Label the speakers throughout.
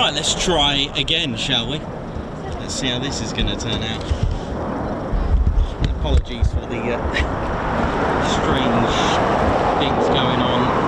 Speaker 1: Right, let's try again, shall we? Let's see how this is going to turn out. Apologies for the strange things going on.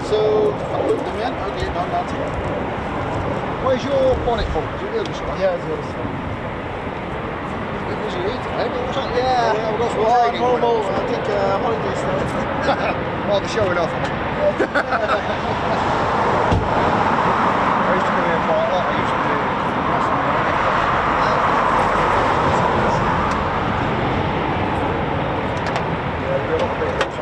Speaker 2: So, put them in. Okay, no, not it.
Speaker 3: Where's your bonnet from? Is it the other side?
Speaker 2: Yeah, it's the other side.
Speaker 3: Was it eat? Maybe it was that?
Speaker 2: Yeah,
Speaker 3: I've got some
Speaker 2: well,
Speaker 3: training going
Speaker 2: normal,
Speaker 3: on.
Speaker 2: I think holiday stuff.
Speaker 3: Well, they're showing off. I used to come here quite a lot. I used to do yeah, we do a lot of big ones.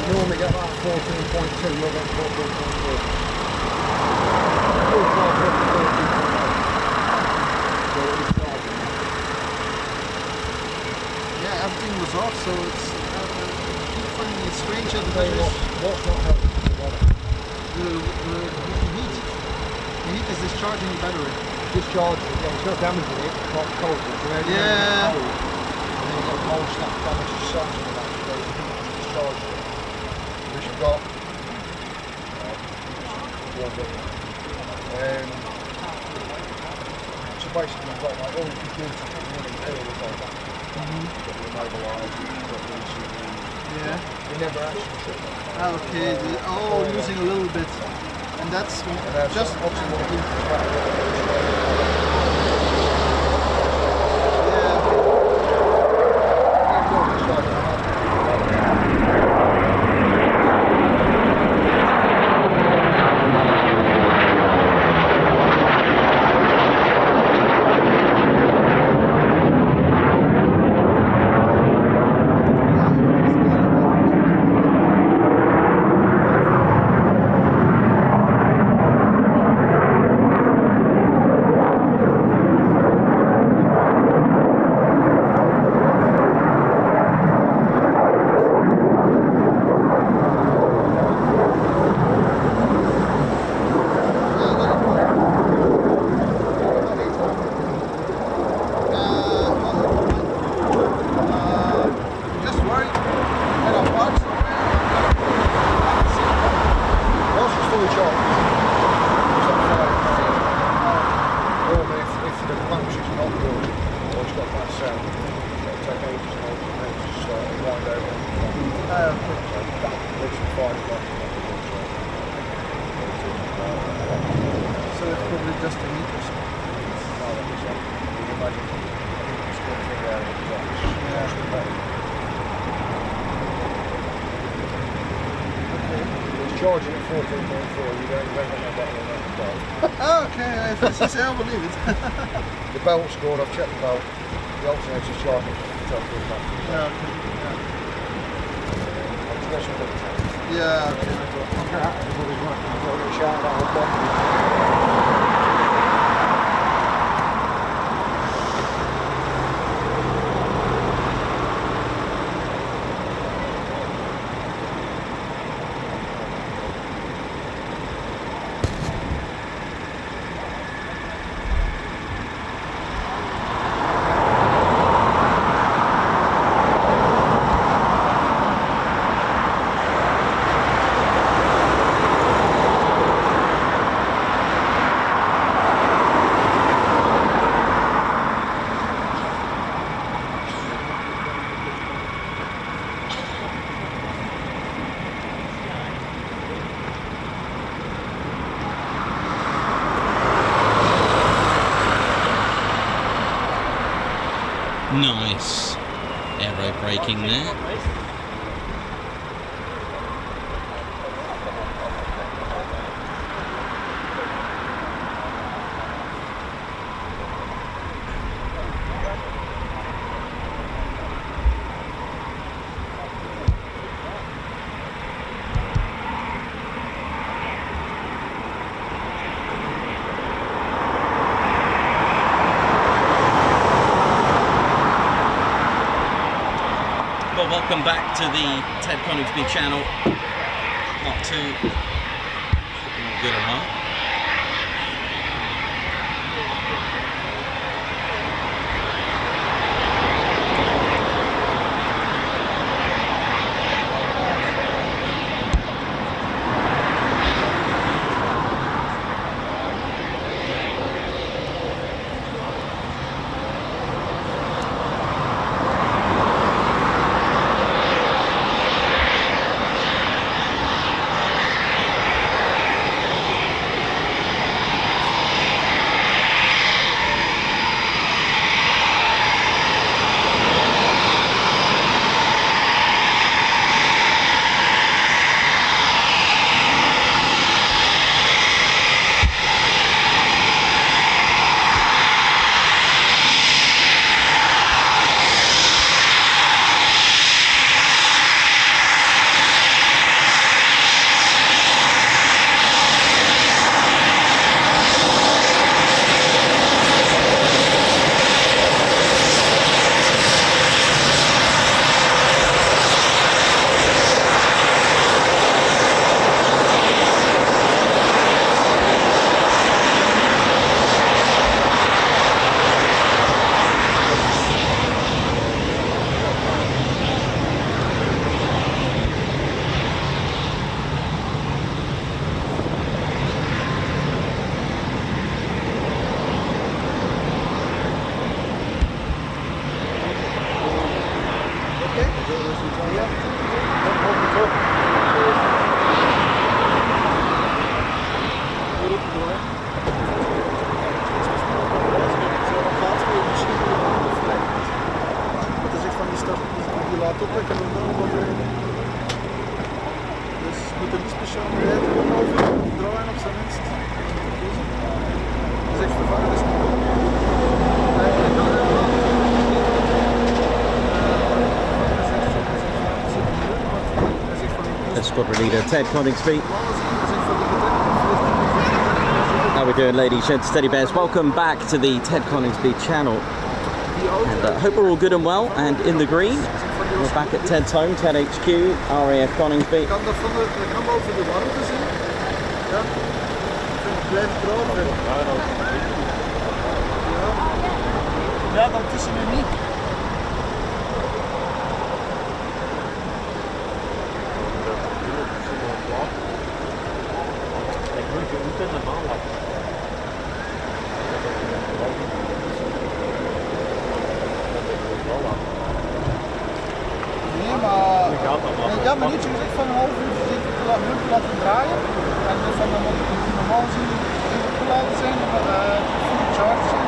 Speaker 3: Normally get about 14.2, you'll get 14.4.
Speaker 2: Yeah, everything was off, so it's keep finding it strange at the batteries.
Speaker 3: What's not helping?
Speaker 2: The heat. The heat is discharging the battery.
Speaker 3: Discharging, yeah, it's not damaging it, it's not cold.
Speaker 2: Yeah.
Speaker 3: And then you've got cold snap damage to something and that, so the heat is discharging. Which you've got. So basically you've got like all the computers running areas like that. You've got your mobilised, you've got your ECU.
Speaker 2: Yeah.
Speaker 3: They never actually shut down.
Speaker 2: Okay, losing a little bit. And that's just
Speaker 3: obviously what the heat is back.
Speaker 2: just a meter. So.
Speaker 3: It's charging at 14.4, you don't recommend that on that belt.
Speaker 2: Okay, if it's the same, I believe it.
Speaker 3: The belt's good, I've checked the belt. The alternator's charging for 10 foot back.
Speaker 2: Yeah, okay. Yeah. Yeah, okay.
Speaker 3: Everybody's working. I'm going to shout that all day.
Speaker 1: Nice aero braking there. Well, welcome back to the Ted Coningsby channel. Part 2. Good or not.
Speaker 4: Squadron leader Ted Coningsby. How are we doing, ladies, gents, steady bears? Welcome back to the Ted Coningsby channel. And hope we're all good and well and in the green. We're back at Ted's home, Ted HQ, RAF Coningsby.
Speaker 2: Ja, dan tussen nu niet. Nee, maar ja, maar niet zo van een half uur zitten te laten draaien. En van dan moet ik normaal zien. uitgeladen zijn, maar full charge zijn.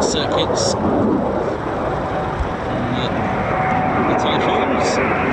Speaker 1: circuits on the Typhoons.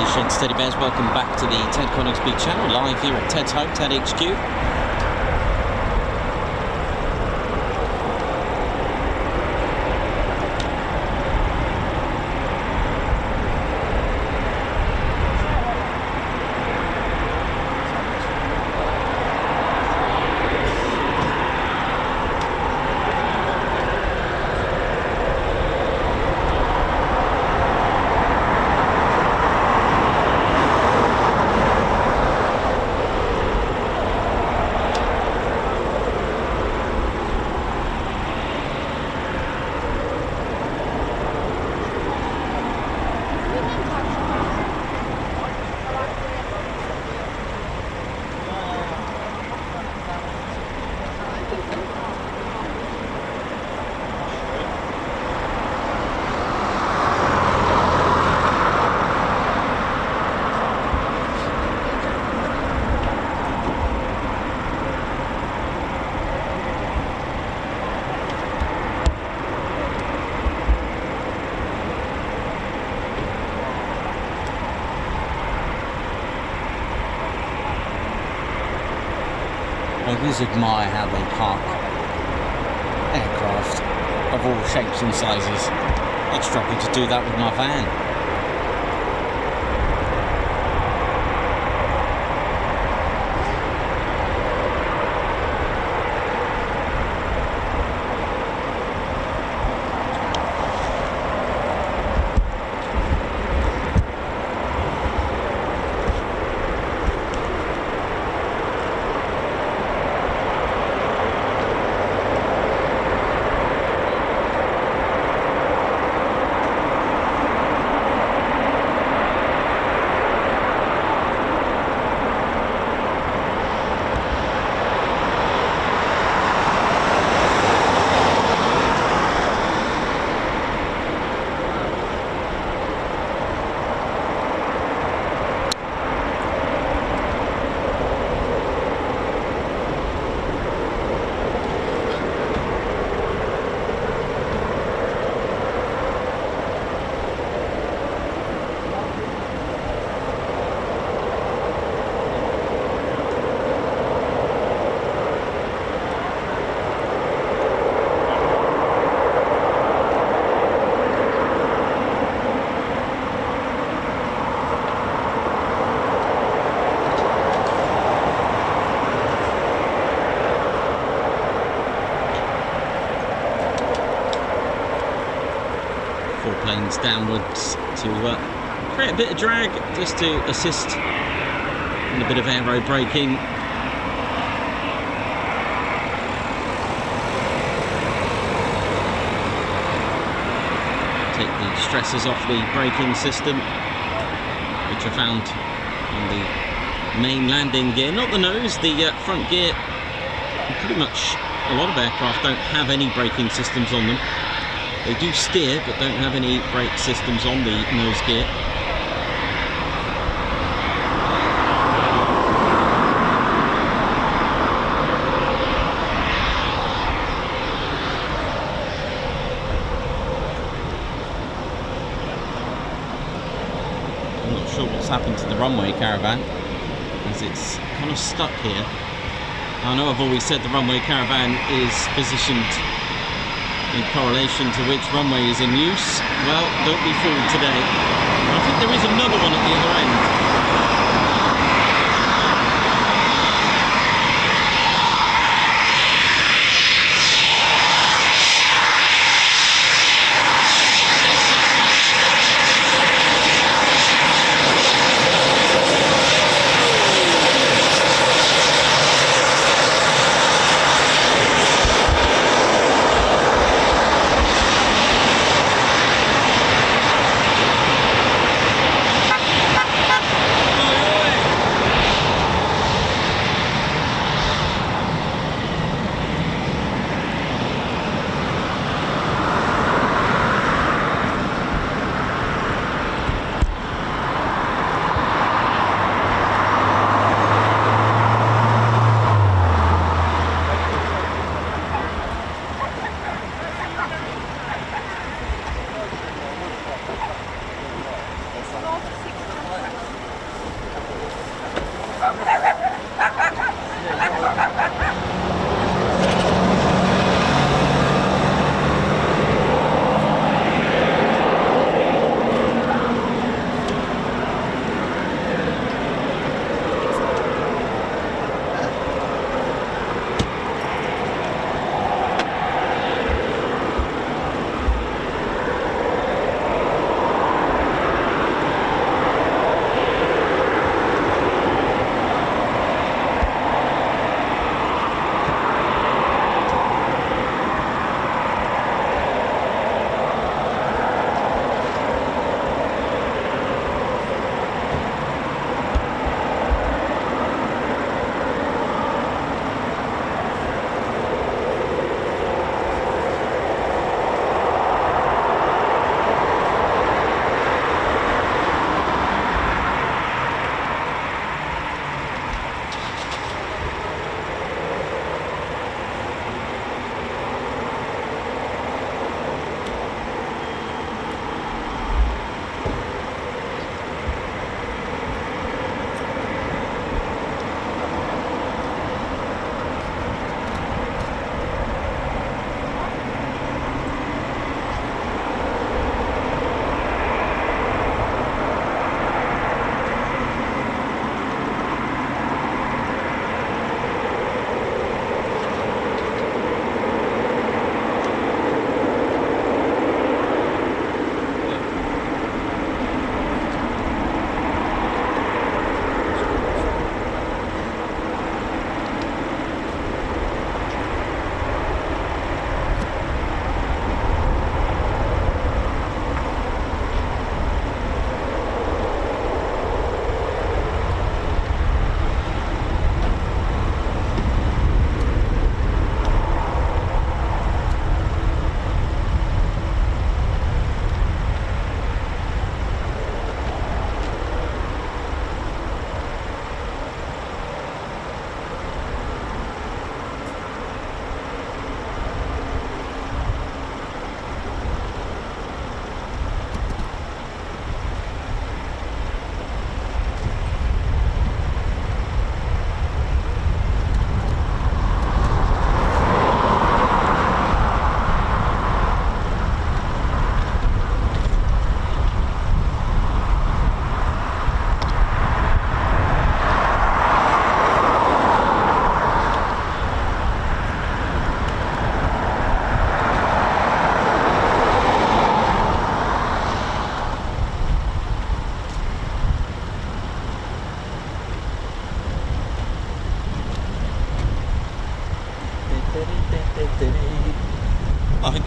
Speaker 4: Ladies, gents, Teddy Bears, welcome back to the Ted Coningsby channel, live here at Ted's home, Ted HQ. I always admire how they park aircraft of all shapes and sizes. I'd struggle to do that with my van. Planes downwards to create a bit of drag, just to assist in a bit of aero braking. Take the stresses off the braking system, which are found on the main landing gear, not the nose, the front gear. Pretty much a lot of aircraft don't have any braking systems on them. They do steer, but don't have any brake systems on the nose gear. I'm not sure what's happened to the runway caravan, as it's kind of stuck here. I know I've always said the runway caravan is positioned in correlation to which runway is in use. Well, don't be fooled today. I think there is another one at the other end.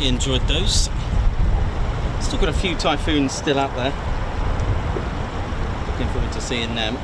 Speaker 1: Hope you enjoyed those. Still got a few Typhoons still up there. Looking forward to seeing them.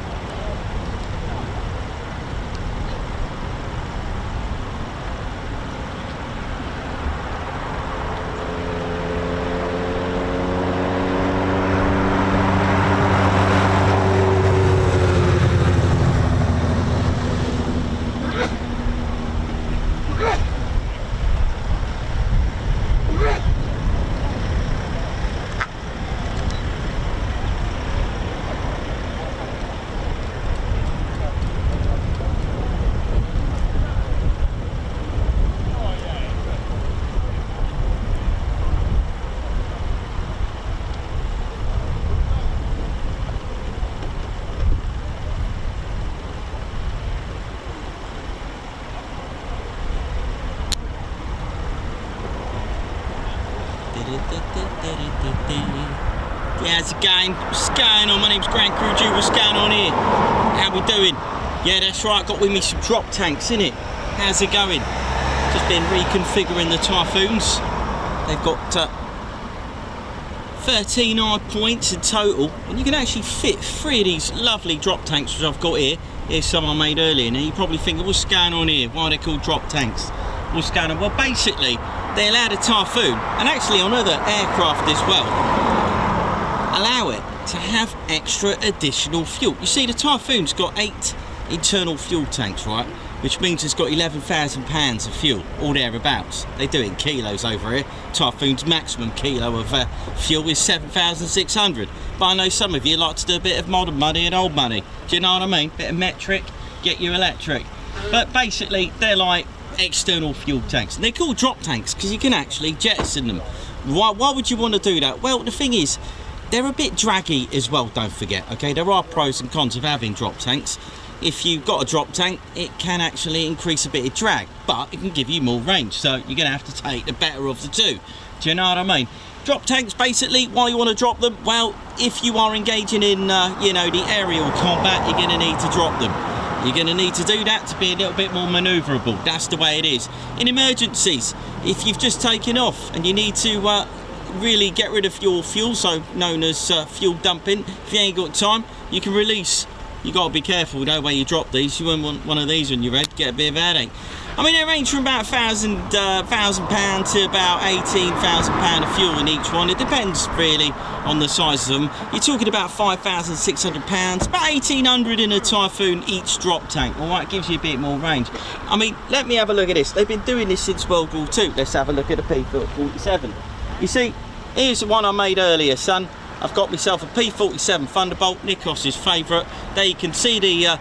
Speaker 1: Yeah, how's it going? What's going on? My name's Grand Crew G. What's going on here? How we doing? Yeah, that's right. Got with me some drop tanks, innit? How's it going? Just been reconfiguring the Typhoons. They've got 13 hard points in total, and you can actually fit 3 of these lovely drop tanks which I've got here. Here's some I made earlier. Now you're probably thinking, what's going on here? Why are they called drop tanks? What's going on? Well, basically, they allow the Typhoon, and actually on other aircraft as well, allow it to have extra additional fuel. You see, the Typhoon's got 8 internal fuel tanks, right? Which means it's got 11,000 pounds of fuel, or thereabouts. They do it in kilos over here. Typhoon's maximum kilo of fuel is 7,600. But I know some of you like to do a bit of modern money and old money. Do you know what I mean? Bit of metric, get you electric. But basically, they're like external fuel tanks. And they're called drop tanks because you can actually jettison them. Why would you want to do that? Well, the thing is, they're a bit draggy as well, don't forget, okay? There are pros and cons of having drop tanks. If you've got a drop tank, it can actually increase a bit of drag, but it can give you more range, so you're going to have to take the better of the two. Do you know what I mean? Drop tanks, basically, why you want to drop them? Well, if you are engaging in, you know, the aerial combat, you're going to need to drop them. You're going to need to do that to be a little bit more manoeuvrable. That's the way it is. In emergencies, if you've just taken off and you need to really get rid of your fuel, so known as fuel dumping, if you ain't got time, you can release. You got to be careful though where you drop these. You won't want one of these on your head, get a bit of a headache. I mean, they range from about £1,000 to about £18,000 of fuel in each one. It depends really on the size of them. You're talking about £5,600, about £1,800 in a Typhoon each drop tank. All right, gives you a bit more range. I mean, let me have a look at this. They've been doing this since World War II. Let's have a look at the P-47. You see, here's the one I made earlier, son. I've got myself a P-47 Thunderbolt, Nikos's favourite. There you can see the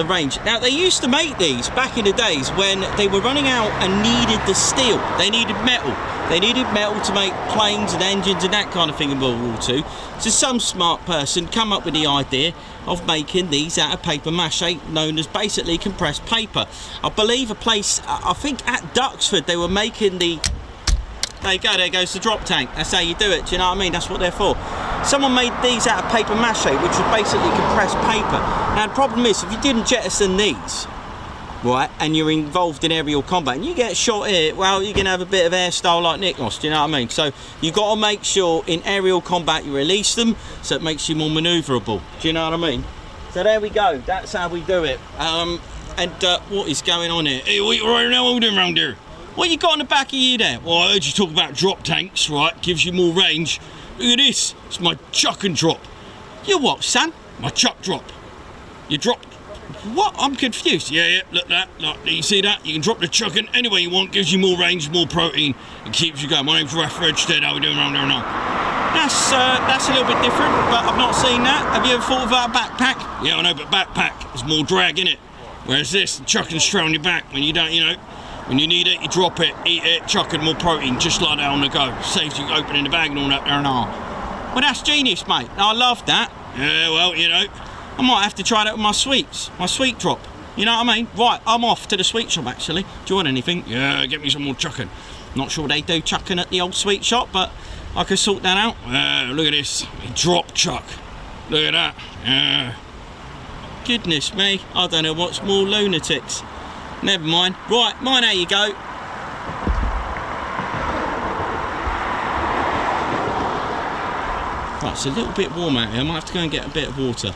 Speaker 1: range. Now, they used to make these back in the days when they were running out and needed the steel. They needed metal. They needed metal to make planes and engines and that kind of thing in World War II. So some smart person come up with the idea of making these out of paper mache, known as basically compressed paper. I believe a place, I think at Duxford, they were making the... There you go, there goes the drop tank. That's how you do it, do you know what I mean? That's what they're for. Someone made these out of paper mache, which was basically compressed paper. Now the problem is, if you didn't jettison these, right, and you're involved in aerial combat, and you get shot here, well, you're going to have a bit of hairstyle like Nikos, do you know what I mean? So you've got to make sure in aerial combat you release them, so it makes you more manoeuvrable. Do you know what I mean? So there we go, that's how we do it. What is going on here? Hey, what are you doing around here? What you got on the back of you there? Well, I heard you talk about drop tanks, right? Gives you more range. Look at this. It's my chuck and drop. You what, son? My chuck drop. You drop... What? I'm confused. Yeah, look that. Look, you see that? You can drop the chuck in any way you want. Gives you more range, more protein. It keeps you going. My name's RAF Registered. How we doing around there now? That's a little bit different, but I've not seen that. Have you ever thought about a backpack? Yeah, I know, but backpack, there's more drag in it. Whereas this, chucking straight on your back when you don't, you know... When you need it, you drop it, eat it, chuck it, more protein, just like that on the go. Saves you opening the bag and all that there and all. Well, that's genius, mate. I love that. Yeah, well, you know, I might have to try that with my sweets, my sweet drop. You know what I mean? Right, I'm off to the sweet shop, actually. Do you want anything? Yeah, get me some more chucking. Not sure they do chucking at the old sweet shop, but I can sort that out. Look at this, a drop chuck. Look at that. Goodness me, I don't know what's more lunatics. Never mind. Right, mine, how you go. Right, it's a little bit warm out here. I might have to go and get a bit of water.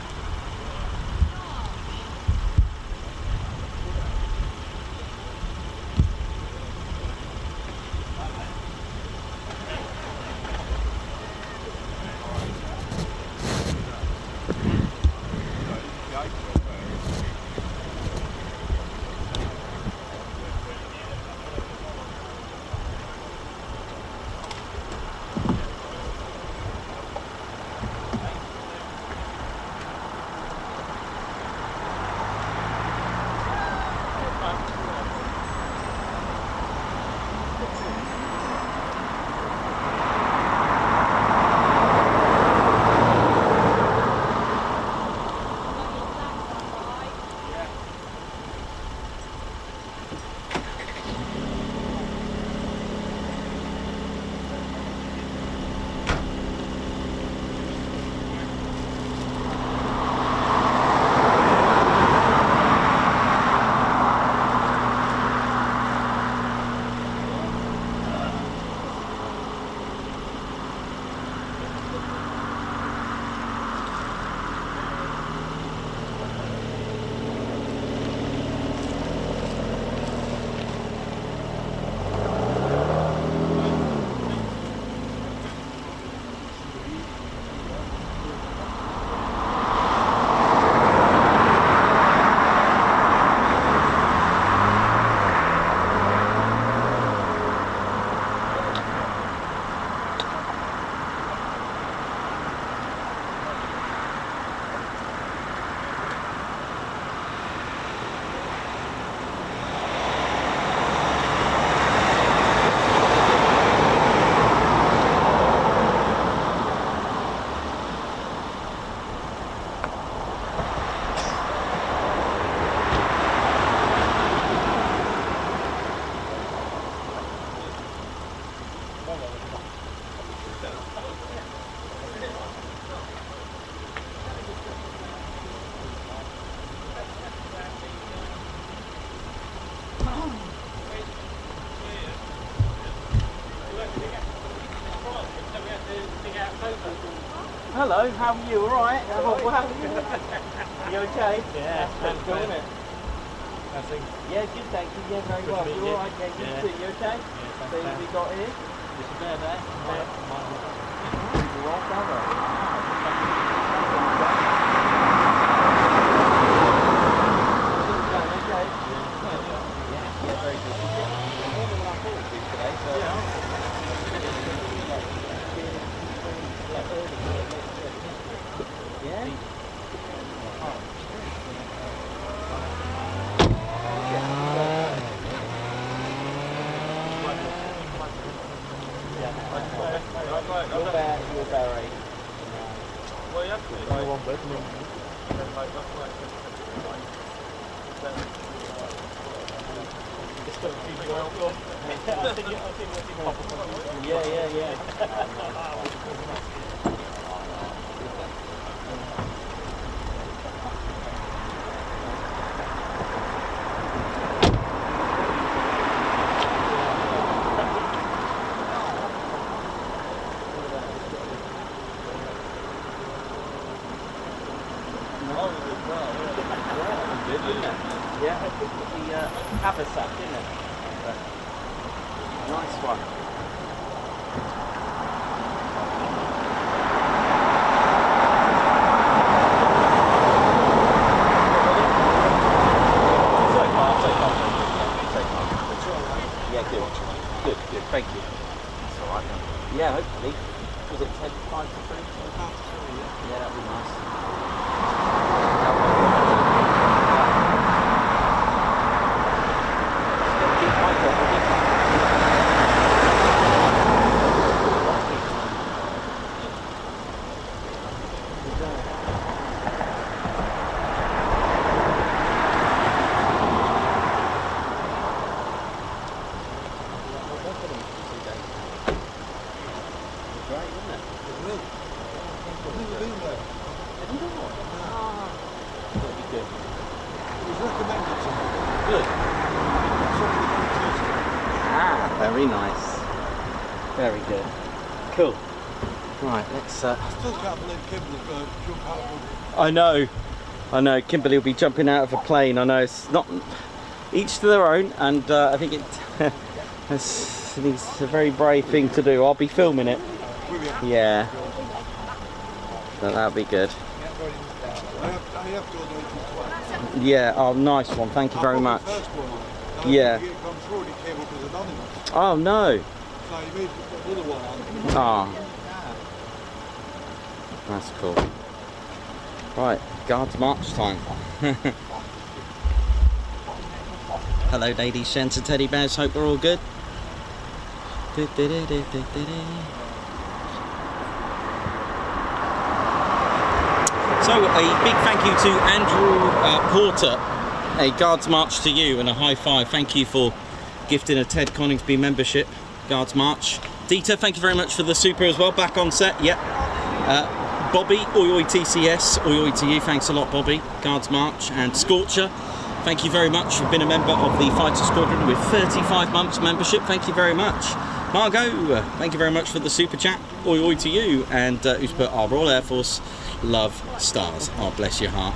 Speaker 4: Hello, how are you? Alright? You okay?
Speaker 3: Yeah,
Speaker 4: that's cool, isn't it?
Speaker 3: I think.
Speaker 4: Yeah, good, thank you. Yeah, very well. You alright? Yeah, you too. You okay?
Speaker 3: Yeah,
Speaker 4: So we got here?
Speaker 3: Just a bit there.
Speaker 4: You're off, brother. Okay. Yeah, very good. More than I thought it would be today, so yeah. You're very.
Speaker 3: Well, you have to.
Speaker 4: You want with me? Yeah. Yeah, the haversack, didn't it? Nice one. Yeah, good, thank you. That's all right then. Yeah, hopefully. Was it 10 to 5 to 3? Yeah, that'd be nice. Very nice. Very good. Cool. Right, let's...
Speaker 3: Still can't believe Kimberly's going to jump out of
Speaker 4: I know, Kimberly will be jumping out of a plane. I know, it's not... Each to their own, and I think it's a very brave thing to do. I'll be filming it. Yeah. So that'll be good.
Speaker 3: I have donated twice.
Speaker 4: Yeah, oh, nice one. Thank you very much. Yeah. Oh, no.
Speaker 3: So you made another one.
Speaker 4: Ah. That's cool. Right, guards march time. Hello ladies, gents and teddy bears, hope we're all good. So a big thank you to Andrew Porter, a guards march to you and a high five. Thank you for gifting a Ted Coningsby membership, guards march. Dieter, thank you very much for the super as well, back on set, yep. Bobby, Oii TCS, Oii to you, thanks a lot Bobby, guards march. And Scorcher, thank you very much for being a member of the Fighter Squadron with 35 months membership, thank you very much. Margot, thank you very much for the super chat, Oii to you, and who's put our Royal Air Force love stars, oh bless your heart.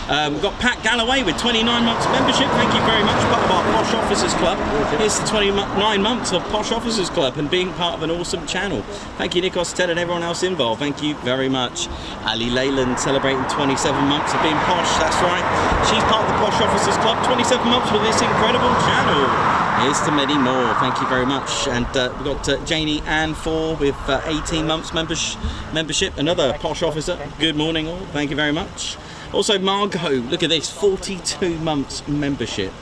Speaker 4: We've got Pat Galloway with 29 months membership, thank you very much, part of our Posh Officers Club. Here's the 29 months of Posh Officers Club and being part of an awesome channel. Thank you Nikos, Ted and everyone else involved, thank you very much. Ali Leyland celebrating 27 months of being posh, that's right. She's part of the Posh Officers Club, 27 months with this incredible channel. Here's to many more, thank you very much. And we've got Janie Ann 4 with 18 months membership, another Posh Officer. Good morning all, thank you very much. Also Margot, look at this, 42 months membership.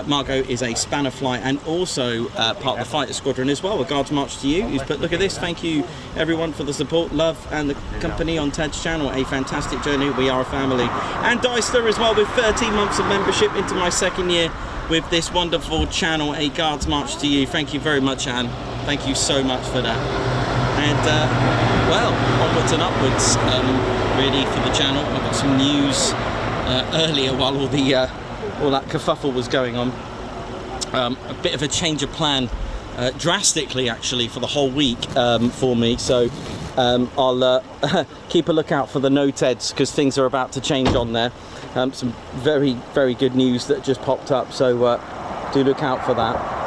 Speaker 4: Margot is a spanner flight and also part of the Fighter Squadron as well. A guards march to you. But look at this, thank you everyone for the support, love and the company on Ted's channel. A fantastic journey, we are a family. And Deister as well with 13 months of membership into my second year with this wonderful channel. A guards march to you. Thank you very much Anne, thank you so much for that. And well, onwards and upwards really for the channel. I've got some news earlier while all that kerfuffle was going on. A bit of a change of plan, drastically actually, for the whole week for me. So I'll keep a lookout for the no-Teds because things are about to change on there. Some very, very good news that just popped up. So do look out for that.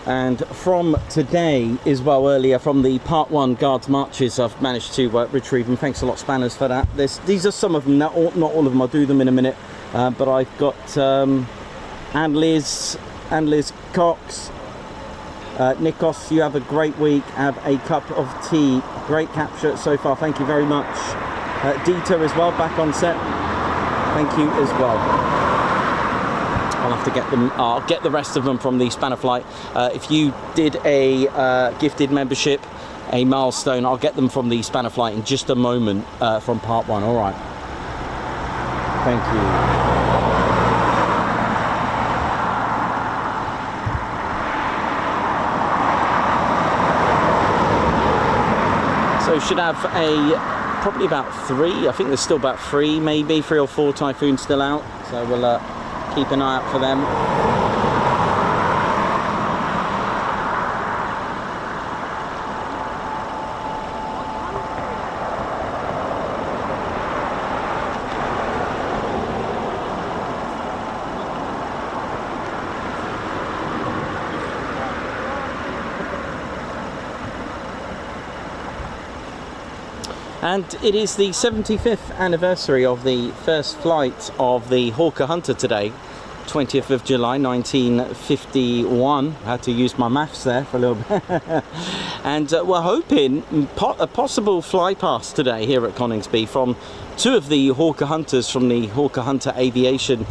Speaker 4: And from today as well, earlier from the part 1 guards marches, I've managed to retrieve them. Thanks a lot Spanners for that. These are some of them, not all of them, I'll do them in a minute. But I've got Anne Liz Cox, Nikos, you have a great week, have a cup of tea, great capture so far, thank you very much. Dieter as well, back on set, thank you as well. I'll have to get them, I'll get the rest of them from the spanner flight. If you did a gifted membership, a milestone, I'll get them from the spanner flight in just a moment from part 1, all right. Thank you. So should have probably about 3, I think there's still about 3, maybe 3 or 4 Typhoons still out, so we'll keep an eye out for them. And it is the 75th anniversary of the first flight of the Hawker Hunter today, 20th of July 1951. I had to use my maths there for a little bit. And we're hoping a possible fly past today here at Coningsby from 2 of the Hawker Hunters from the Hawker Hunter Aviation,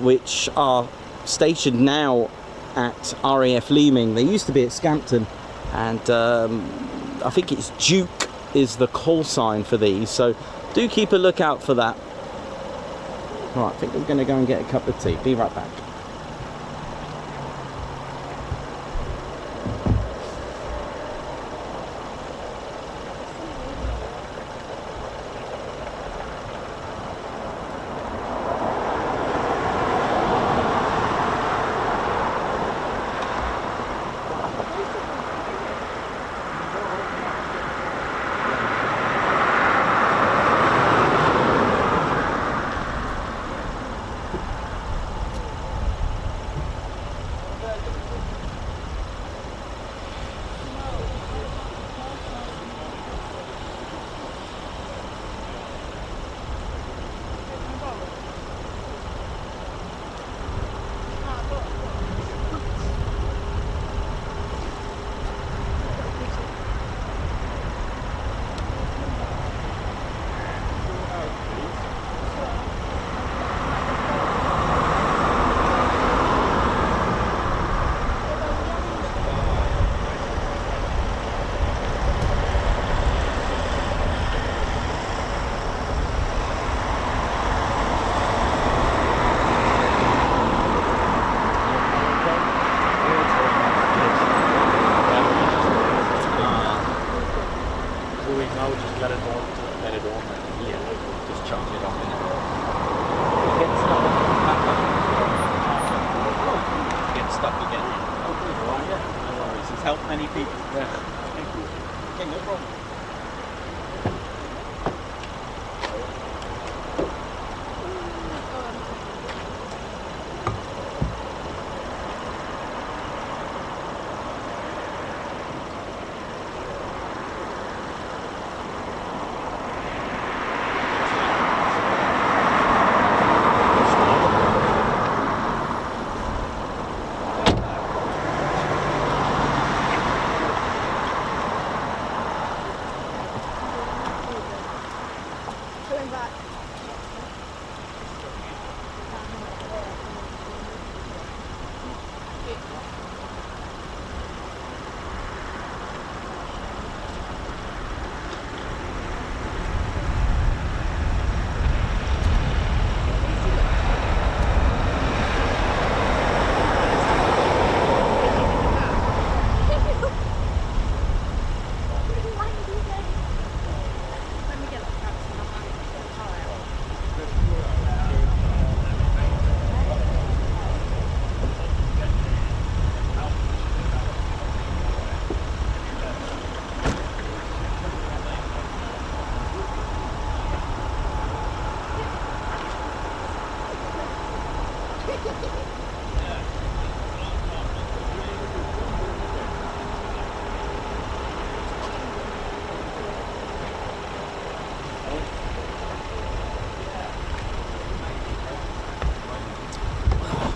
Speaker 4: which are stationed now at RAF Leeming. They used to be at Scampton, and I think it's Duke is the call sign for these, so do keep a lookout for that. Right, I think I'm going to go and get a cup of tea. Be right back.
Speaker 1: happy.
Speaker 3: Yeah.
Speaker 1: Thank you. Okay, no problem.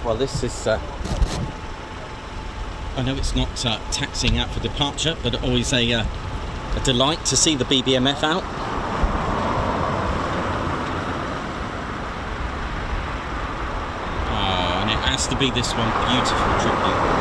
Speaker 4: Well, this is, I know it's not taxiing out for departure, but always a delight to see the BBMF out. Oh, and it has to be this one, beautiful tribute.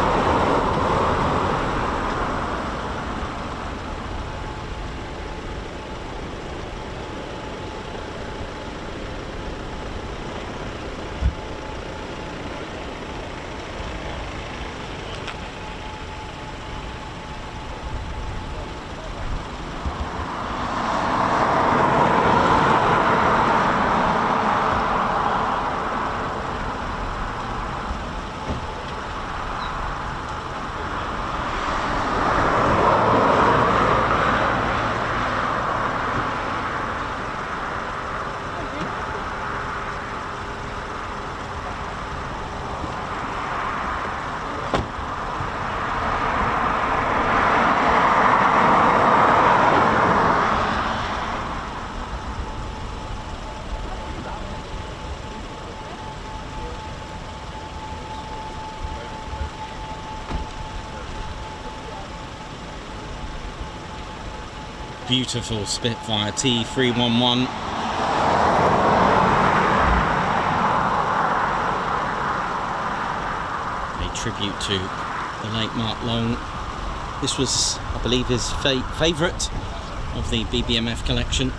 Speaker 4: Beautiful Spitfire T311. A tribute to the late Mark Long. This was, I believe, his favourite of the BBMF collection.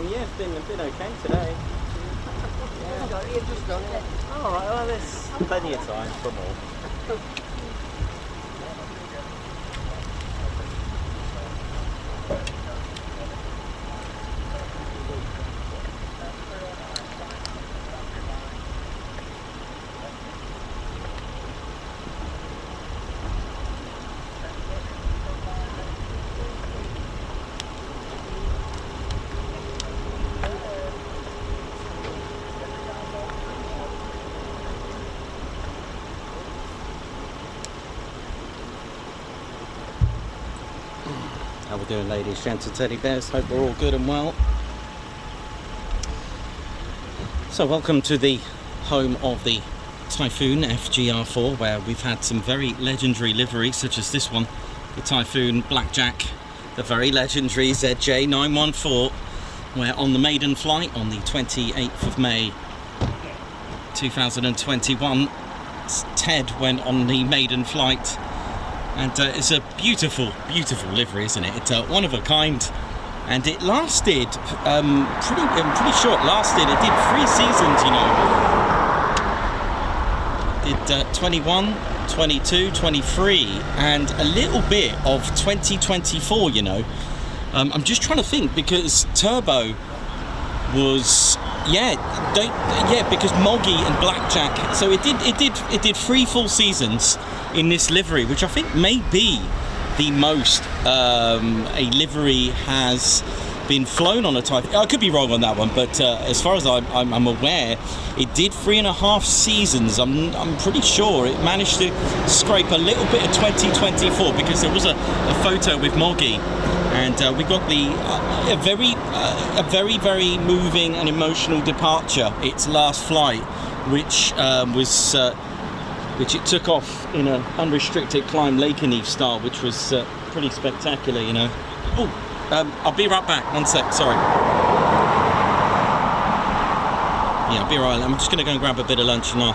Speaker 4: morning. Yeah, it's been okay today. All right. Well, there's plenty of time for more. How we doing, ladies, gents and teddy bears? Hope we're all good and well. So welcome to the home of the Typhoon FGR4, where we've had some very legendary liveries such as this one, the Typhoon Blackjack, the very legendary ZJ914, where on the maiden flight on the 28th of May 2021, Ted went on the maiden flight. And it's a beautiful, beautiful livery, isn't it? It's one of a kind, and it lasted I'm pretty sure it lasted. It did 3 seasons, you know. It did 21, 22, 23, and a little bit of 2024. You know, I'm just trying to think because Turbo was because Moggy and Blackjack. So it did 3 full seasons in this livery, which I think may be the most a livery has been flown on a Typhoon. I could be wrong on that one, but as far as I'm aware, it did 3.5 seasons. I'm pretty sure it managed to scrape a little bit of 2024 because there was a photo with Moggy, and we got a very very moving and emotional departure. Its last flight, which it took off in an unrestricted climb Lakenheath style, which was pretty spectacular, you know. Oh, I'll be right back. 1 sec, sorry. Yeah, I'll be right. I'm just going to go and grab a bit of lunch and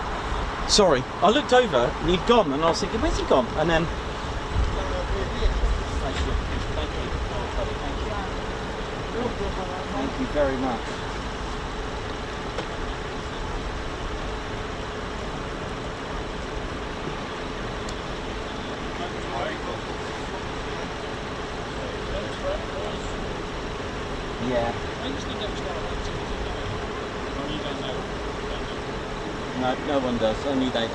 Speaker 4: Sorry, I looked over and he'd gone, and I was thinking, where's he gone? And then... Thank you very much. Yeah. No one does. Only they do.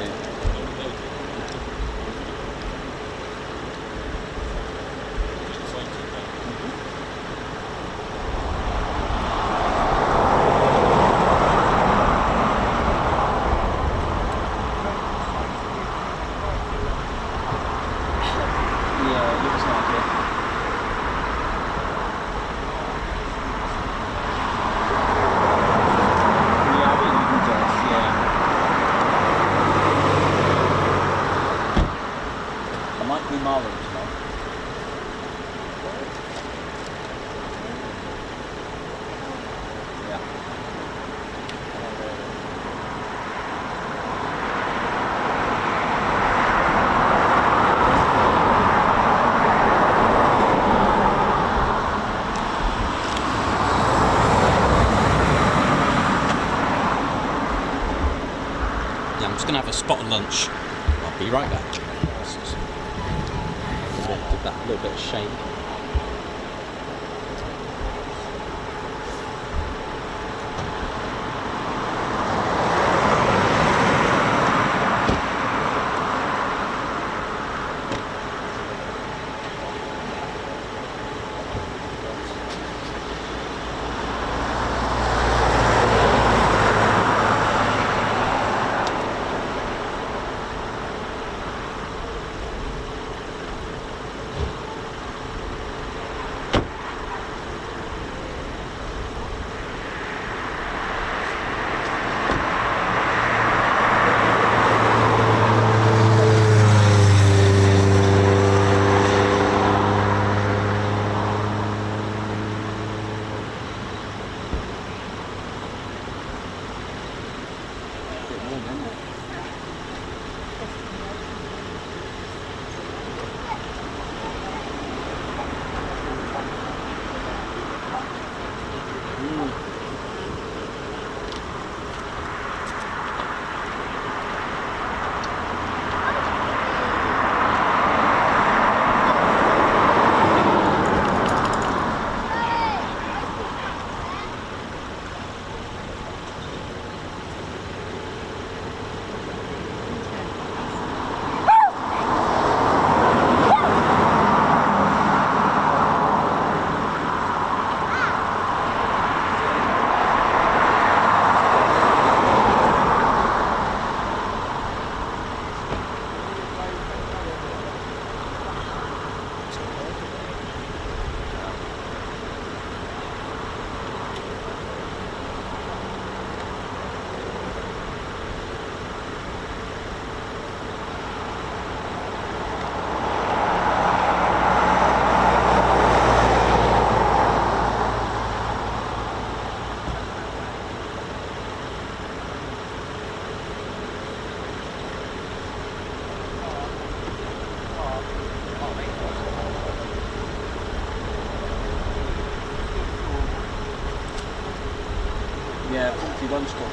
Speaker 4: Yeah, it looks like it. I'm just going to have a spot of lunch. I'll be right back. Give that a little bit of shake.
Speaker 3: lunchtime.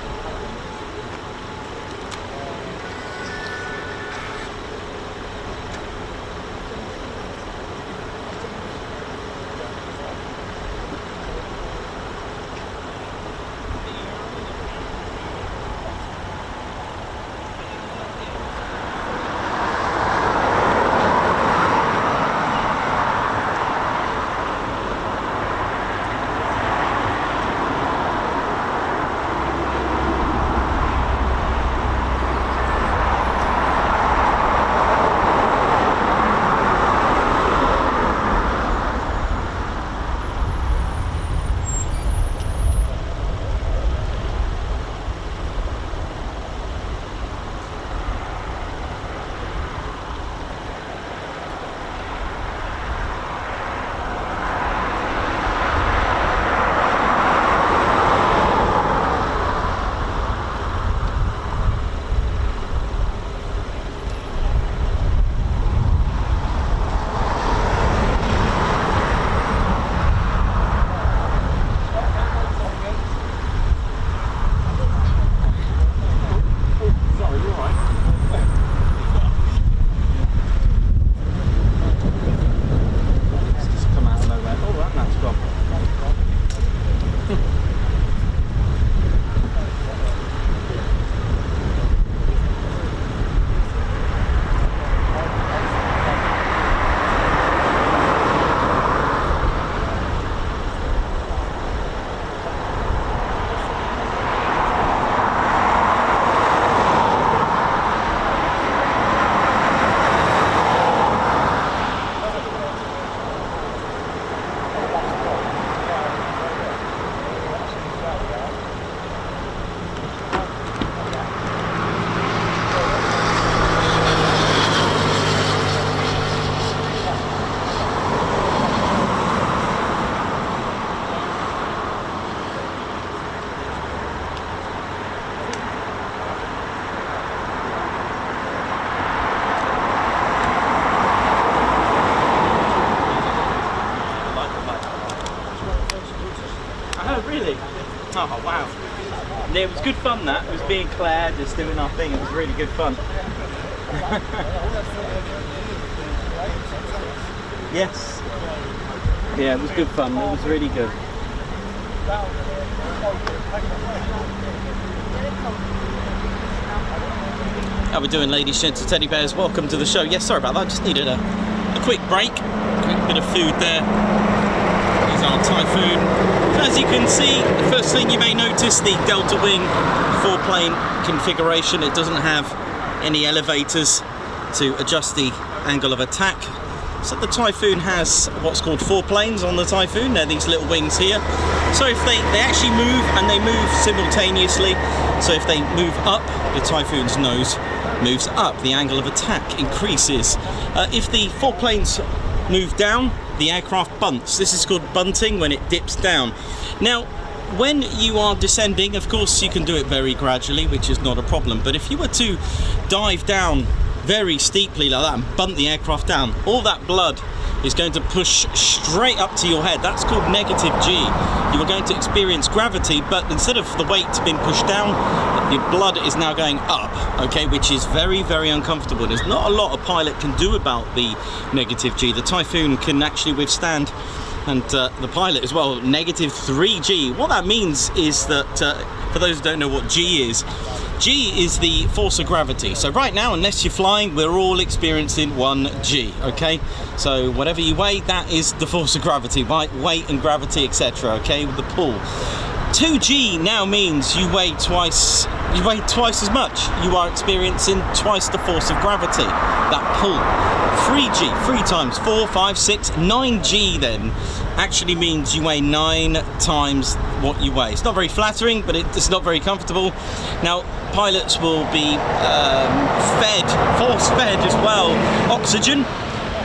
Speaker 4: Oh wow. Yeah, it was good fun that. It was being Claire, just doing our thing. It was really good fun. Yes. Yeah, it was good fun. It was really good. How we doing, ladies, gents, and teddy bears? Welcome to the show. Yes, sorry about that. I just needed a quick break. A bit of food there. Here's our Typhoon. So as you can see, the first thing you may notice, the Delta Wing 4-plane configuration. It doesn't have any elevators to adjust the angle of attack. So the Typhoon has what's called 4 planes on the Typhoon. They're these little wings here. So if they actually move, and they move simultaneously. So if they move up, the Typhoon's nose moves up. The angle of attack increases. If the 4 planes move down, the aircraft bunts. This is called bunting when it dips down. Now, when you are descending, of course, you can do it very gradually, which is not a problem. But if you were to dive down very steeply like that and bunt the aircraft down, all that blood is going to push straight up to your head. That's called negative G. You are going to experience gravity, but instead of the weight being pushed down, your blood is now going up, okay, which is very, very uncomfortable. There's not a lot a pilot can do about the negative G. The Typhoon can actually withstand, and the pilot as well, negative 3G. What that means is that, for those who don't know what G is the force of gravity. So right now, unless you're flying, we're all experiencing 1G, okay? So whatever you weigh, that is the force of gravity, right? Weight and gravity, etc., okay, with the pull. 2G now means you weigh twice as much. You are experiencing twice the force of gravity, that pull. 3G, 3 times 4, 5, 6, 9G then actually means you weigh 9 times what you weigh. It's not very flattering, but it's not very comfortable. Now, pilots will be force-fed as well, oxygen,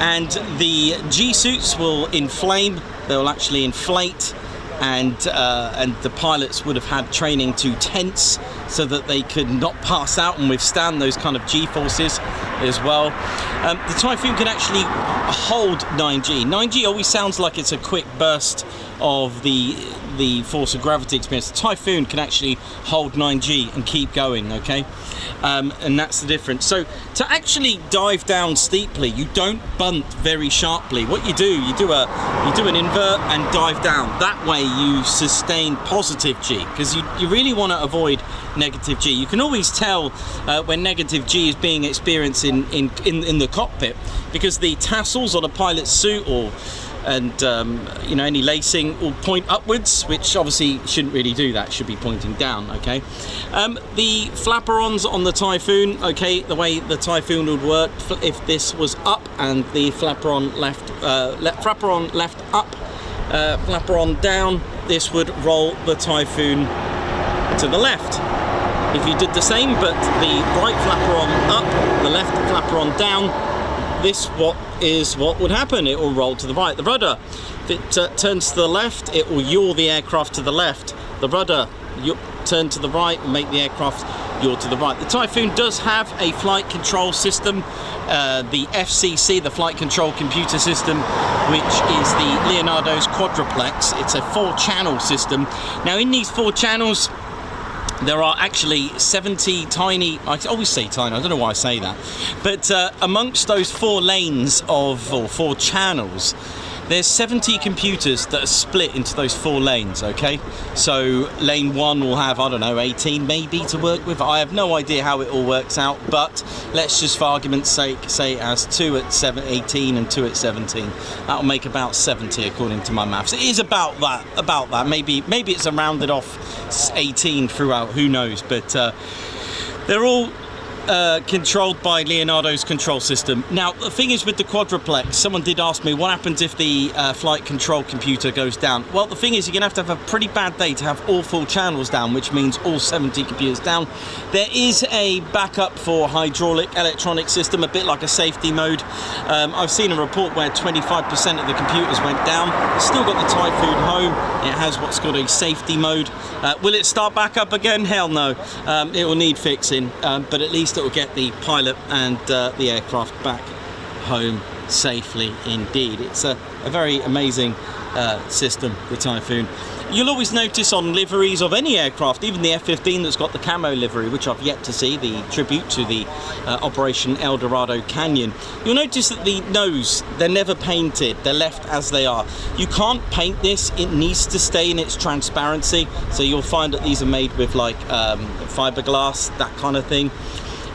Speaker 4: and the G-suits will inflame. They'll actually inflate, and the pilots would have had training to tense so that they could not pass out and withstand those kind of G-forces.
Speaker 1: as well. The Typhoon can actually hold 9G. 9G always sounds like it's a quick burst of the force of gravity experience. The Typhoon can actually hold 9G and keep going, okay? And that's the difference. So to actually dive down steeply, you don't bunt very sharply. What you do an invert and dive down. That way you sustain positive G, because you really want to avoid negative G. You can always tell when negative G is being experienced in the cockpit, because the tassels on a pilot's suit and you know, any lacing will point upwards, which obviously shouldn't really do that, should be pointing down, okay? The flaperons on the Typhoon, okay, the way the Typhoon would work, if this was up and the flaperon left up, flaperon down, this would roll the Typhoon to the left. If you did the same, but the right flaperon up, the left flaperon down, this is what would happen. It will roll to the right. The rudder, if it turns to the left, it will yaw the aircraft to the left. The rudder turn to the right and make the aircraft yaw to the right. The Typhoon does have a flight control system, the FCC, the Flight Control Computer System, which is the Leonardo's quadruplex. It's a 4-channel system. Now in these 4 channels, there are actually 70 tiny, I always say tiny, I don't know why I say that, but amongst those 4 lanes or 4 channels, there's 70 computers that are split into those 4 lanes, okay? So lane 1 will have, I don't know, 18 maybe to work with. I have no idea how it all works out, but let's just for argument's sake say it has 2 at 18 and 2 at 17. That'll make about 70 according to my maths. It is about that. Maybe it's a rounded off 18 throughout, who knows, but they're all controlled by Leonardo's control system. Now the thing is with the quadruplex, someone did ask me what happens if the flight control computer goes down. Well, the thing is, you're gonna have a pretty bad day to have all 4 channels down, which means all 70 computers down. There is a backup for hydraulic electronic system, a bit like a safety mode. I've seen a report where 25% of the computers went down. It's still got the Typhoon home. It has what's called a safety mode. Will it start back up again? Hell no. It will need fixing, but at least it will get the pilot and the aircraft back home safely indeed. It's a very amazing system, the Typhoon. You'll always notice on liveries of any aircraft, even the F-15 that's got the camo livery, which I've yet to see, the tribute to the Operation El Dorado Canyon, you'll notice that the nose, they're never painted, they're left as they are. You can't paint this, it needs to stay in its transparency, so you'll find that these are made with like fiberglass, that kind of thing.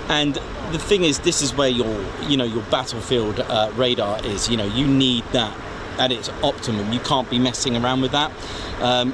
Speaker 1: And the thing is, this is where your battlefield radar is. You know, you need that at its optimum. You can't be messing around with that.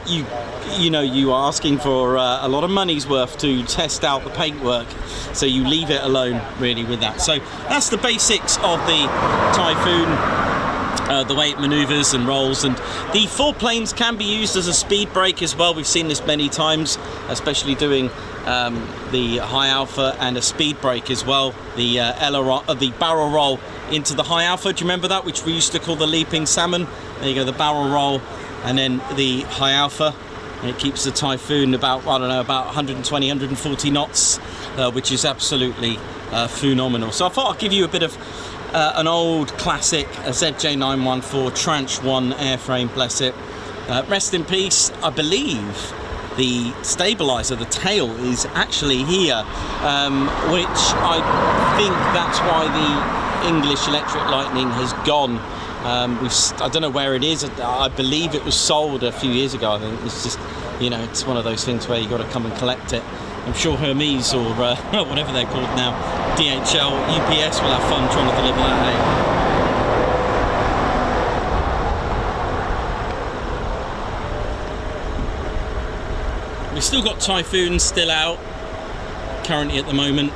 Speaker 1: You are asking for a lot of money's worth to test out the paintwork, so you leave it alone really with that. So that's the basics of the Typhoon, the way it maneuvers and rolls. And the 4 planes can be used as a speed brake as well. We've seen this many times, especially doing the high alpha, and a speed brake as well, the the barrel roll into the high alpha. Do you remember that, which we used to call the leaping salmon? There you go, the barrel roll and then the high alpha, and it keeps the Typhoon about, I don't know, about 120, 140 knots, which is absolutely phenomenal. So I thought I'd give you a bit of an old classic, a ZJ914 Tranche 1 airframe, bless it. Rest in peace. I believe the stabilizer, the tail, is actually here, which I think that's why the English Electric Lightning has gone. I don't know where it is. I believe it was sold a few years ago. I think it's just, you know, it's one of those things where you got to come and collect it. I'm sure Hermes or whatever they're called now, DHL, UPS will have fun trying to deliver that. We've still got Typhoons still out currently at the moment,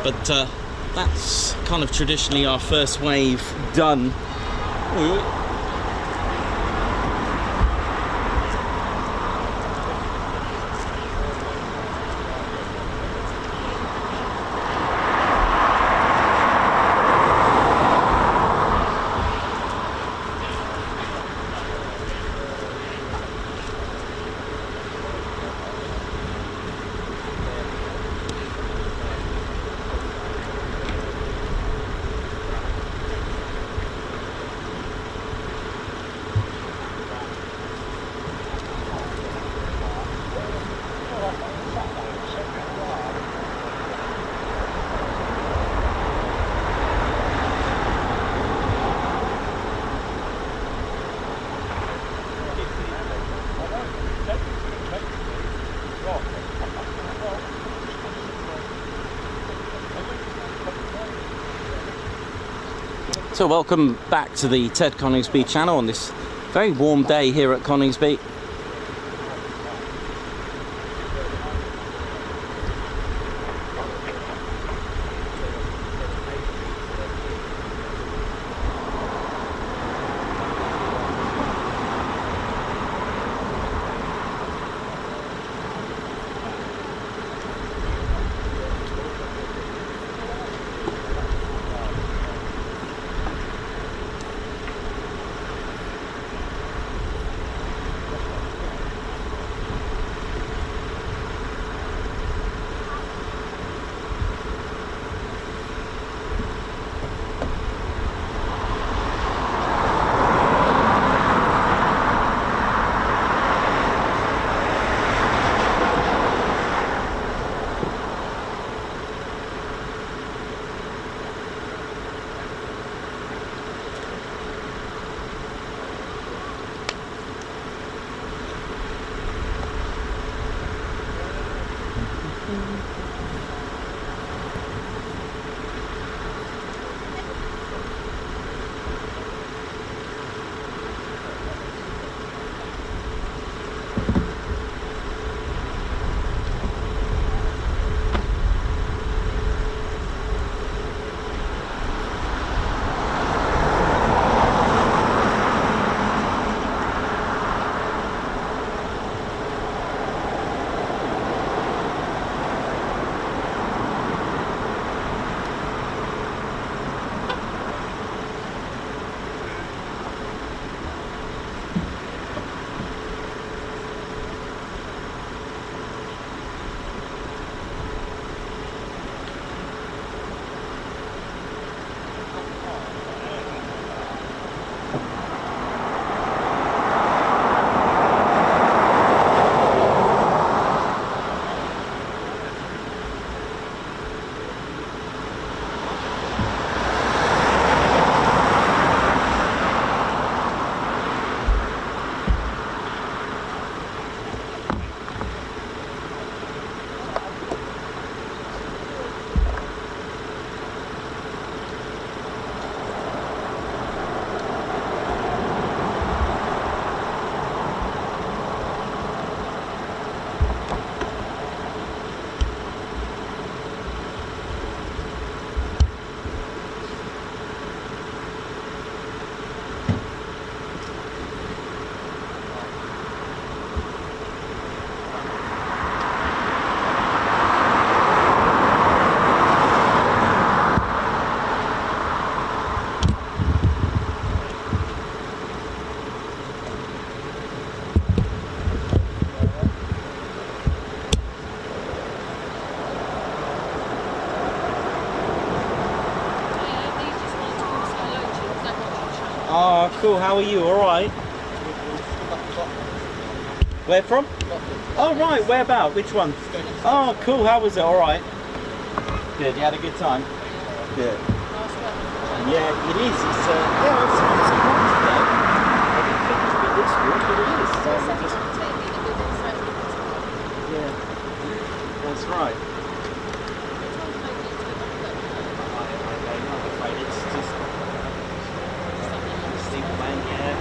Speaker 1: but that's kind of traditionally our first wave done.
Speaker 4: So welcome back to the Ted Coningsby channel on this very warm day here at Coningsby. Oh, cool. How are you? All right. Where from? Oh, right. Where about? Which one? Oh, cool. How was it? All right. Good. You had a good time? Good. Yeah, it is. It's yeah, it's nice today. I didn't think it would be this good, but it is. So we just... Yeah, that's right. I'm afraid it's just sleep plan, yeah.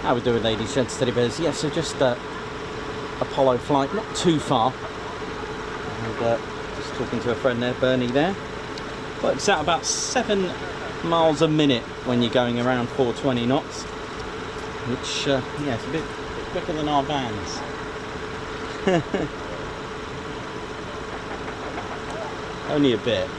Speaker 4: How we doing, ladies, gents, teddy bears? Yeah, so just Apollo flight, not too far. And just talking to a friend there, Bernie there. Works out about 7 miles a minute when you're going around 420 knots. Which, yeah, it's a bit quicker than our vans. Only a bit.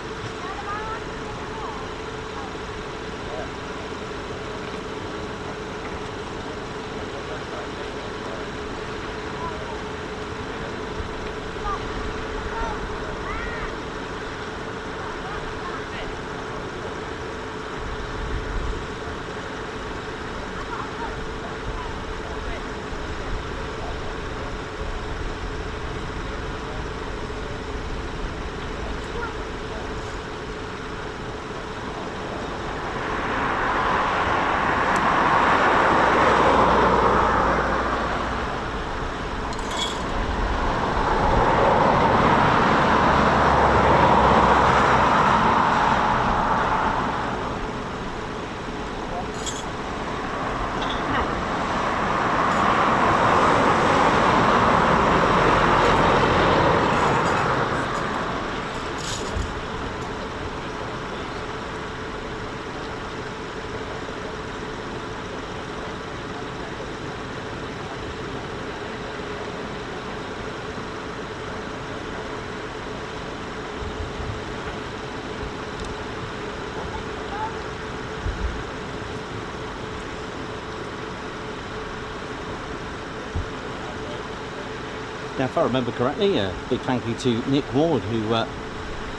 Speaker 4: Now, if I remember correctly, a big thank you to Nick Ward, who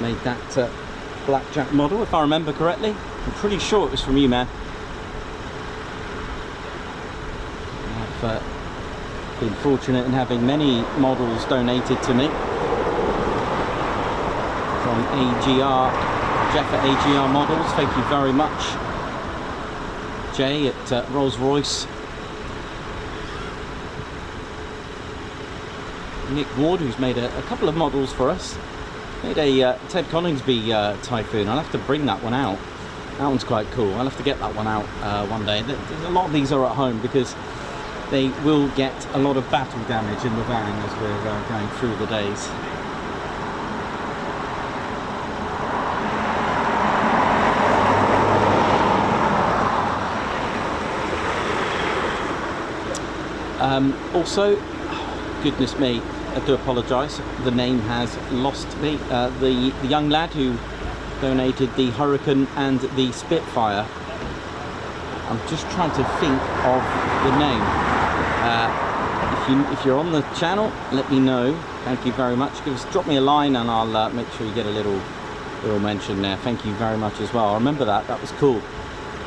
Speaker 4: made that blackjack model, if I remember correctly. I'm pretty sure it was from you, man. I've been fortunate in having many models donated to me from AGR, Jeff at AGR Models. Thank you very much. Jay at Rolls-Royce. Nick Ward, who's made a couple of models for us. Made a Ted Coningsby Typhoon. I'll have to bring that one out. That one's quite cool. I'll have to get that one out one day. A lot of these are at home because they will get a lot of battle damage in the van as we're going through the days. Also, goodness me, I do apologise, the name has lost me. The young lad who donated the Hurricane and the Spitfire, I'm just trying to think of the name. If you're on the channel, let me know. Thank you very much. Drop me a line and I'll make sure you get a little mention there. Thank you very much as well. I remember that was cool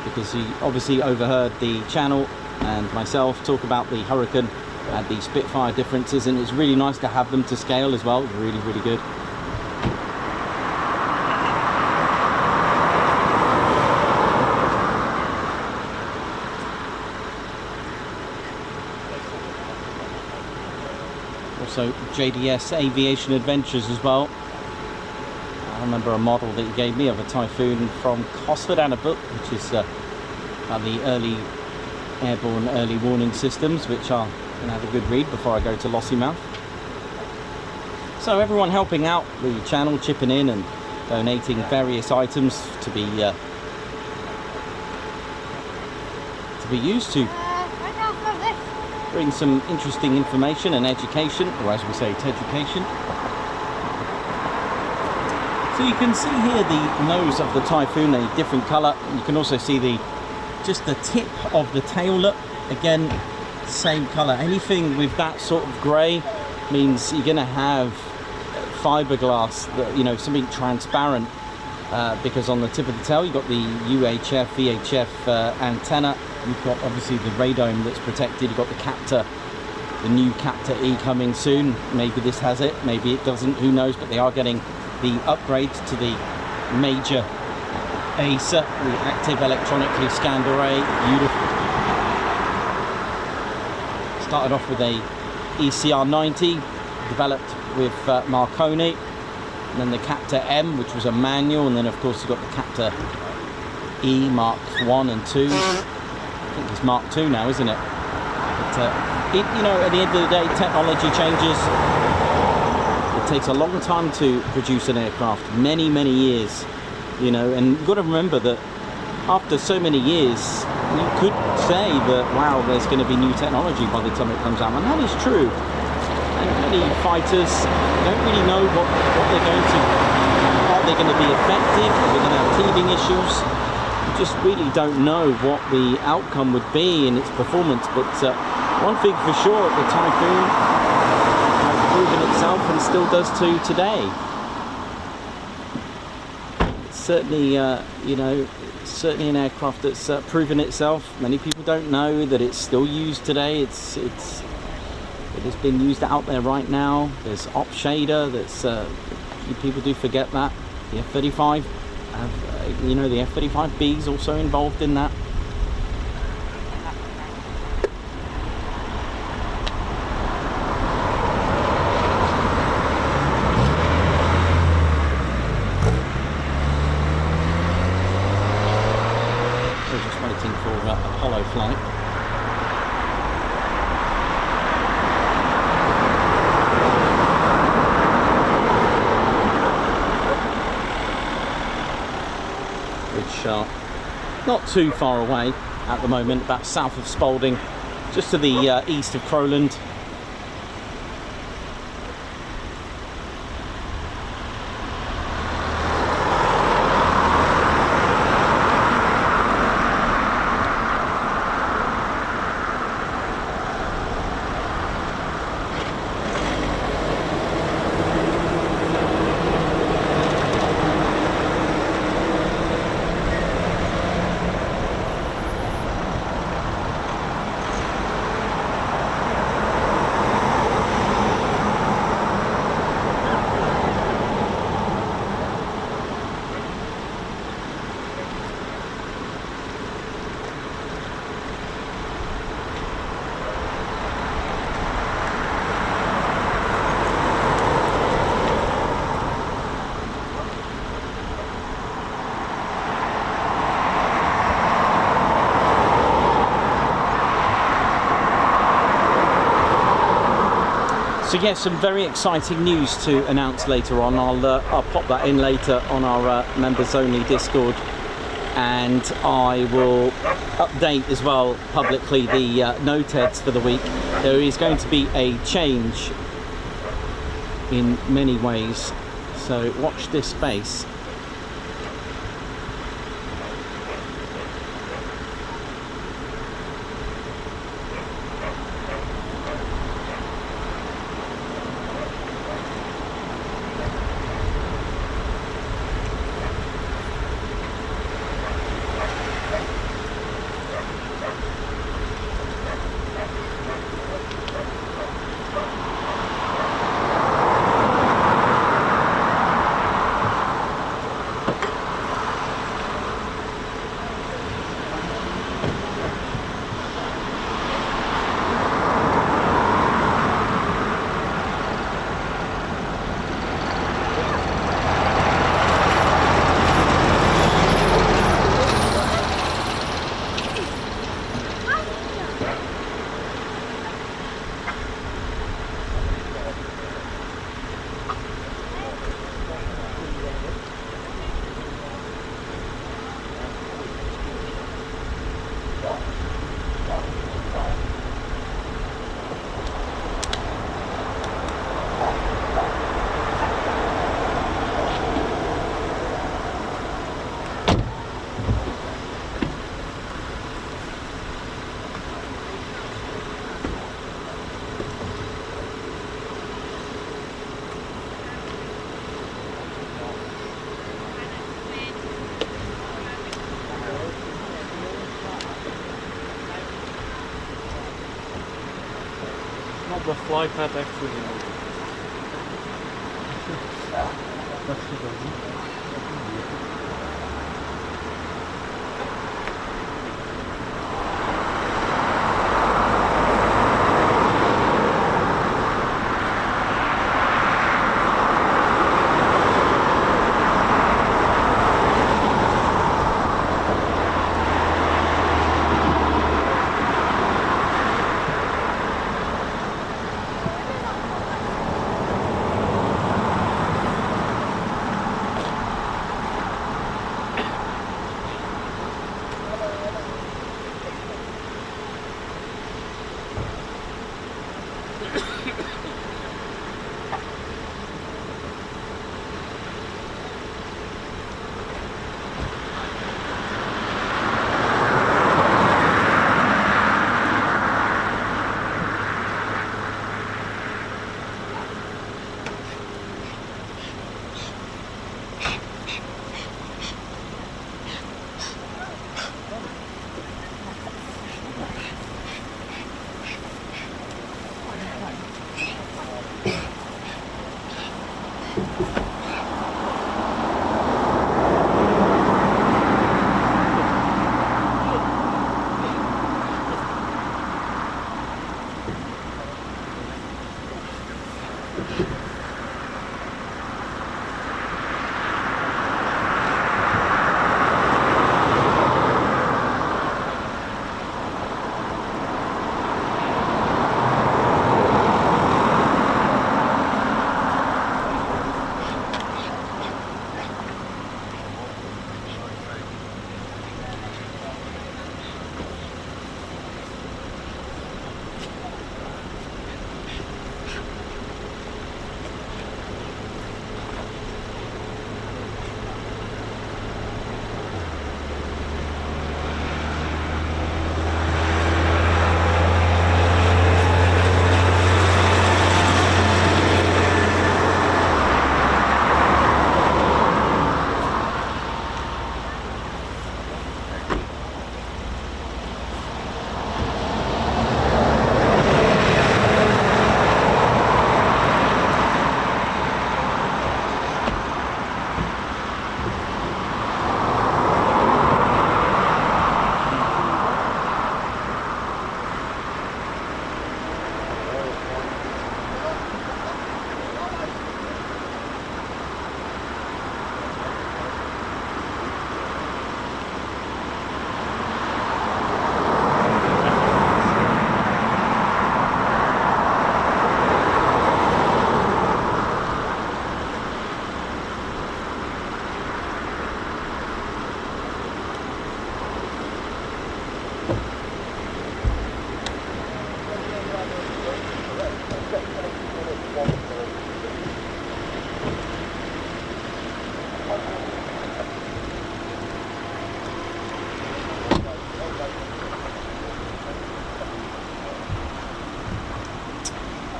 Speaker 4: because he obviously overheard the channel and myself talk about the Hurricane and the Spitfire differences, and it's really nice to have them to scale as well. Really, really good. Also JDS Aviation Adventures as well. I remember a model that he gave me of a Typhoon from Cosford and a book, which is the early airborne early warning systems, which are and have a good read before I go to Lossiemouth. So everyone helping out the channel, chipping in and donating various items to be used to bring some interesting information and education, or as we say, education. So you can see here the nose of the Typhoon, a different colour. You can also see just the tip of the tail. Again, same colour. Anything with that sort of grey means you're going to have fiberglass, something transparent, because on the tip of the tail you've got the UHF, VHF antenna. You've got obviously the radome that's protected. You've got the Captor, the new Captor E coming soon. Maybe this has it, maybe it doesn't, who knows, but they are getting the upgrades to the major ASA, the active electronically scanned array. Beautiful. Started off with a ECR 90 developed with Marconi, and then the Captor M, which was a manual, and then of course you've got the Captor E Mark 1 and 2. I think it's Mark 2 now, isn't it? you know, at the end of the day, technology changes. It takes a long time to produce an aircraft, many years, you know, and you've got to remember that after so many years, you could say that, wow, there's going to be new technology by the time it comes out, and that is true. And many fighters don't really know what they're going to, are they going to be effective, are they going to have teething issues? You just really don't know what the outcome would be in its performance, but one thing for sure, the Typhoon has proven itself and still does to today. It's certainly, you know, certainly an aircraft that's proven itself. Many people don't know that it's still used today. It has been used out there right now. There's op shader. That's people do forget that. The F-35, you know, the F-35B is also involved in that. Hollow flight. Which are not too far away at the moment, about south of Spalding, just to the east of Crowland. So yes, some very exciting news to announce later on. I'll pop that in later on our members only Discord, and I will update as well publicly the NOTEDs for the week. There is going to be a change in many ways, so watch this space.
Speaker 5: The fly pad actually.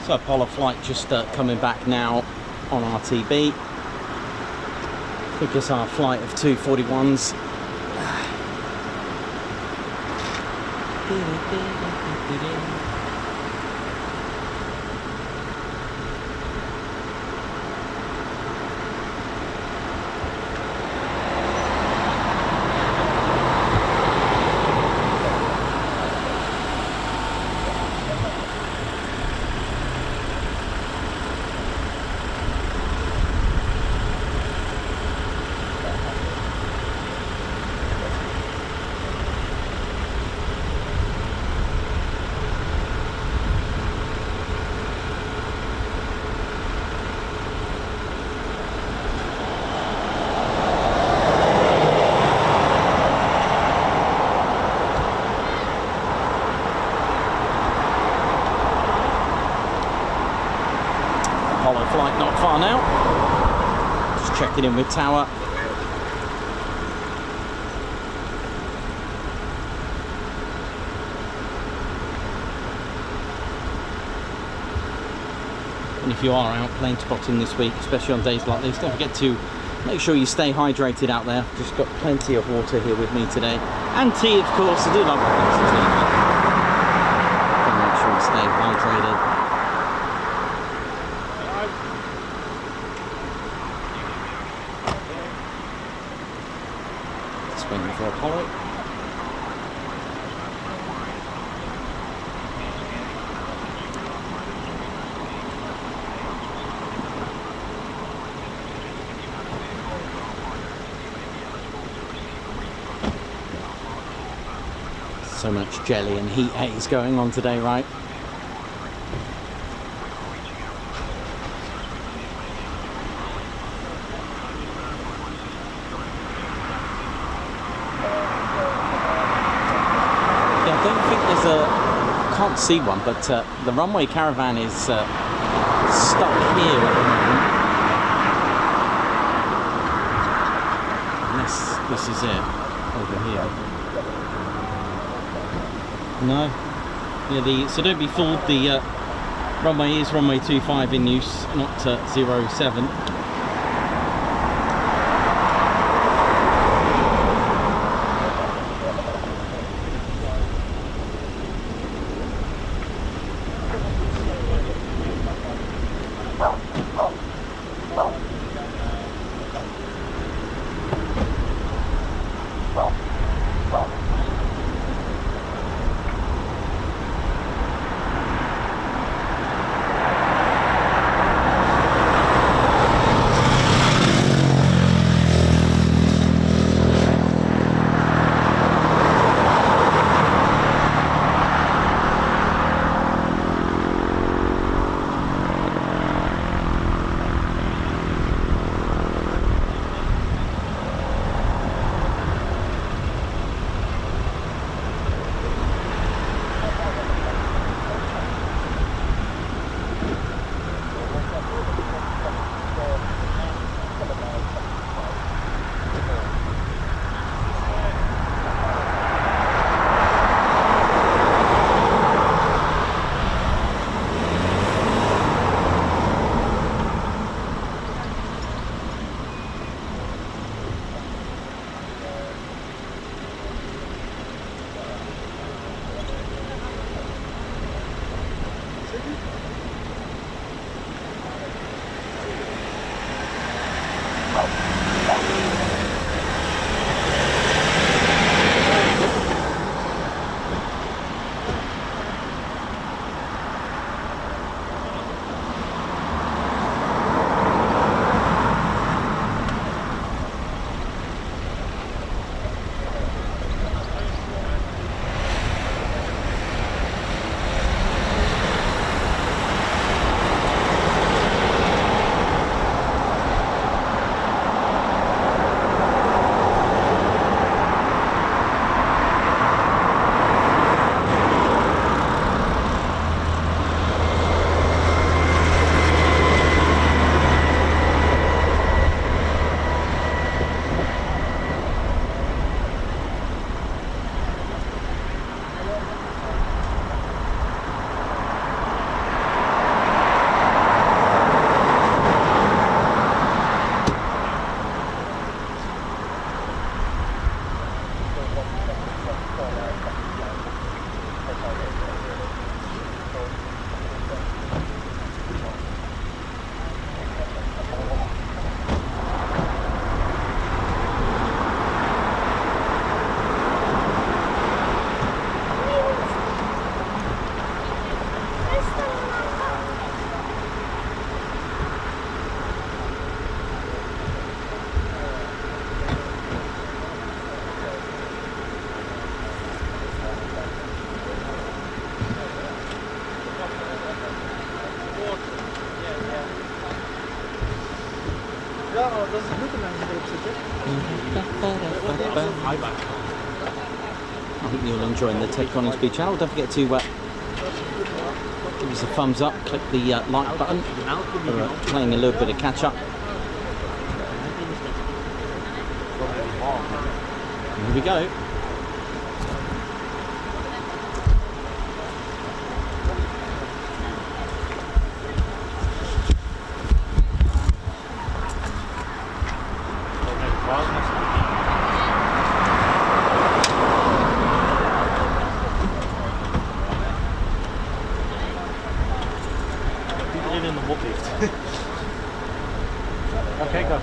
Speaker 4: So Apollo flight just coming back now on RTB. I think it's our flight of 241s. Apollo flight not far now. Just checking in with tower. And if you are out plane spotting this week, especially on days like this, don't forget to make sure you stay hydrated out there. Just got plenty of water here with me today. And tea, of course. I do love a glass of tea. But make sure you stay hydrated. Just waiting for Apollo. So much jelly and heat haze going on today, right? Yeah, I don't think there's a... I can't see one, but the runway caravan is stuck here at the moment. Unless this is it, over here. No. Yeah, so don't be fooled, the runway is runway 25 in use, not 07. I hope you're enjoying the Ted Coningsby channel. Don't forget to give us a thumbs up, click the like button. We're playing a little bit of catch up. Here we go.
Speaker 5: Okay, go.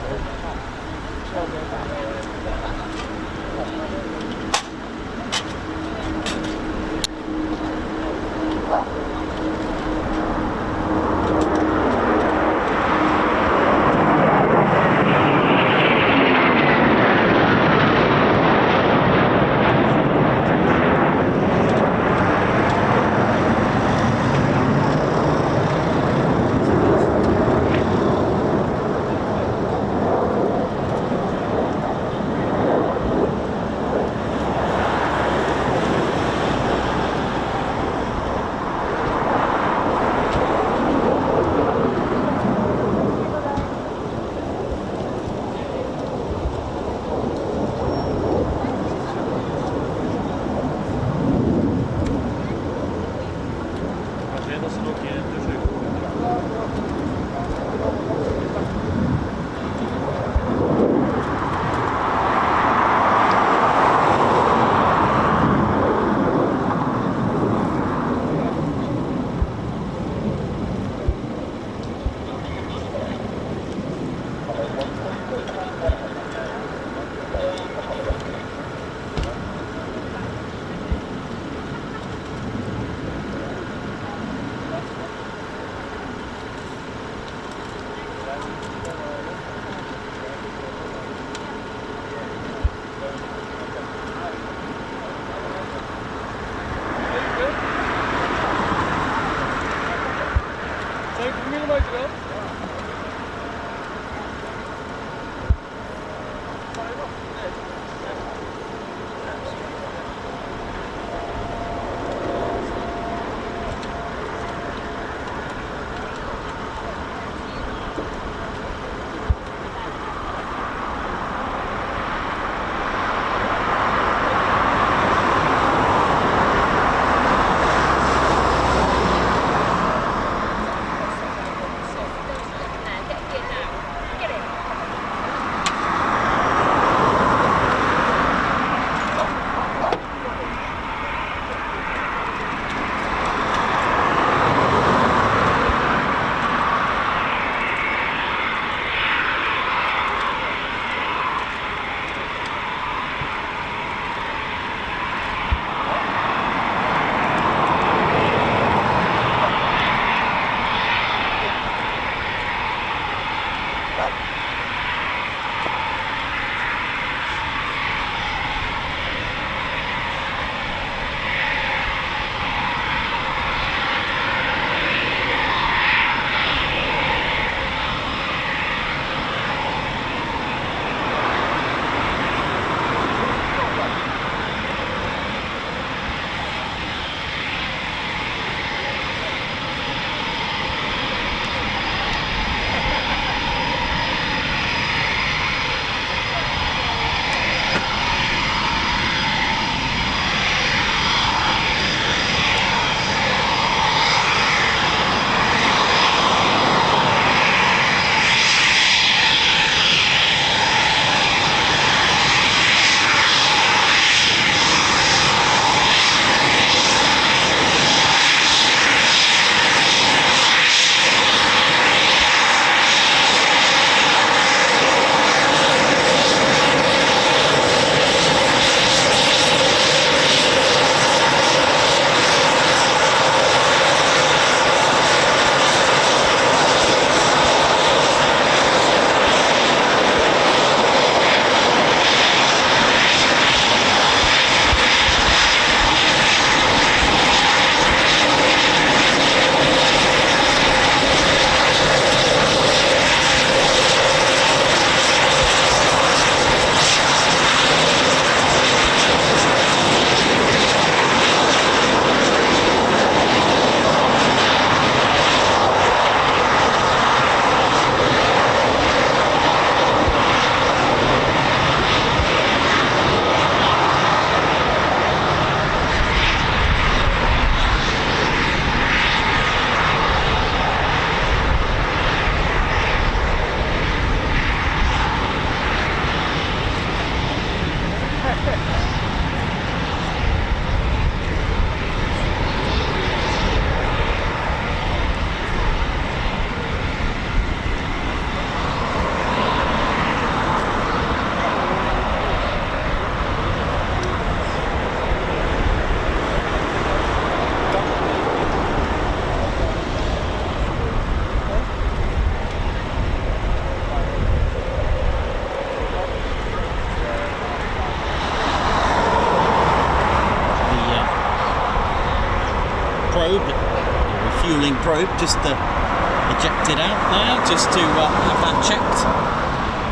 Speaker 1: refueling probe, just eject it out now, just to have that checked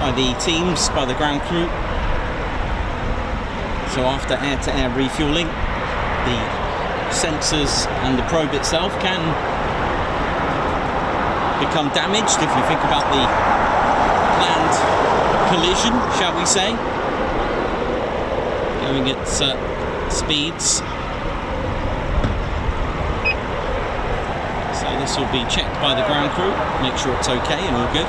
Speaker 1: by the teams, by the ground crew. So after air-to-air refueling, the sensors and the probe itself can become damaged if you think about the planned collision, shall we say, going at speeds. So this will be checked by the ground crew, make sure it's okay and all good.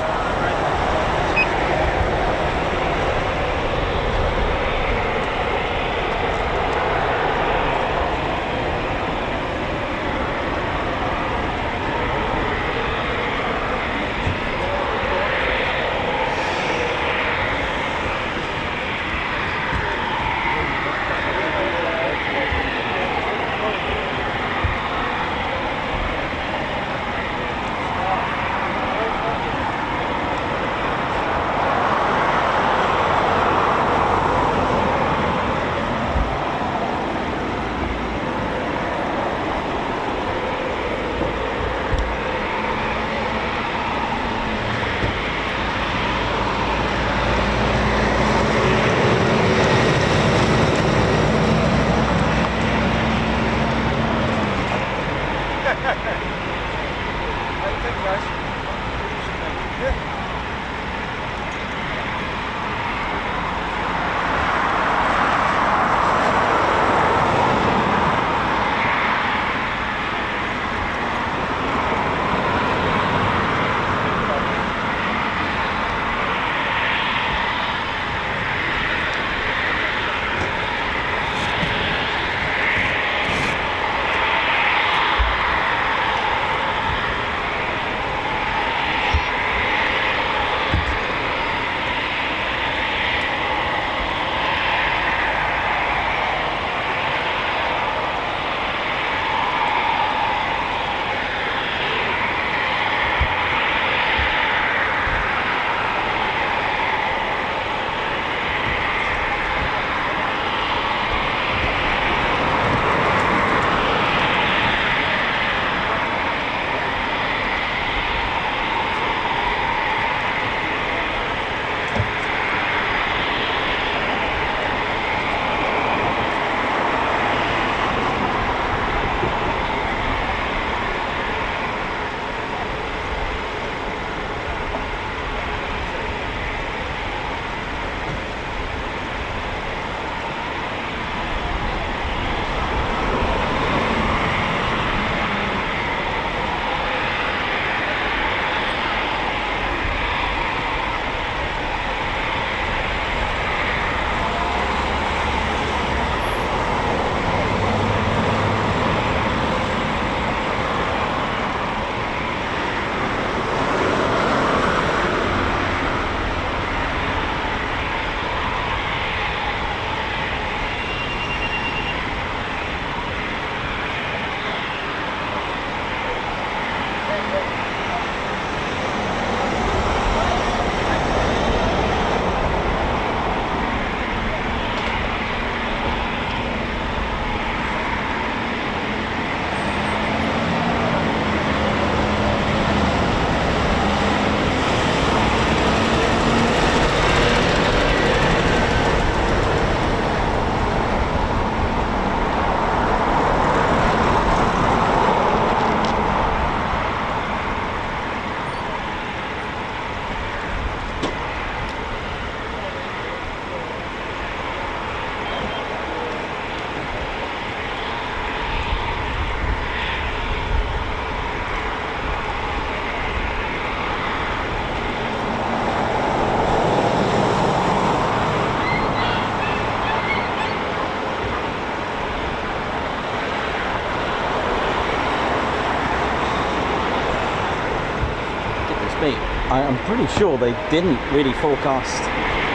Speaker 4: I'm pretty sure they didn't really forecast,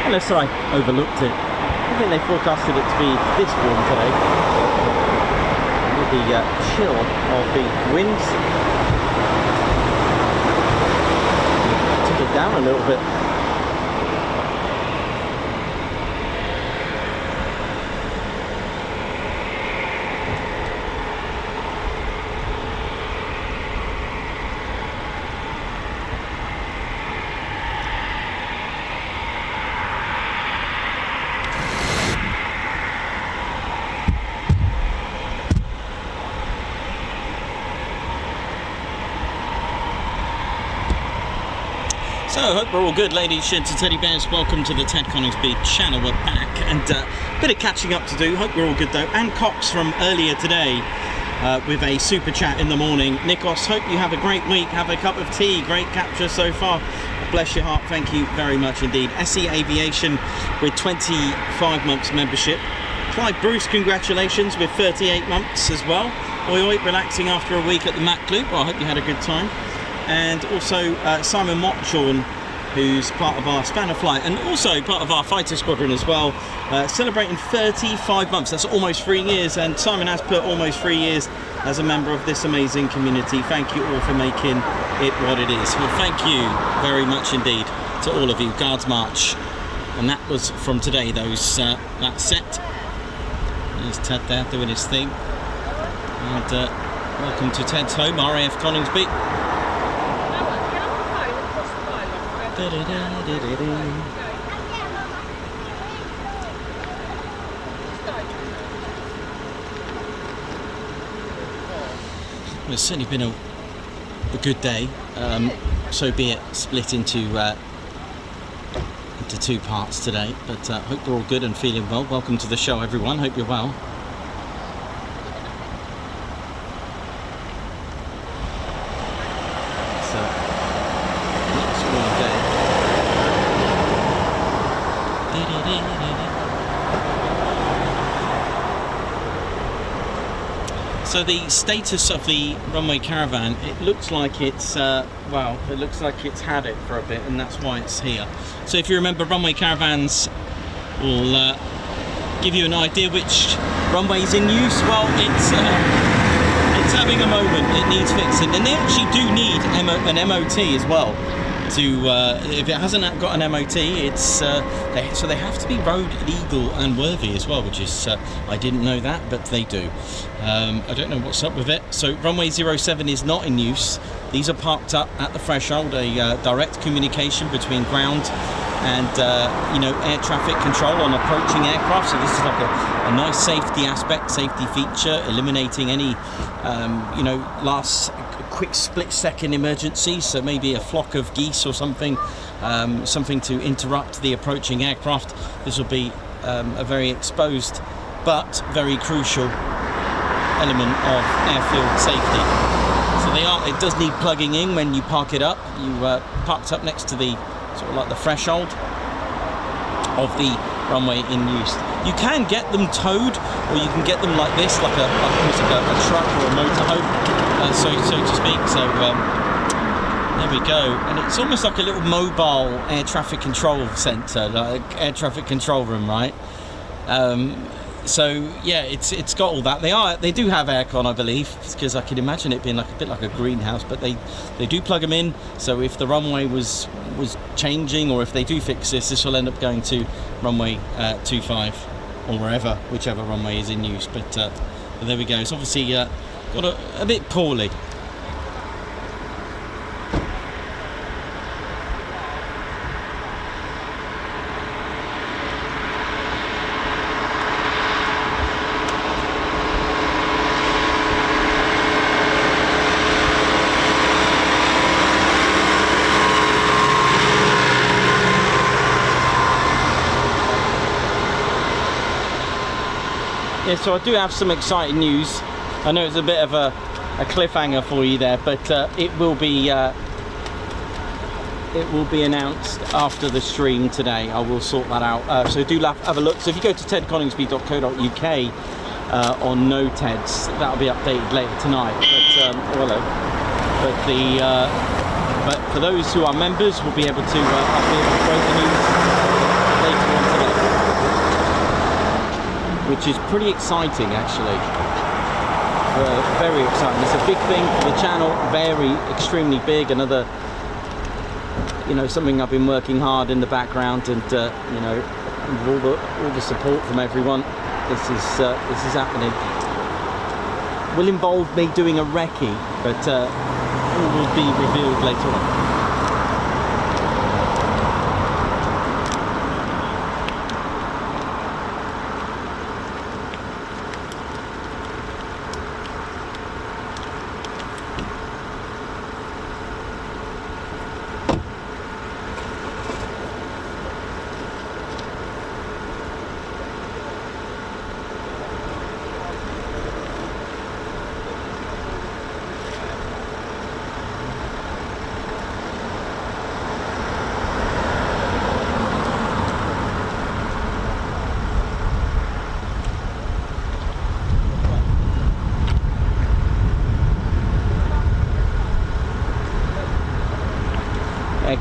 Speaker 4: unless I overlooked it. I think they forecasted it to be this warm today. With the chill of the winds, took it down a little bit.
Speaker 1: So, hope we're all good, ladies, gents and teddy bears. Welcome to the Ted Coningsby channel. We're back, and a bit of catching up to do. Hope we're all good, though. And Cox from earlier today with a super chat in the morning. Nikos, hope you have a great week. Have a cup of tea. Great capture so far. Bless your heart. Thank you very much indeed. SE Aviation with 25 months membership. Clive Bruce, congratulations with 38 months as well. Oii, relaxing after a week at the Mac Loop. Well, I hope you had a good time. And also Simon Motchorn, who's part of our Spanner flight and also part of our fighter squadron as well, celebrating 35 months. That's almost 3 years, and Simon has put almost 3 years as a member of this amazing community. Thank you all for making it what it is. Well, thank you very much indeed to all of you. Guards March, and that was from today. That set. There's Ted there doing his thing, and welcome to Ted's home, RAF Coningsby. It's certainly been a good day, so be it split into 2 parts today, but hope we're all good and feeling well. Welcome to the show, everyone. Hope you're well. So the status of the runway caravan, it looks like it's, well, it looks like it's had it for a bit, and that's why it's here. So if you remember, runway caravans will give you an idea which runway's in use. Well, it's having a moment, it needs fixing, and they actually do need an MOT as well. If it hasn't got an MOT, it's so they have to be road legal and worthy as well, which is I didn't know that, but they do. I don't know what's up with it. So runway 07 is not in use. These are parked up at the threshold, a direct communication between ground and air traffic control on approaching aircraft. So this is like a nice safety aspect, safety feature, eliminating any last quick split-second emergencies. So maybe a flock of geese or something, something to interrupt the approaching aircraft. This will be a very exposed but very crucial element of airfield safety. So it does need plugging in when you park it up. You parked up next to the sort of like the threshold of the runway in use. You can get them towed, or you can get them like this, like a truck or a motorhome, so to speak. So there we go, and it's almost like a little mobile air traffic control centre, like air traffic control room, right? So yeah, it's got all that. They do have aircon, I believe, because I can imagine it being like a bit like a greenhouse. But they do plug them in. So if the runway was changing, or if they do fix this will end up going to runway 25 or wherever, whichever runway is in use. But there we go. It's obviously got a bit poorly. Yeah, so I do have some exciting news. I know it's a bit of a cliffhanger for you there, but it will be announced after the stream today. I will sort that out. So do have a look. So if you go to tedconingsby.co.uk on No Teds, that'll be updated later tonight. But for those who are members, we'll be able to update the breaking news later on today, which is pretty exciting actually. Very exciting. It's a big thing for the channel, extremely big. Another, something I've been working hard in the background, and with all the support from everyone, this is happening. Will involve me doing a recce, but all will be revealed later on.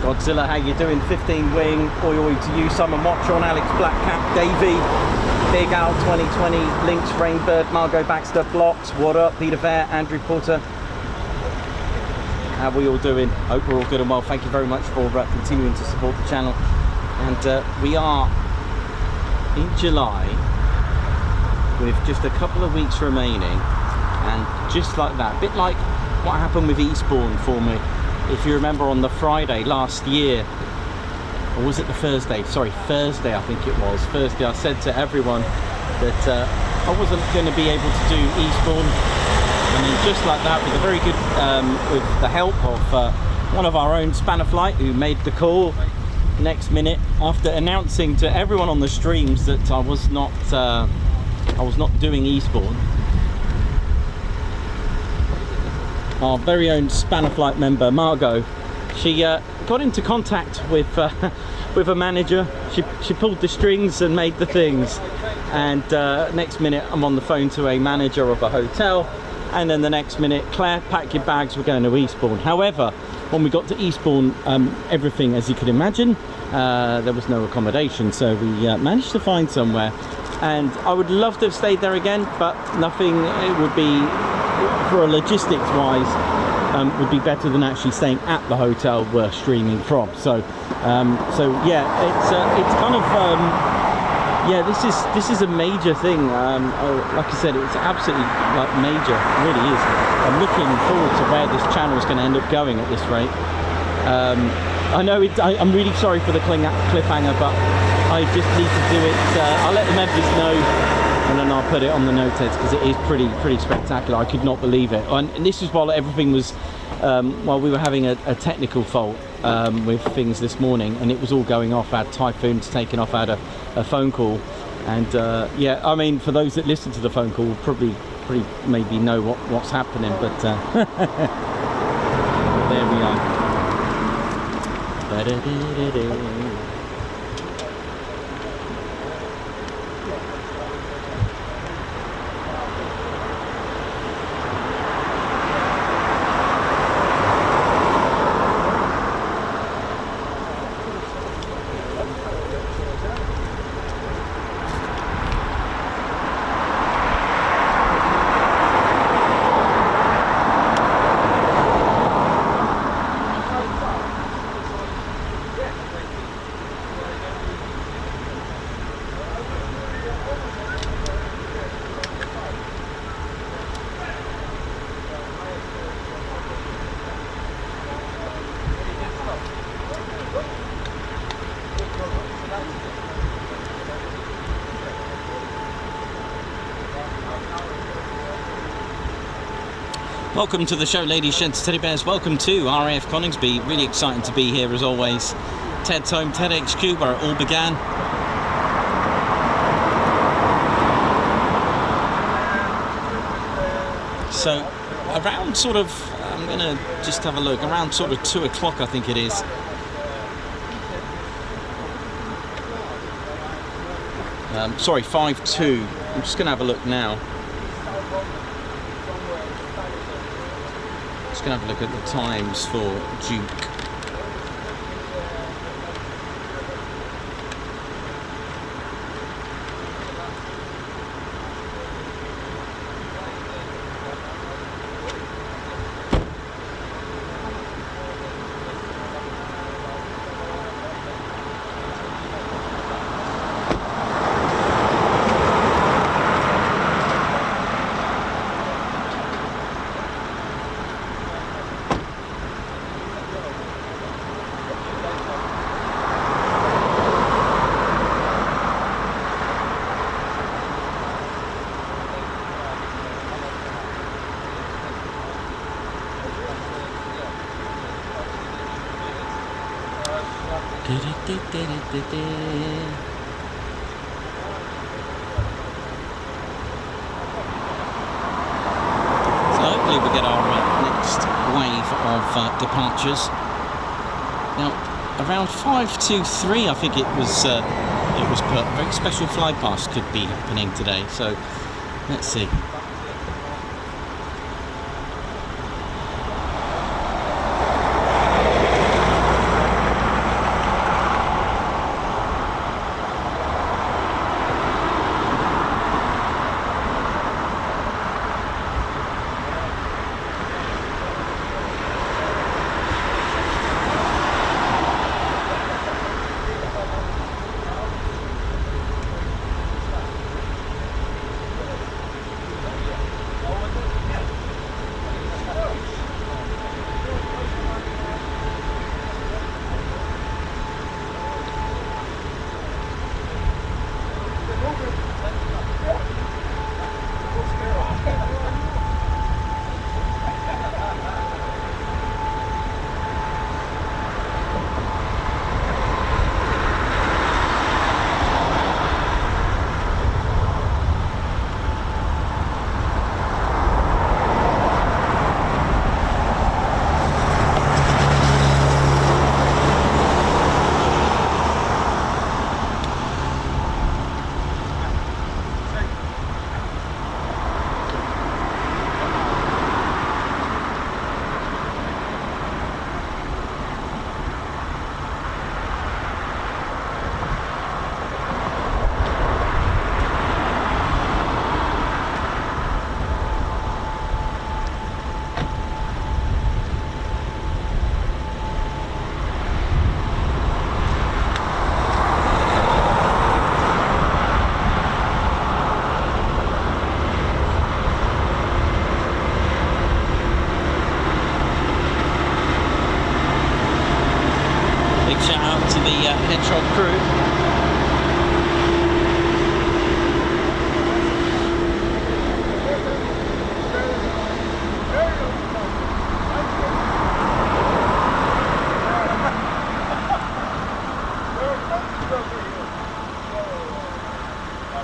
Speaker 4: Godzilla, how you doing? 15 wing, oi to you, Simon Watch on, Alex Blackcap, Davey, Big Al 2020, Lynx, Rainbird, Margot Baxter, Blocks, what up, Peter Fair, Andrew Porter. How are we all doing? Hope we're all good and well. Thank you very much for continuing to support the channel. And we are in July with just a couple of weeks remaining, and just like that, a bit like what happened with Eastbourne for me. If you remember on the Friday last year, or was it the Thursday? Sorry, Thursday I think it was. Thursday I said to everyone that I wasn't going to be able to do Eastbourne, and then just like that, with a very good, with the help of one of our own Spanner Flight, who made the call next minute after announcing to everyone on the streams that I was not doing Eastbourne. Our very own Spanner Flight member Margot, she got into contact with a manager. She pulled the strings and made the things, and next minute I'm on the phone to a manager of a hotel, and then the next minute, Claire, pack your bags, we're going to Eastbourne. However, when we got to Eastbourne, everything, as you can imagine, there was no accommodation, so we managed to find somewhere, and I would love to have stayed there again, but nothing, it would be, for a logistics wise, would be better than actually staying at the hotel we're streaming from. So yeah, it's kind of yeah, this is a major thing. Like I said, it's absolutely like major, it really is. I'm looking forward to where this channel is going to end up going at this rate. I know I'm really sorry for the cliffhanger, but I just need to do it. I'll let the members know, and then I'll put it on the noteheads, because it is pretty spectacular. I could not believe it, and this is while everything was while we were having a technical fault with things this morning, and it was all going off. I had Typhoons taking off. I had a phone call, and yeah, I mean, for those that listen to the phone call will probably maybe know what's happening, but there we are. Welcome to the show, ladies, gents, teddy bears. Welcome to RAF Coningsby. Really exciting to be here as always. Ted's home, Ted HQ, where it all began. So around sort of, I'm gonna just have a look, around sort of 2 o'clock I think it is. Sorry, 5:02. I'm just gonna have a look now. Gonna have a look at the times for Duke. So hopefully we get our next wave of departures. Now around 5:23 I think it was put. A very special fly past could be happening today, so let's see.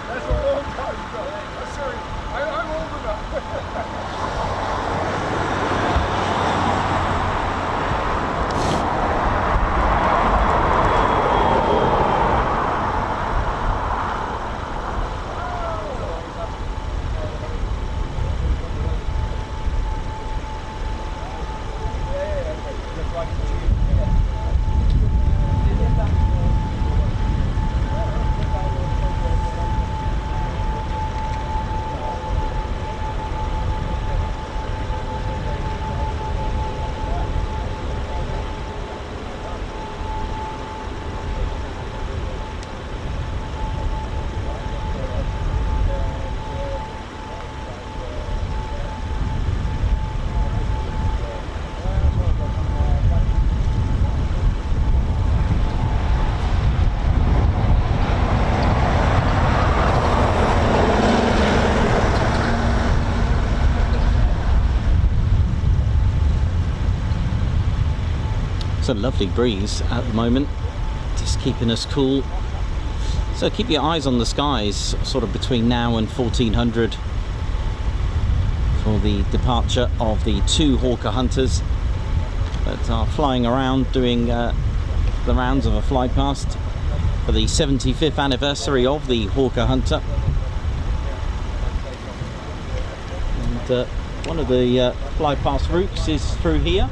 Speaker 3: That's a long time ago. Sorry, I'm old enough.
Speaker 4: A lovely breeze at the moment, just keeping us cool, so keep your eyes on the skies sort of between now and 1400 for the departure of the 2 Hawker Hunters that are flying around doing the rounds of a fly past for the 75th anniversary of the Hawker Hunter. And one of the fly past routes is through here.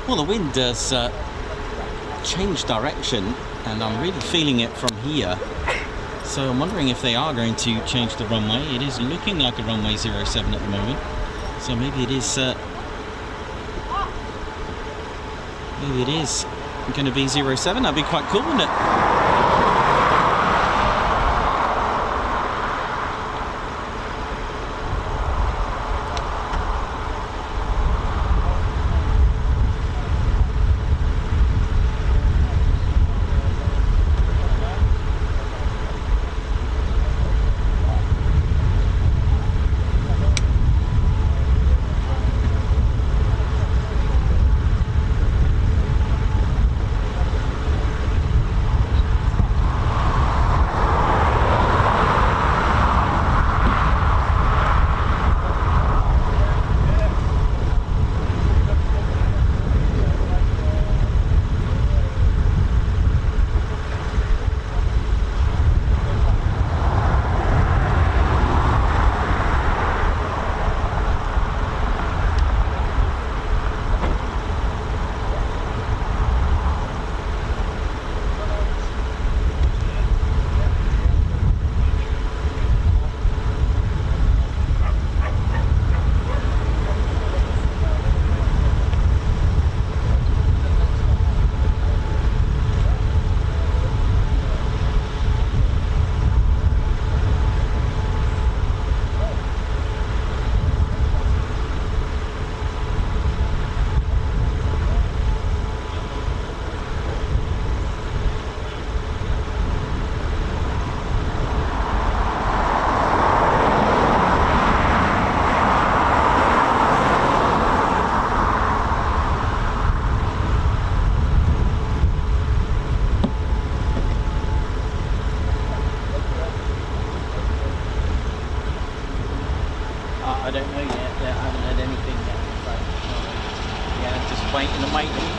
Speaker 4: Well, the wind has changed direction, and I'm really feeling it from here. So I'm wondering if they are going to change the runway. It is looking like a runway 07 at the moment. So maybe it is going to be 07. That'd be quite cool, wouldn't it? I don't know yet. I haven't heard anything yet. So, yeah, just waiting and waiting.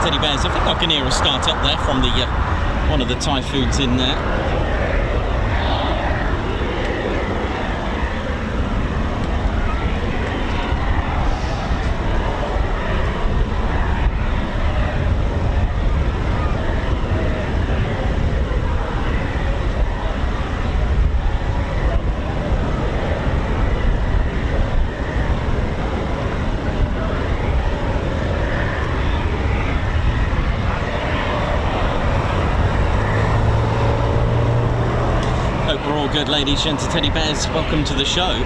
Speaker 1: Teddy bears. I think I can hear a start up there from the one of the Typhoons in there. Good, ladies, gents, and teddy bears, welcome to the show.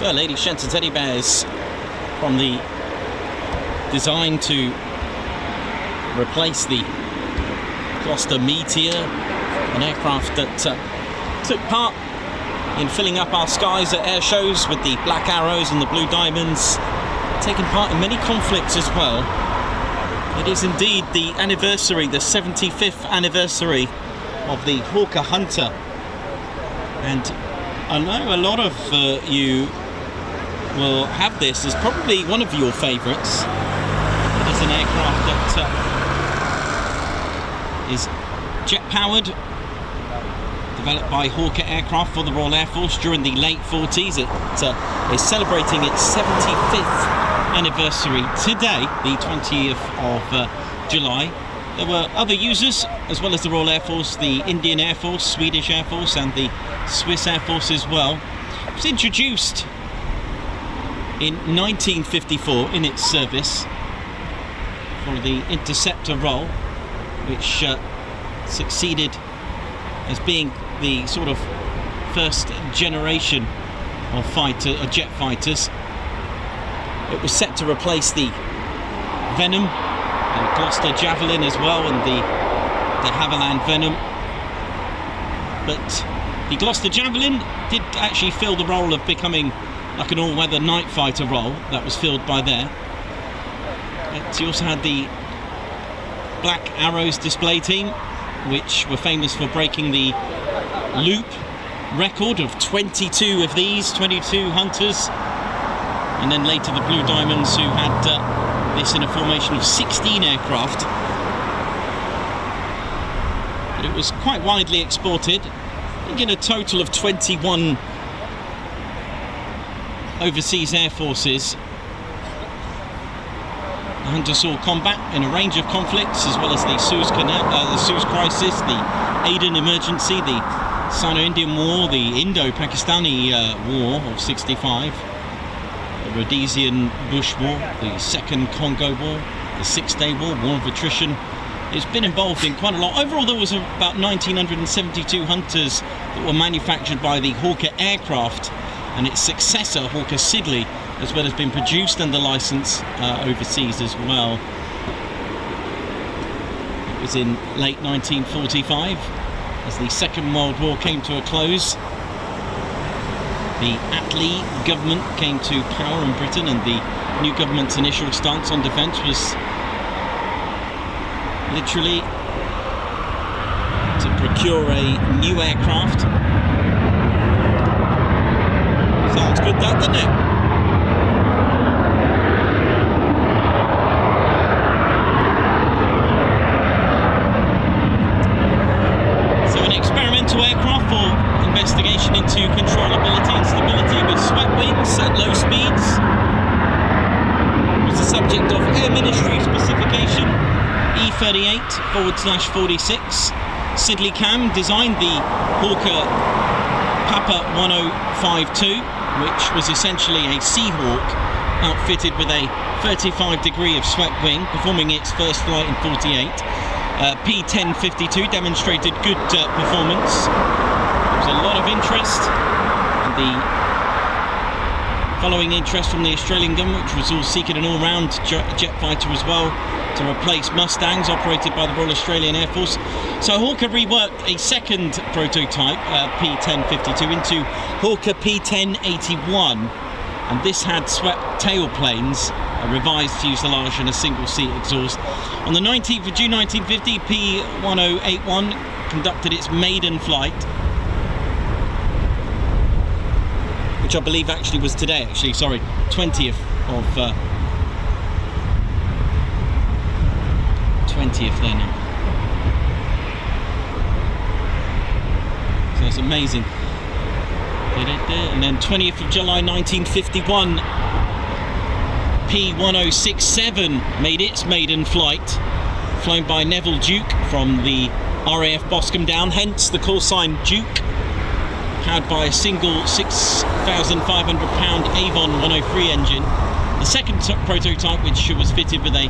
Speaker 1: So, ladies, gents and teddy bears, from the design to replace the Gloucester Meteor, an aircraft that took part in filling up our skies at air shows with the black arrows and the blue diamonds, taking part in many conflicts as well. It is indeed the anniversary, the 75th anniversary of the Hawker Hunter, and I know a lot of you will have this as probably one of your favourites. It is an aircraft that is jet powered, developed by Hawker Aircraft for the Royal Air Force during the late 40s. It is celebrating its 75th anniversary today, the 20th of July. There were other users as well as the Royal Air Force, the Indian Air Force, Swedish Air Force and the Swiss Air Force as well. It was introduced in 1954 in its service for the interceptor role, which succeeded as being the sort of first generation of jet fighters. It was set to replace the Venom, the Gloucester Javelin as well, and the Havilland Venom. But the Gloucester Javelin did actually fill the role of becoming like an all-weather night fighter role that was filled by there. But you also had the Black Arrows display team, which were famous for breaking the loop record of 22 of these, 22 Hunters. And then later the Blue Diamonds, who had this in a formation of 16 aircraft. But it was quite widely exported. I think in a total of 21 overseas air forces. The Hunter saw combat in a range of conflicts, as well as the Suez Crisis, the Aden Emergency, the Sino-Indian War, the Indo-Pakistani War of 65, the Rhodesian Bush War, the Second Congo War, the Six-Day War, War of Attrition. It's been involved in quite a lot. Overall, there was about 1,972 Hunters that were manufactured by the Hawker Aircraft, and its successor, Hawker Siddeley, as well, has been produced under license overseas as well. It was in late 1945, as the Second World War came to a close. The Attlee government came to power in Britain, and the new government's initial stance on defence was literally to procure a new aircraft. Sounds good, that, doesn't it? So an experimental aircraft for investigation into controllability and stability with swept wings at low speeds. It was the subject of Air Ministry specification E38/46. Siddeley Cam designed the Hawker Papa 1052, which was essentially a Seahawk outfitted with a 35 degree of swept wing, performing its first flight in 48. P1052 demonstrated good performance. There was a lot of interest, and the following interest from the Australian government, which was all seeking an all-round jet fighter as well, to replace Mustangs operated by the Royal Australian Air Force. So Hawker reworked a second prototype, P1052, into Hawker P1081, and this had swept tail planes, a revised fuselage and a single-seat exhaust. On the 19th of June 1950, P1081 conducted its maiden flight, which I believe actually was today, 20th of 20th then. So it's amazing. And then 20th of July 1951, P1067 made its maiden flight, flown by Neville Duke from the RAF Boscombe Down, hence the call sign Duke, powered by a single 6,500 pound Avon 103 engine. The second prototype, which was fitted with a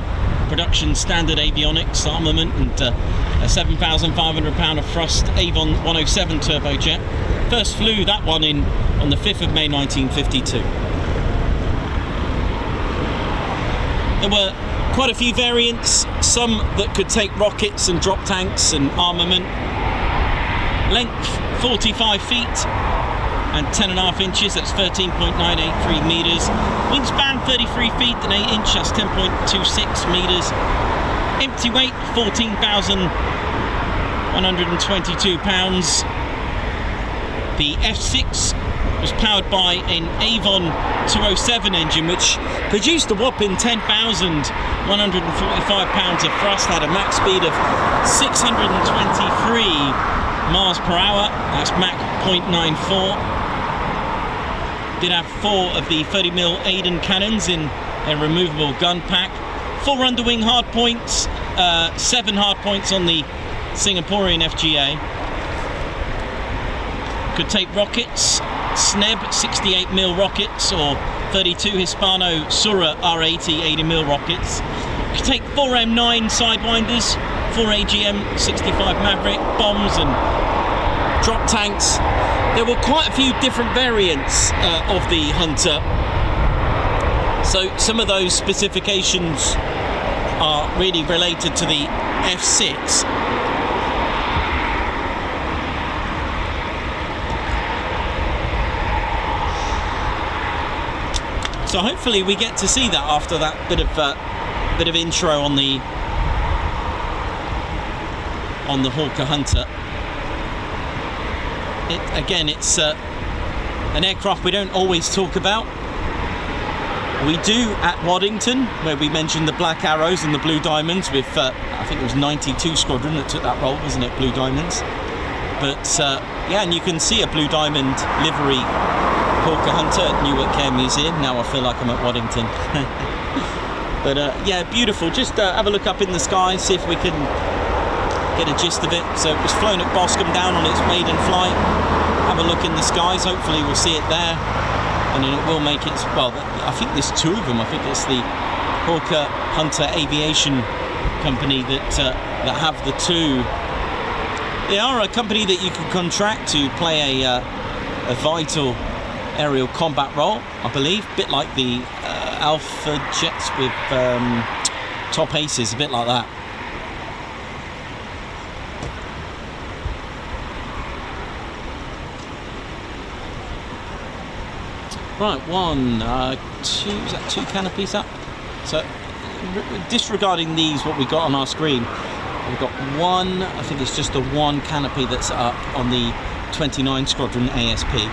Speaker 1: production standard avionics armament and a 7,500 pound of thrust Avon 107 turbojet. First flew that one in on the 5th of May 1952. There were quite a few variants, some that could take rockets and drop tanks and armament. Length 45 feet and 10.5 inches, that's 13.983 metres. Wingspan 33 feet and 8 inches, that's 10.26 metres. Empty weight 14,122 pounds. The F6 was powered by an Avon 207 engine, which produced a whopping 10,145 pounds of thrust, had a max speed of 623 miles per hour, that's Mach 0.94. Did have 4 of the 30mm Aden cannons in a removable gun pack, 4 underwing hardpoints, 7 hardpoints on the Singaporean FGA. Could take rockets, SNEB 68mm rockets or 32 Hispano Sura R80 80mm rockets. Could take 4 M9 sidewinders, 4 AGM 65 Maverick bombs and drop tanks. There were quite a few different variants of the Hunter. So some of those specifications are really related to the F6. So hopefully we get to see that after that bit of intro on the Hawker Hunter. It's an aircraft we don't always talk about. We do at Waddington, where we mentioned the Black Arrows and the Blue Diamonds with, I think it was 92 Squadron that took that role, wasn't it, Blue Diamonds? But yeah, and you can see a Blue Diamond livery Hawker Hunter at Newark Air Museum. Now I feel like I'm at Waddington. But yeah, beautiful. Just have a look up in the sky, see if we can get a gist of it. So it was flown at Boscombe down on its maiden flight. Have a look in the skies, hopefully we'll see it there. And then it will make its, well, I think there's 2 of them. I think it's the Hawker Hunter Aviation Company that have the 2. They are a company that you can contract to play a vital aerial combat role, I believe, a bit like the Alpha Jets with Top Aces, a bit like that. Right, 1, 2, is that 2 canopies up? So disregarding these, what we got on our screen, we've got 1, I think it's just the 1 canopy that's up on the 29 Squadron ASP.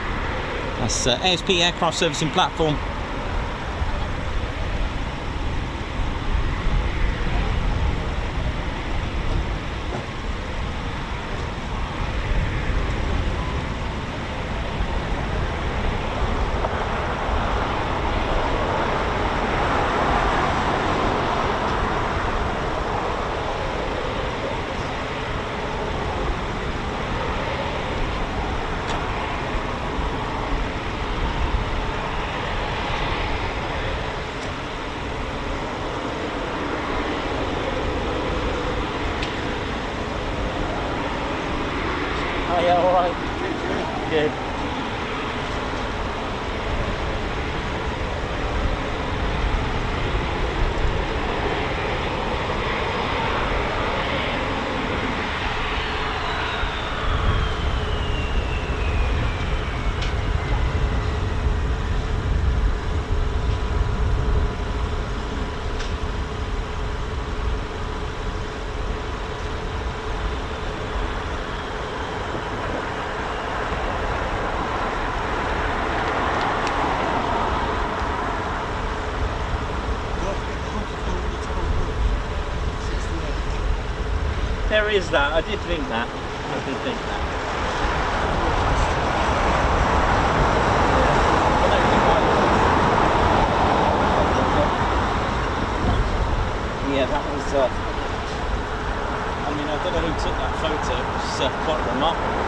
Speaker 1: That's ASP Aircraft Servicing Platform. Yeah, all right. Good. There is that. I did think that. Yeah, that was. I mean, I don't know who took that photo. It was quite remarkable.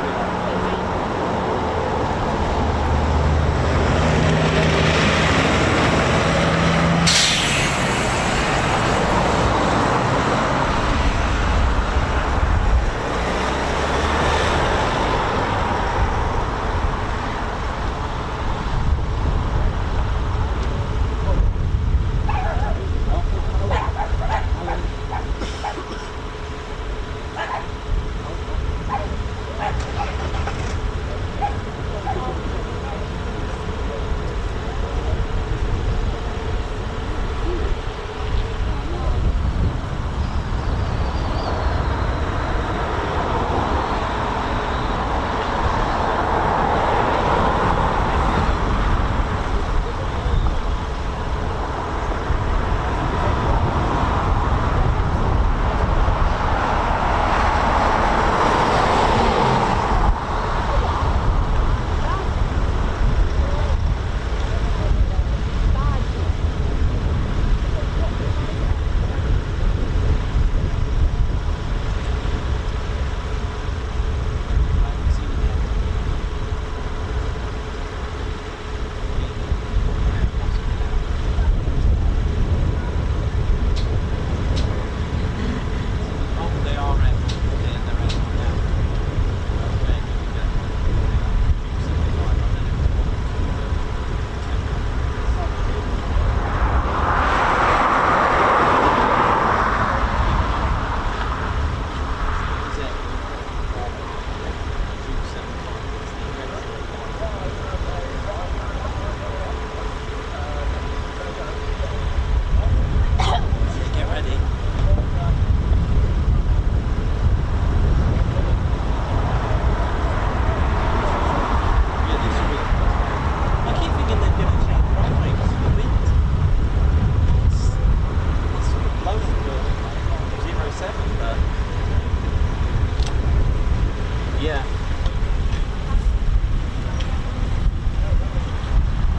Speaker 4: Yeah.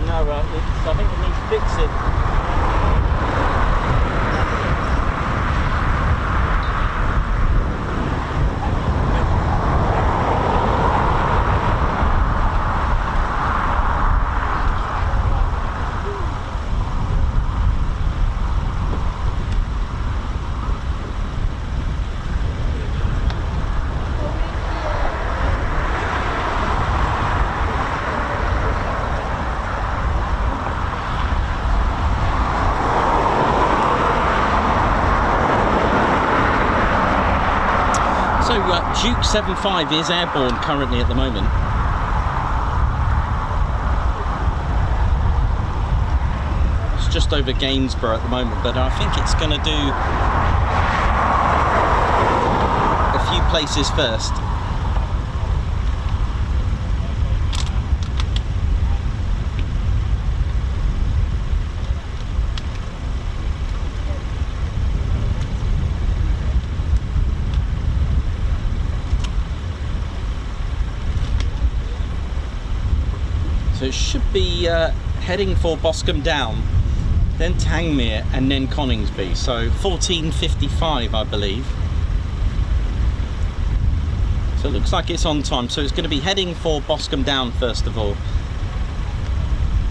Speaker 4: No, I think it needs fixing. Duke 75 is airborne currently at the moment. It's just over Gainsborough at the moment, but I think it's going to do a few places first. So it should be heading for Boscombe Down, then Tangmere, and then Coningsby. So 14:55, I believe. So it looks like it's on time. So it's going to be heading for Boscombe Down first of all.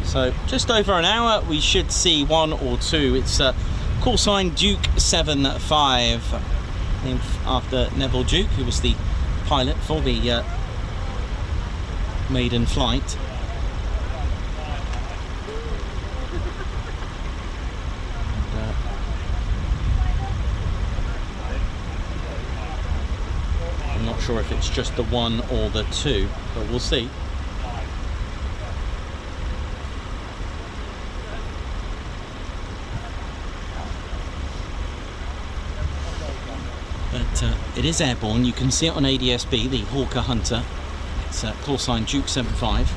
Speaker 4: So just over an hour, we should see one or two. It's call sign Duke 75, named after Neville Duke, who was the pilot for the maiden flight. I'm not sure if it's just the one or the two, but we'll see. But it is airborne. You can see it on ADSB, the Hawker Hunter. It's call sign Duke 75.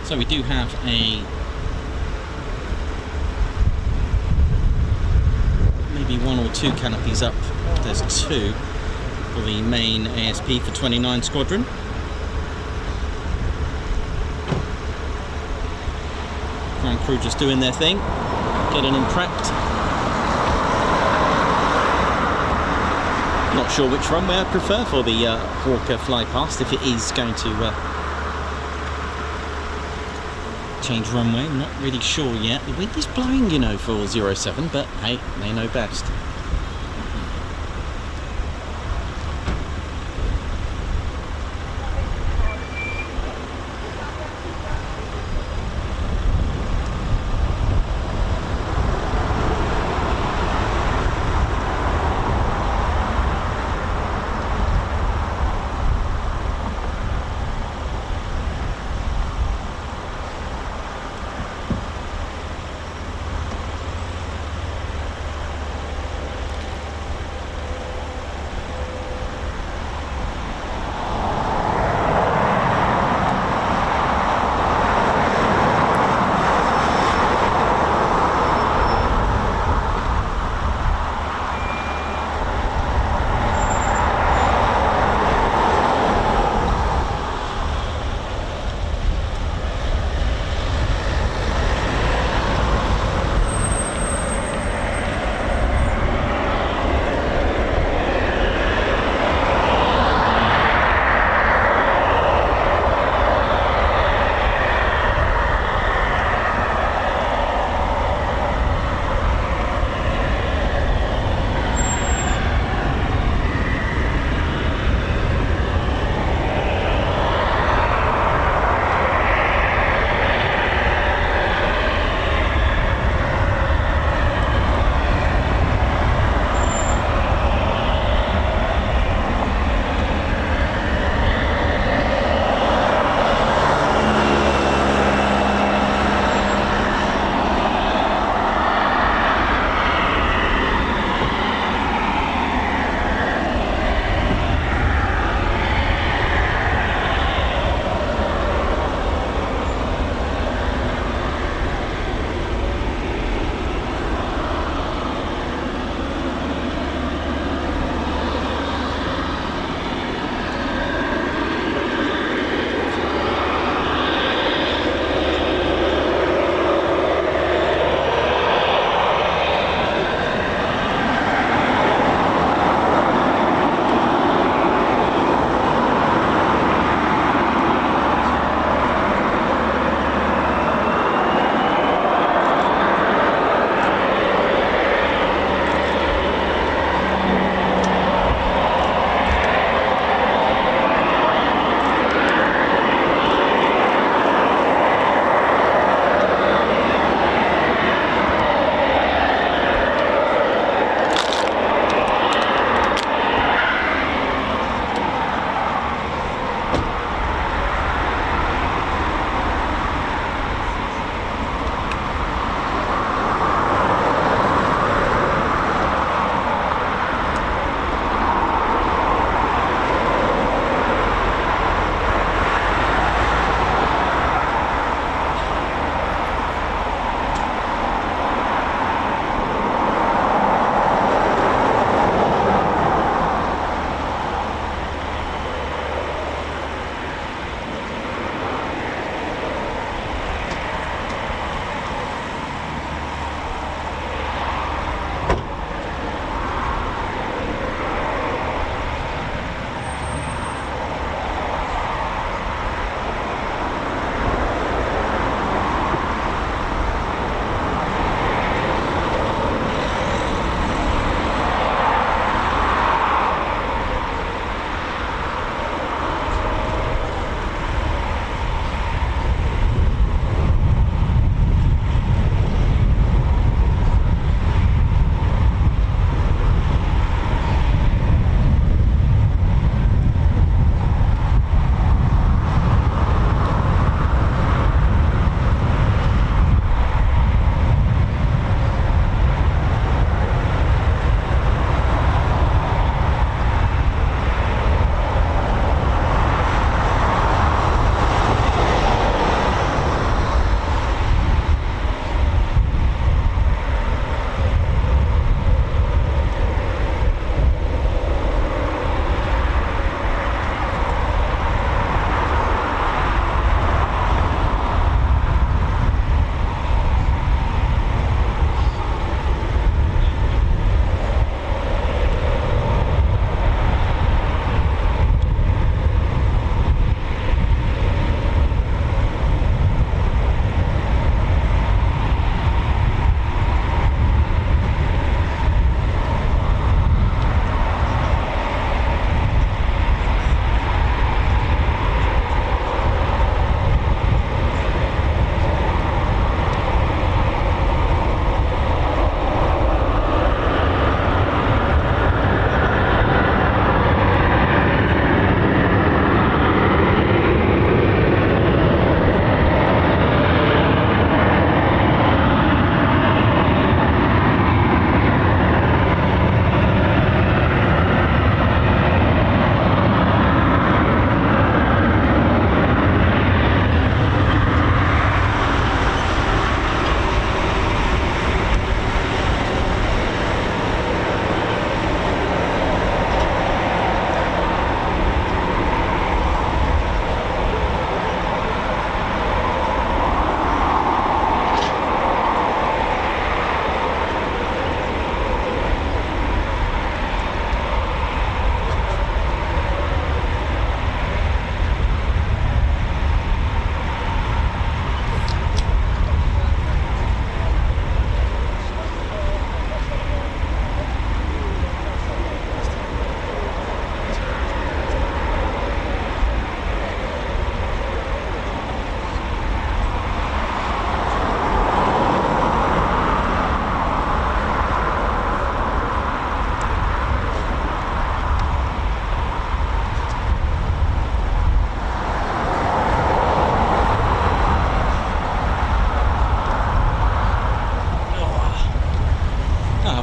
Speaker 4: So we do have maybe one or two canopies up. There's two for the main ASP for 29 Squadron. Ground crew just doing their thing, getting them prepped. Not sure which runway I prefer for the Hawker fly past, if it is going to change runway. I'm not really sure yet. The wind is blowing, you know, for 07, but hey, they know best.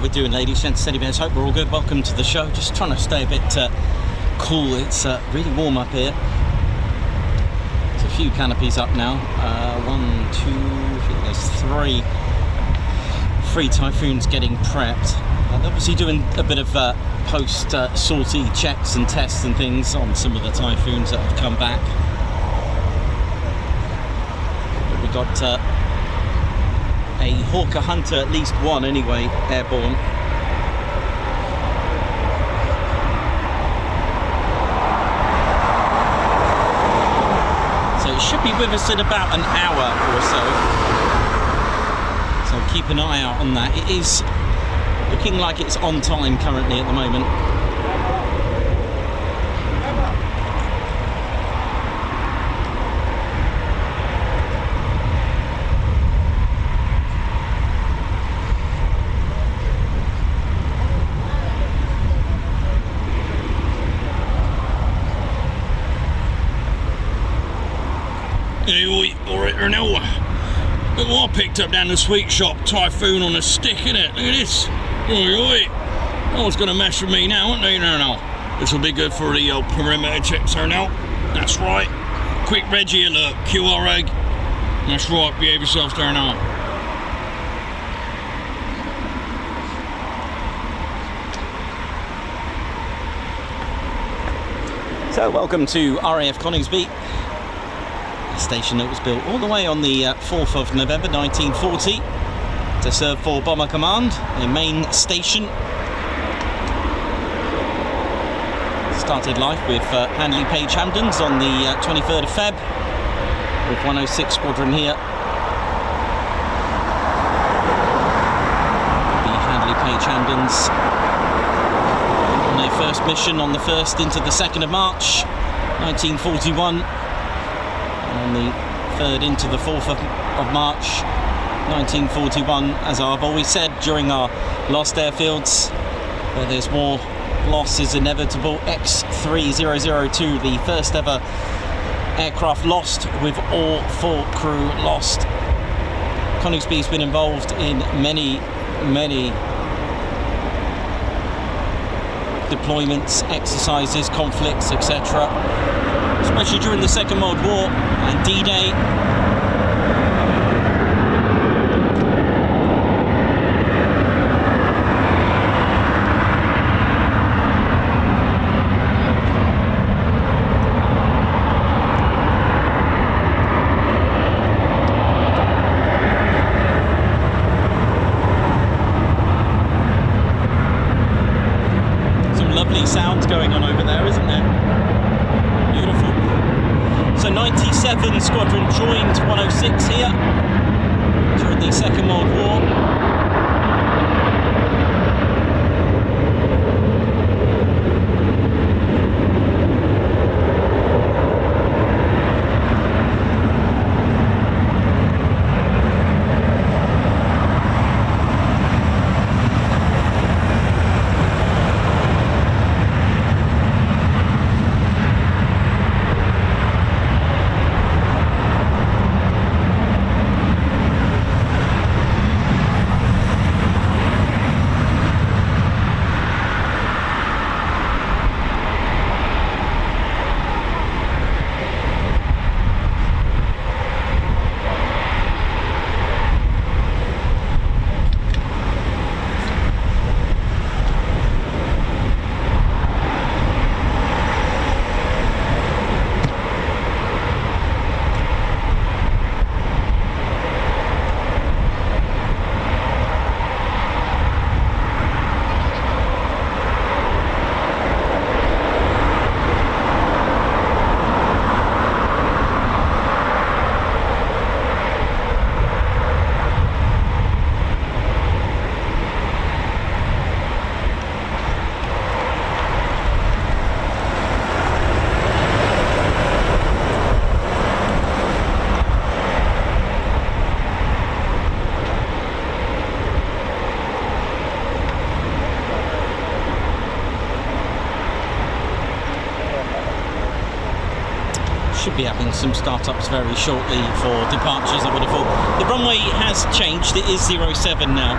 Speaker 1: we're doing, ladies, gents, steady bears. Hope we're all good. Welcome to the show. Just trying to stay a bit cool. It's really warm up here. There's a few canopies up now. 1, 2, I think there's three Typhoons getting prepped. They're obviously doing a bit of post-sortie checks and tests and things on some of the Typhoons that have come back. But we got a Hawker Hunter, at least one anyway, airborne. So it should be with us in about an hour or so. So keep an eye out on that. It is looking like it's on time currently at the moment.
Speaker 6: Hey, alright, now, look what I picked up down the sweet shop. Typhoon on a stick, innit? Look at this. Oi. No one's gonna mess with me now, aren't they? No. This will be good for the old perimeter checks there now. That's right. Quick Reggie alert, QR egg. That's right, behave yourselves there now.
Speaker 1: So welcome to RAF Coningsby, a station that was built all the way on the 4th of November 1940 to serve for Bomber Command, a main station. Started life with Handley Page Hampdens on the 23rd of Feb, with 106 Squadron here. The Handley Page Hampdens on their first mission on the 1st into the 2nd of March 1941. On the 3rd into the 4th of March 1941, as I've always said during our lost airfields, where there's more loss is inevitable. X3002, the first ever aircraft lost with all 4 crew lost. Coningsby's been involved in many deployments, exercises, conflicts, etc., especially during the Second World War and D-Day. Some lovely sounds going on over there, isn't there? Beautiful. So 97 Squadron joined 106 here during the Second World War. Should be having some startups very shortly for departures, I would have thought. The runway has changed, it is 07 now.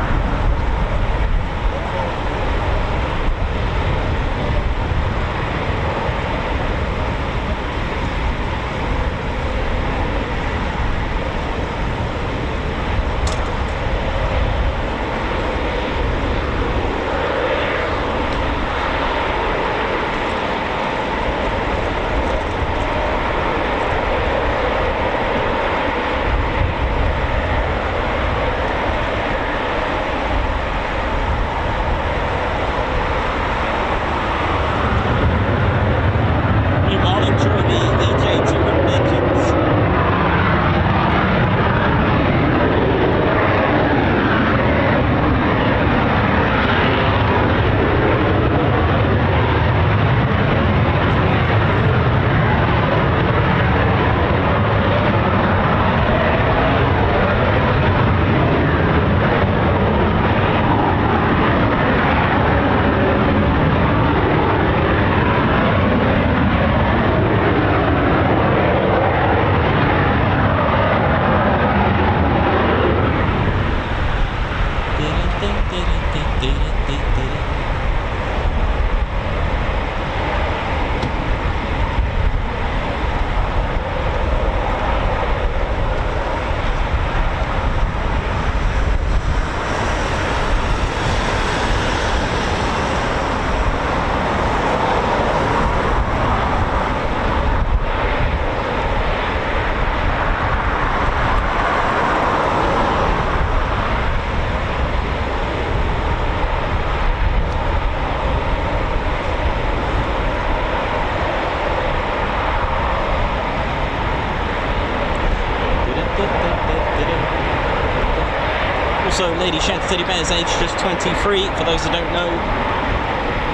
Speaker 4: Lady Shed Teddy Bears, aged just 23. For those that don't know,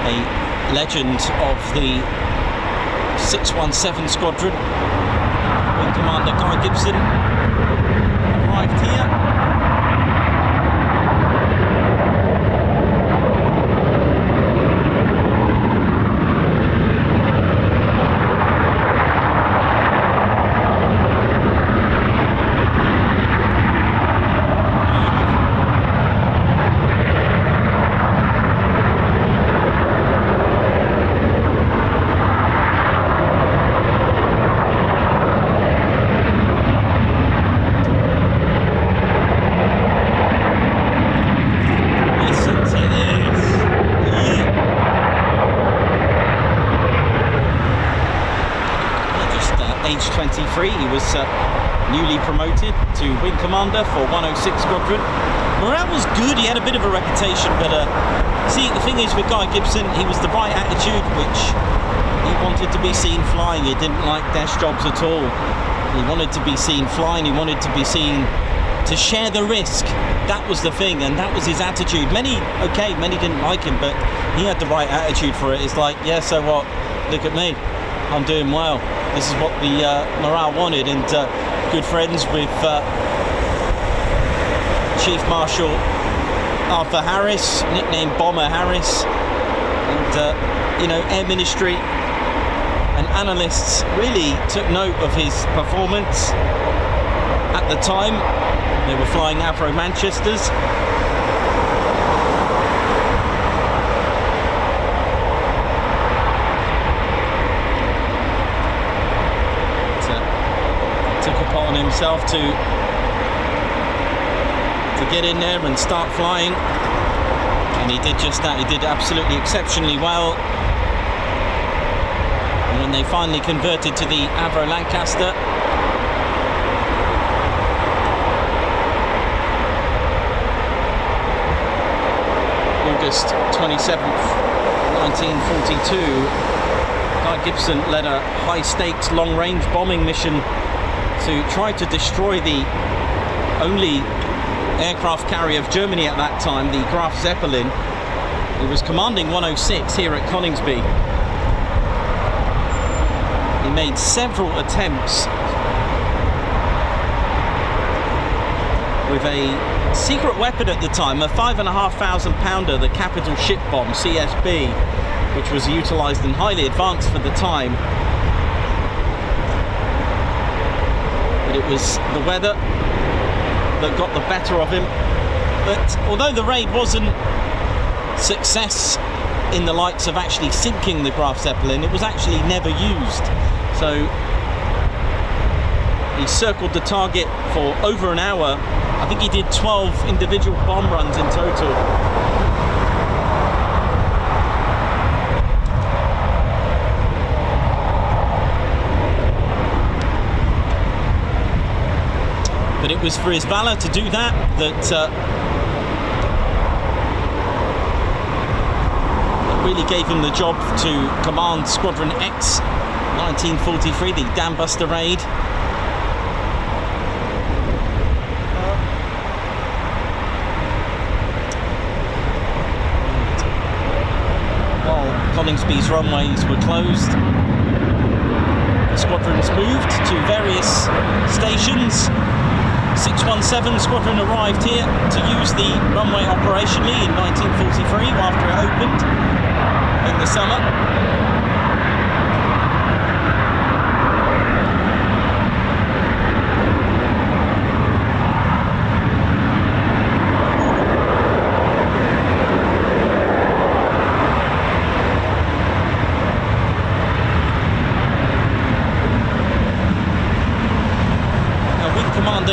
Speaker 4: a legend of the 617 Squadron. Wing Commander Guy Gibson arrived here. Age 23, he was newly promoted to Wing Commander for 106 Squadron. Morale was good, he had a bit of a reputation, but see, the thing is with Guy Gibson, he was the right attitude, which he wanted to be seen flying. He didn't like desk jobs at all. He wanted to be seen flying, he wanted to be seen to share the risk. That was the thing, and that was his attitude. Many didn't like him, but he had the right attitude for it. It's like, yeah, so what? Look at me, I'm doing well. This is what the morale wanted, and good friends with Chief Marshal Arthur Harris, nicknamed Bomber Harris, and you know, Air Ministry and analysts really took note of his performance. At the time, they were flying Avro Manchesters. On himself to get in there and start flying, and he did just that. He did absolutely exceptionally well. And when they finally converted to the Avro Lancaster, August 27th, 1942, Guy Gibson led a high-stakes long-range bombing mission to try to destroy the only aircraft carrier of Germany at that time, the Graf Zeppelin. He was commanding 106 here at Coningsby. He made several attempts with a secret weapon at the time, a 5,500 pounder, the Capital Ship Bomb, CSB, which was utilised and highly advanced for the time. It was the weather that got the better of him. But although the raid wasn't success in the likes of actually sinking the Graf Zeppelin, it was actually never used. So he circled the target for over an hour. I think he did 12 individual bomb runs in total. But it was for his valour to do that really gave him the job to command Squadron X 1943, the Dam Buster raid. While Coningsby's runways were closed, the squadrons moved to various stations. 617 Squadron arrived here to use the runway operationally in 1943 after it opened in the summer.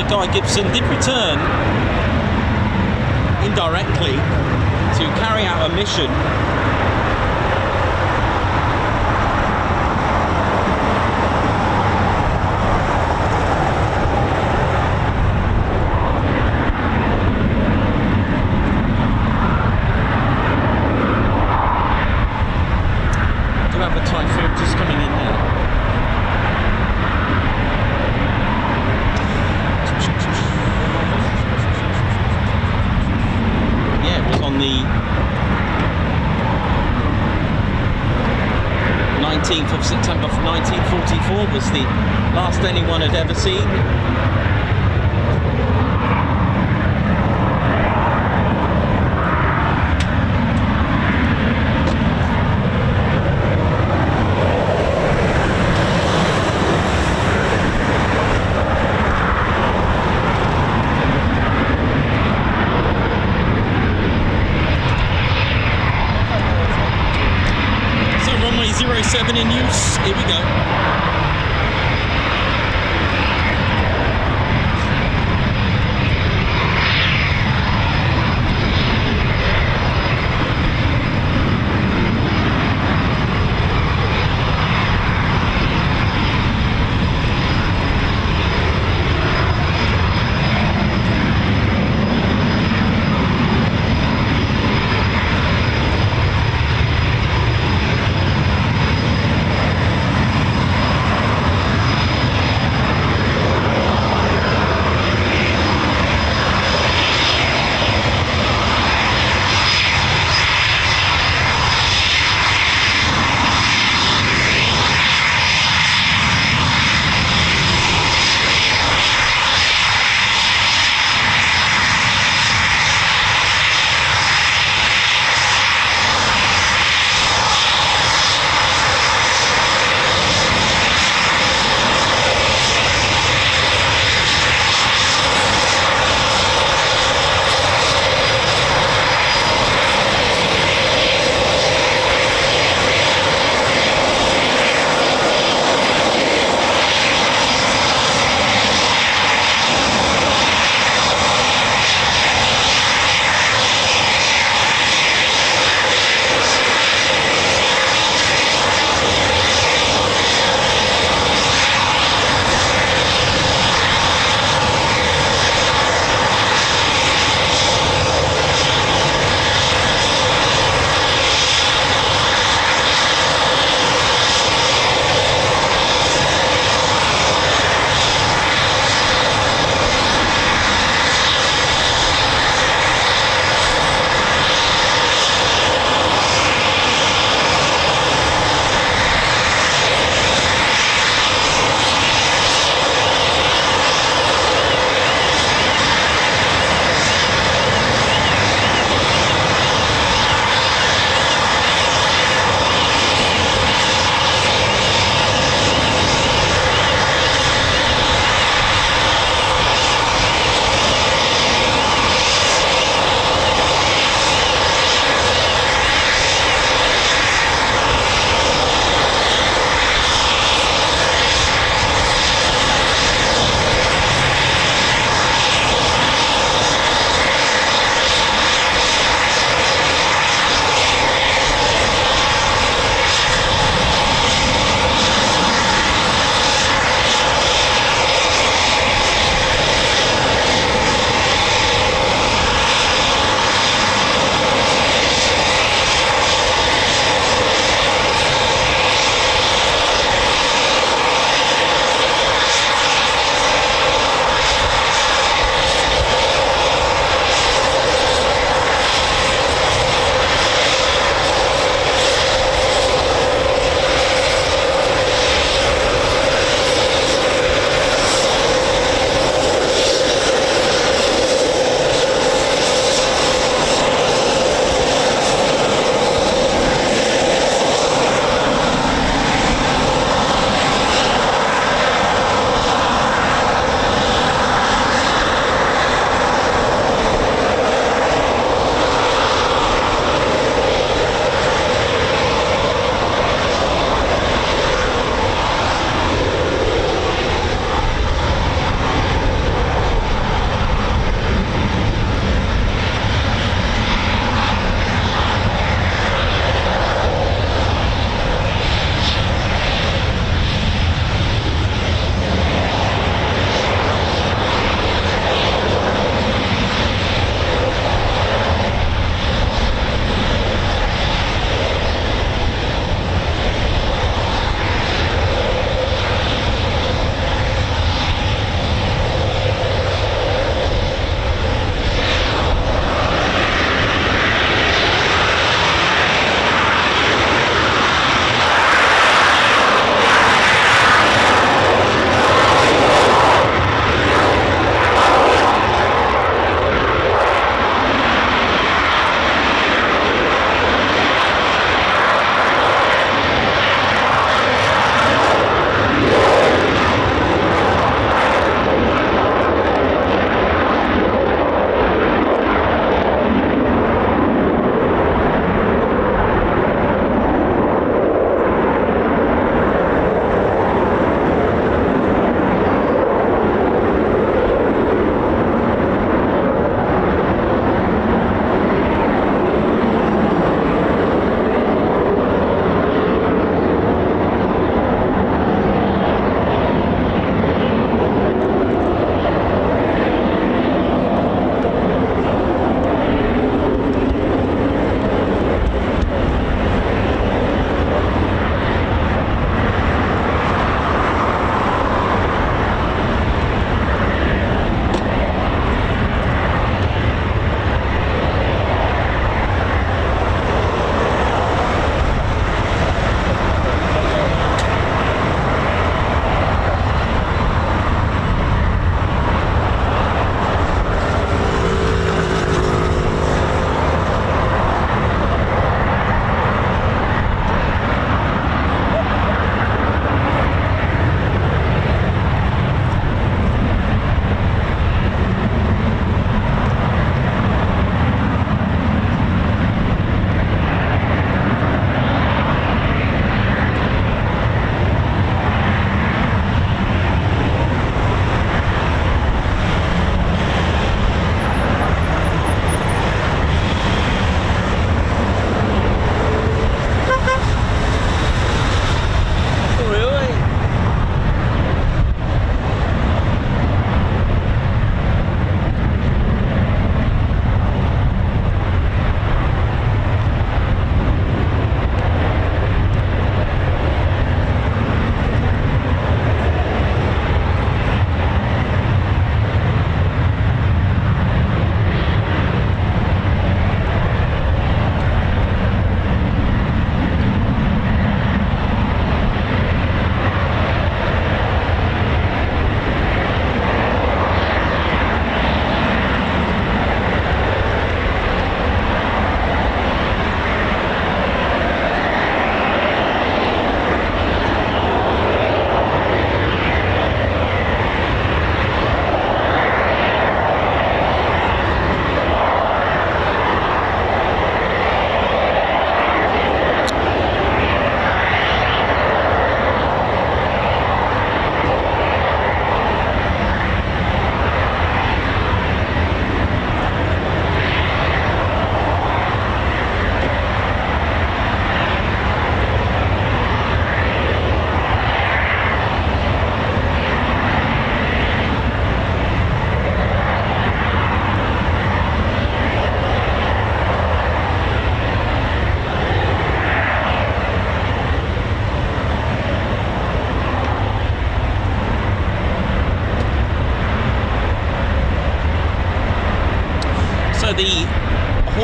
Speaker 4: Guy Gibson did return indirectly to carry out a mission do have a Typhoon just coming in now. 19th of September 1944 was the last anyone had ever seen.
Speaker 1: So runway 07 in use, here we go.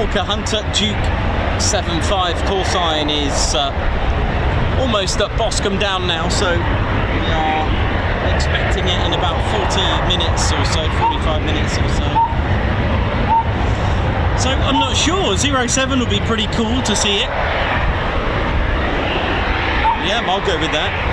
Speaker 4: Hawker Hunter Duke 75 call sign is almost at Boscombe Down now, so we are expecting it in about 40 minutes or so, 45 minutes or so. So I'm not sure, 07 would be pretty cool to see it. Yeah, I'll go with that.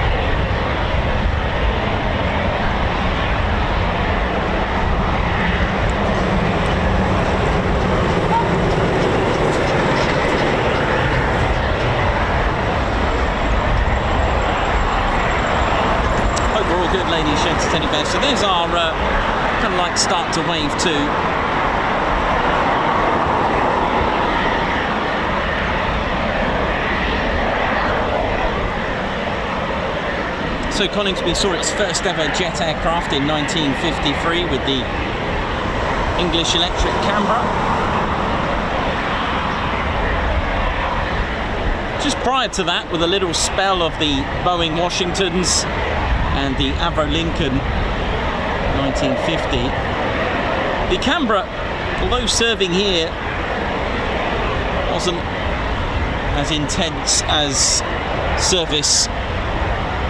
Speaker 4: Hope we're all good, ladies, gents, teddy bears. So there's our kind of like start to wave 2. So Coningsby saw its first ever jet aircraft in 1953 with the English electric Canberra. Just prior to that, with a little spell of the Boeing Washingtons and the Avro Lincoln 1950. The Canberra, although serving here, wasn't as intense as service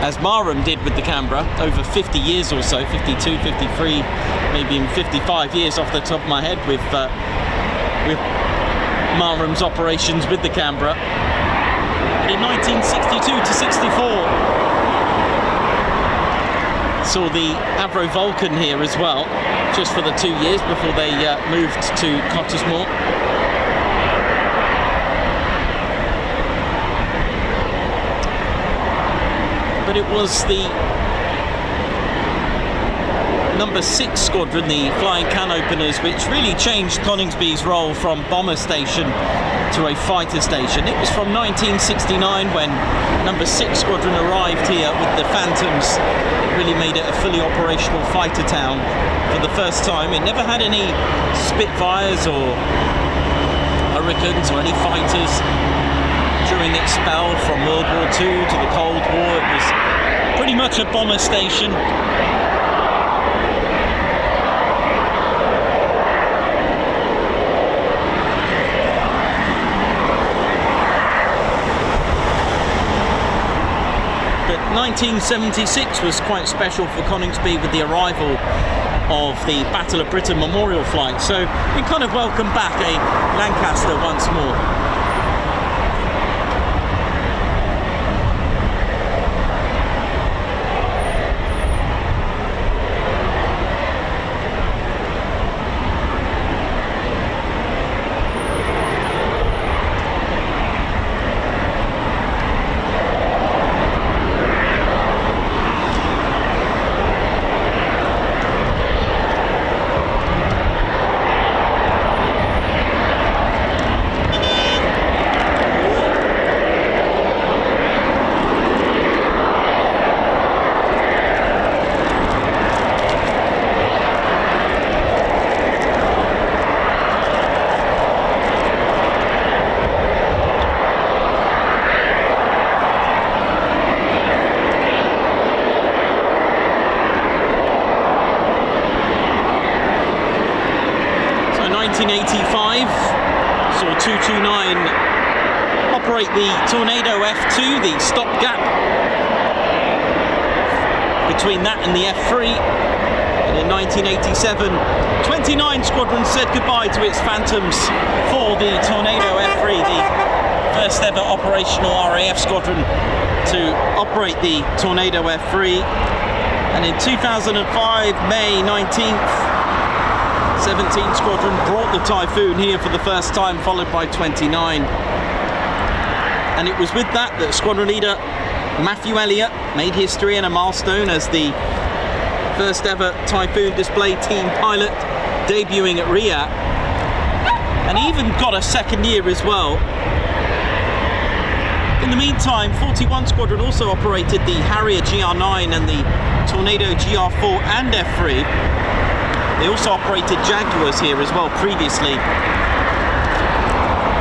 Speaker 4: as Marham did with the Canberra over 50 years or so, 52, 53, maybe even 55 years off the top of my head with Marham's operations with the Canberra. But in 1962 to 64, saw the Avro Vulcan here as well, just for the 2 years before they moved to Cottesmore. But it was the number 6 squadron, the flying can openers, which really changed Coningsby's role from bomber station to a fighter station. It was from 1969 when number 6 squadron arrived here with the Phantoms. It really made it a fully operational fighter town for the first time. It never had any Spitfires or Hurricanes or any fighters. During its spell from World War II to the Cold War, it was pretty much a bomber station. But 1976 was quite special for Coningsby with the arrival of the Battle of Britain Memorial flight. So we kind of welcome back a Lancaster once more. Saw 229 operate the Tornado F2, the stopgap between that and the F3. And in 1987, 29 squadrons said goodbye to its Phantoms for the Tornado F3, the first ever operational RAF squadron to operate the Tornado F3. And in 2005, May 19th, 17 Squadron brought the Typhoon here for the first time, followed by 29. And it was with that that Squadron Leader Matthew Elliott made history and a milestone as the first ever Typhoon display team pilot, debuting at RIAT. And he even got a second year as well. In the meantime, 41 Squadron also operated the Harrier GR9 and the Tornado GR4 and F3. They also operated Jaguars here as well previously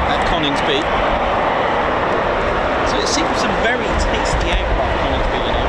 Speaker 4: at Coningsby. So it seems some very tasty aircraft, Coningsby, you know.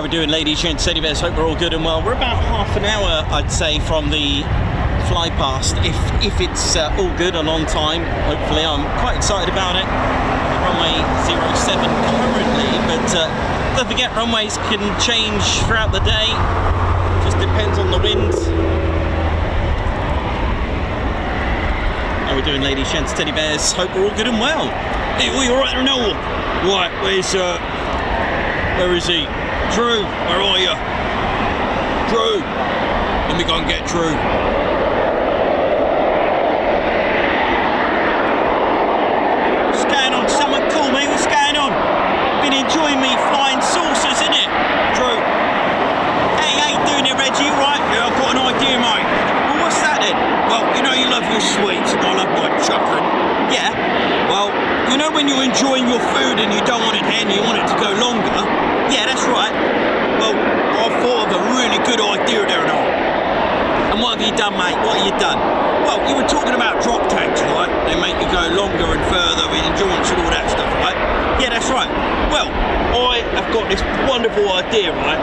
Speaker 1: we doing, ladies, gents, teddy bears? Hope we're all good and well. We're about half an hour, I'd say, from the fly past. If it's all good and on time, hopefully. I'm quite excited about it. Runway 07 currently, but don't forget, runways can change throughout the day. Just depends on the wind. How we doing, ladies, gents, teddy bears? Hope we're all good and well.
Speaker 6: Hey, we all right there, Noel? Right, where is he? Drew, where are you? Drew, let me go and get Drew.
Speaker 1: What's going on? Someone call me. What's going on? Been enjoying me flying saucers, innit? Drew. Hey, how you doing there, Reggie? Right?
Speaker 6: Yeah, I've got an idea, mate.
Speaker 1: Well, what's that then?
Speaker 6: Well, you know you love your sweets and I love my chocolate.
Speaker 1: Yeah.
Speaker 6: Well, you know when you're enjoying your food and you don't want it to end, you want it to go longer?
Speaker 1: Yeah, that's right.
Speaker 6: Well, I thought of a really good idea there and all.
Speaker 1: And what have you done, mate? What have you done?
Speaker 6: Well, you were talking about drop tanks, right? They make you go longer and further with endurance and all that stuff, right?
Speaker 1: Yeah, that's right.
Speaker 6: Well, I have got this wonderful idea, right?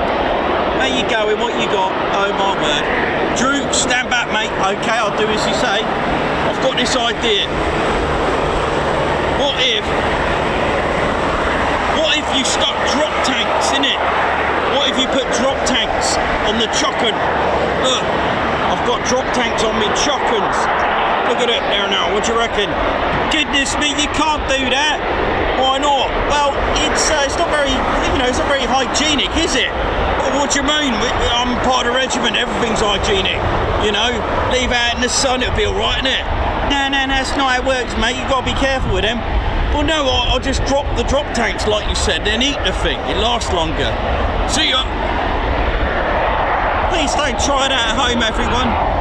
Speaker 1: Where you going? What you got? Oh, my word.
Speaker 6: Drew, stand back, mate.
Speaker 1: Okay, I'll do as you say.
Speaker 6: I've got this idea. What if you stuck drop tanks in it? What if you put drop tanks on the chocken? Look, I've got drop tanks on me chockens. Look at it there now, what do you reckon?
Speaker 1: Goodness me, you can't do that.
Speaker 6: Why not?
Speaker 1: Well, it's not very, it's not very hygienic, is it?
Speaker 6: Well, what do you mean? I'm part of the regiment, everything's hygienic. Leave out in the sun, it'll be alright, innit?
Speaker 1: No, that's not how it works, mate. You've got to be careful with them.
Speaker 6: Well, no, I'll just drop the drop tanks, like you said, then eat the thing. It lasts longer. See ya.
Speaker 1: Please don't try that at home, everyone.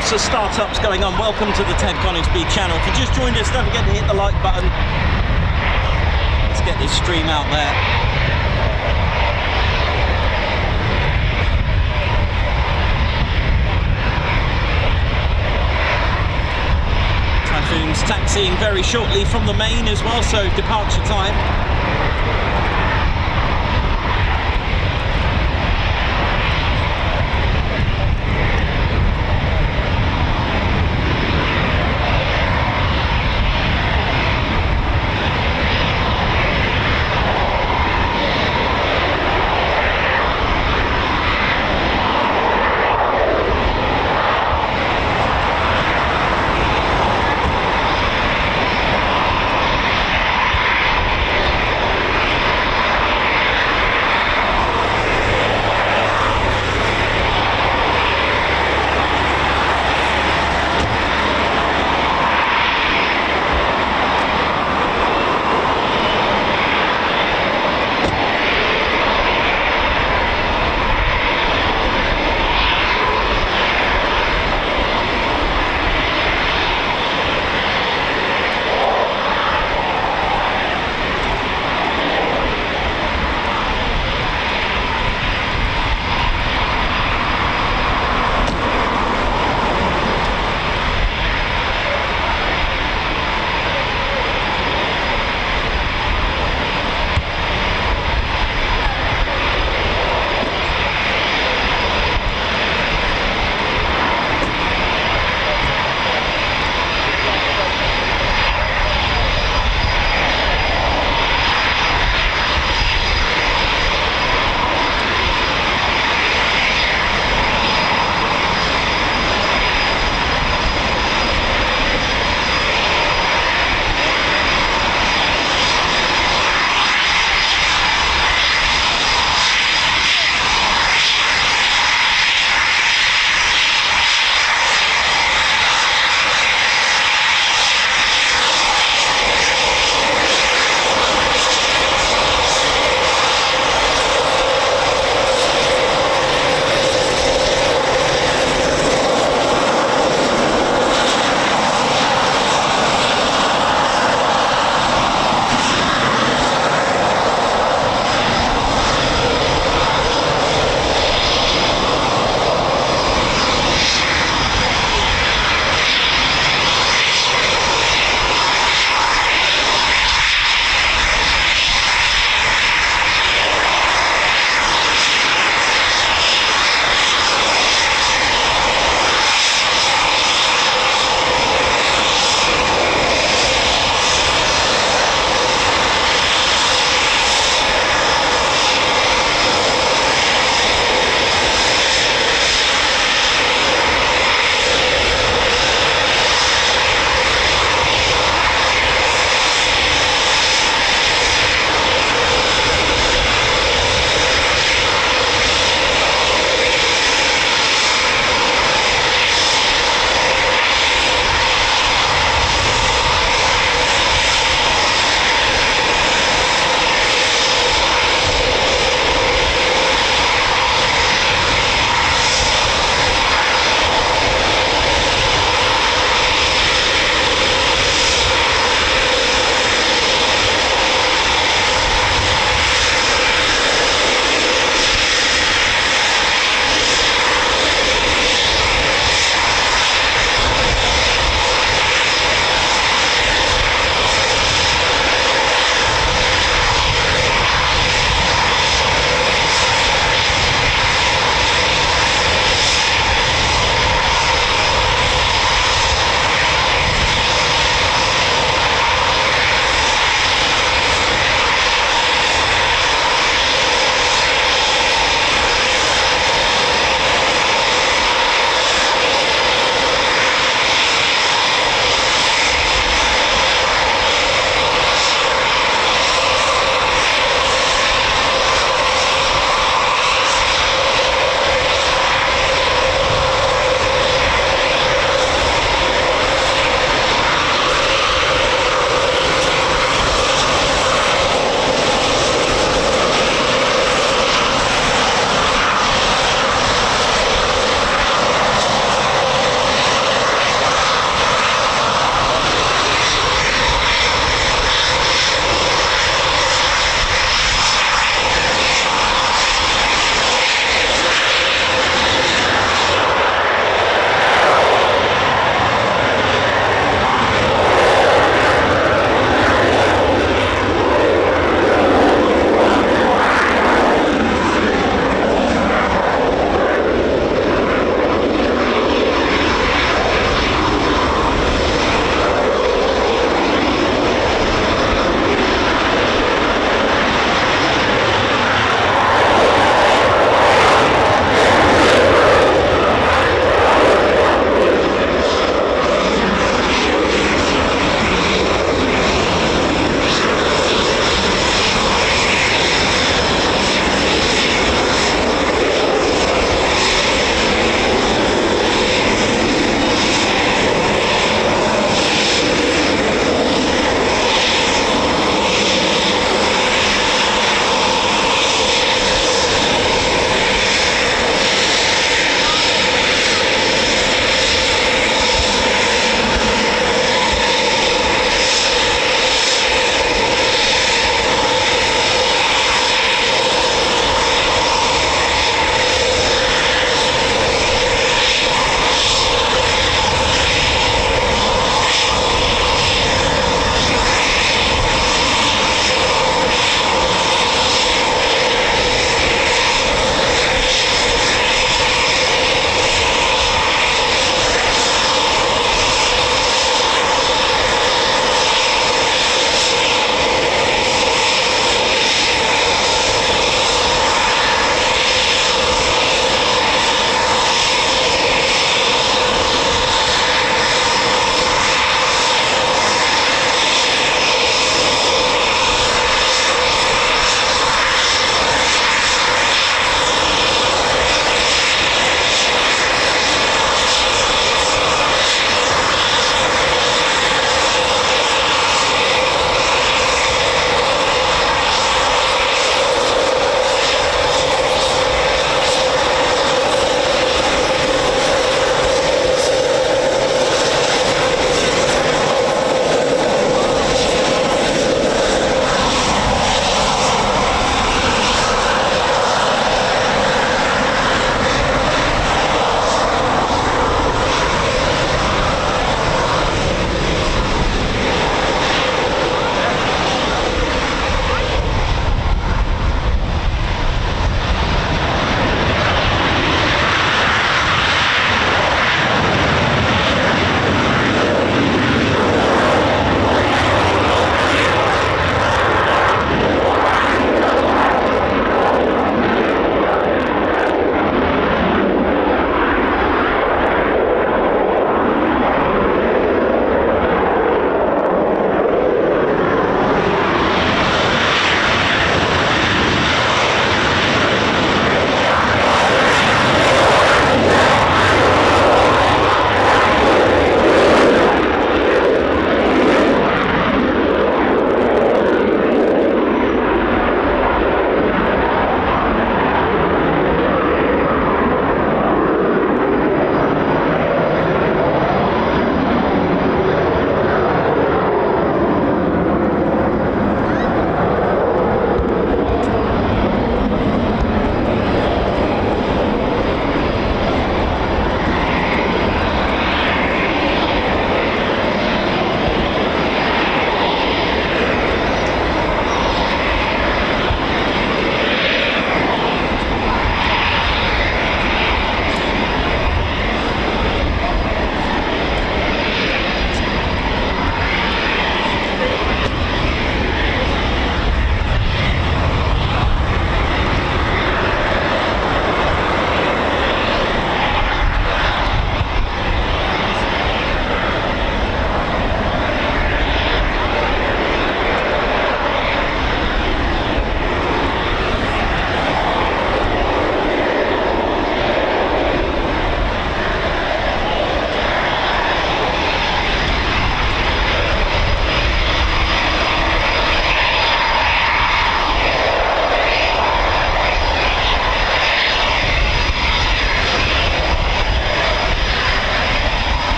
Speaker 1: lots of startups going on. Welcome to the Ted Coningsby channel. If you just joined us, don't forget to hit the like button. Let's get this stream out there. Typhoon's taxiing very shortly from the main as well, so departure time.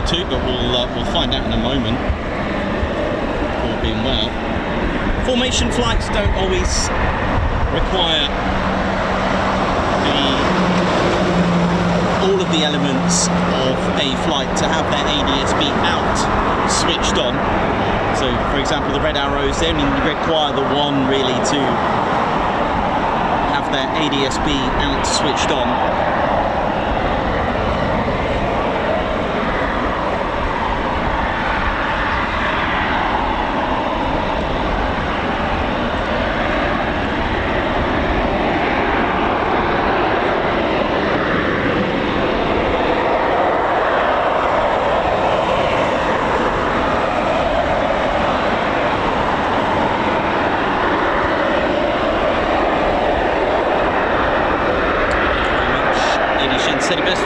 Speaker 1: two, but we'll find out in a moment. All being well. Formation flights don't always require all of the elements of a flight to have their ADSB out switched on. So, for example, the red arrows, they only require the one really to have their ADSB out switched on.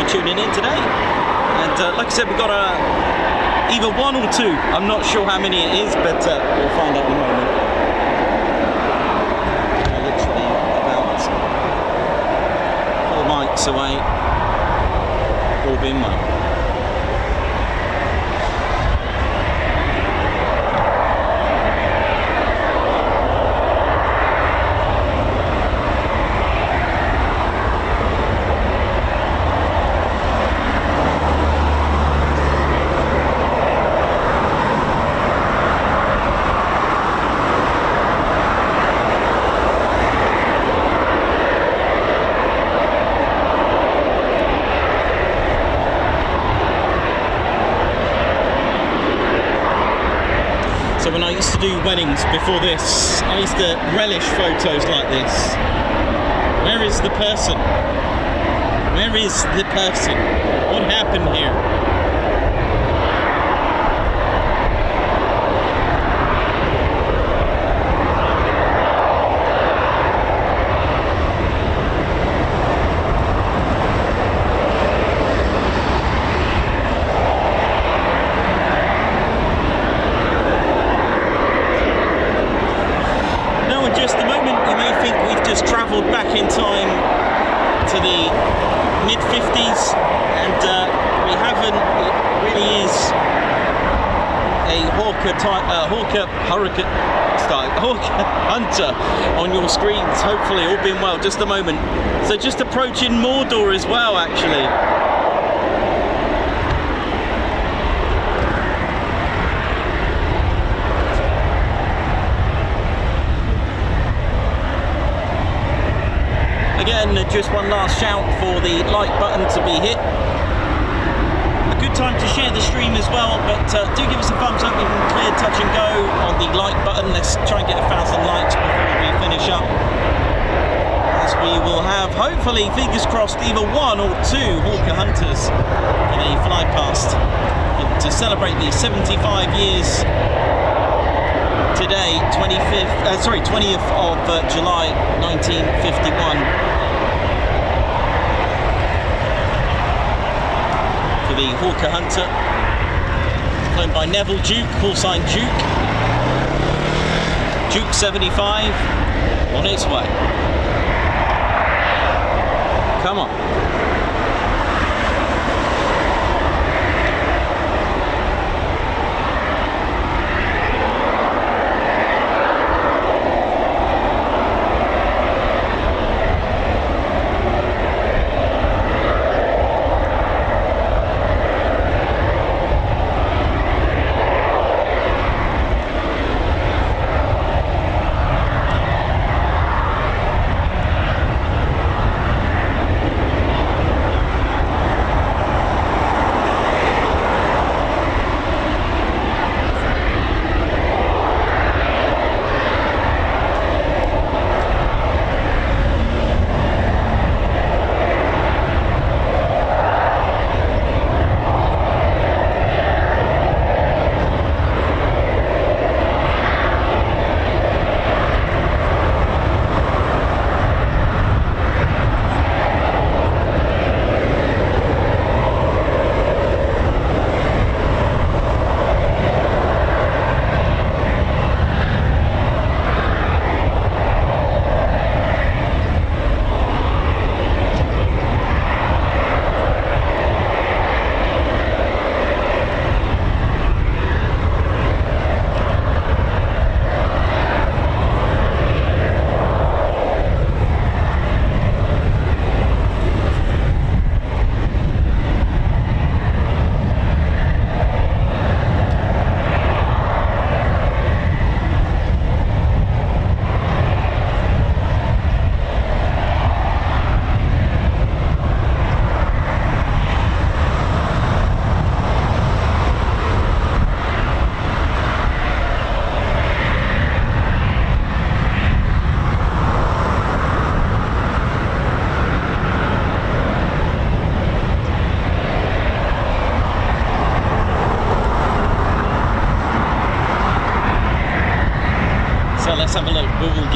Speaker 1: Tuning in today, and like I said, we've got either one or two. I'm not sure how many it is, but we'll find out in a moment. Literally about 4 mics away, all being well. When I used to do weddings before this, I used to relish photos like this. Where is the person? Where is the person? What happened here? Back in time to the mid-50s, and we haven't. It really is a Hawker Hunter on your screens, hopefully, all being well. Just a moment. So just approaching Mordor as well, actually. Again, just one last shout for the like button to be hit. A good time to share the stream as well, but do give us a thumbs up. We can clear touch and go on the like button. Let's try and get 1,000 likes before we finish up. As we will have, hopefully, fingers crossed, either one or two Hawker Hunters for the fly past to celebrate the 75 years today, 20th of July 1951. The Hawker Hunter, flown by Neville Duke, call sign Duke. Duke 75 on its way. Come on.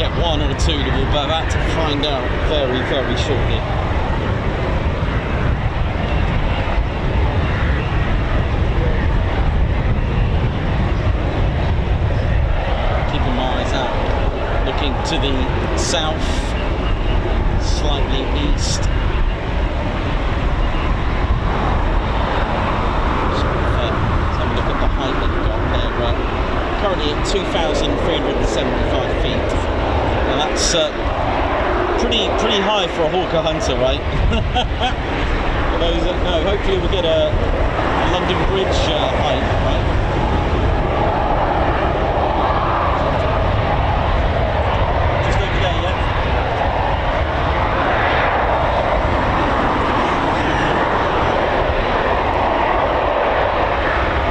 Speaker 1: get one or two, we're about to find out very, very shortly. Keeping my eyes out, looking to the south, slightly east. Height that we've got there, currently at 2,375 feet. Now that's pretty high for a Hawker Hunter, right? For those that know, hopefully we'll get a London Bridge height, right? Just over there, yeah?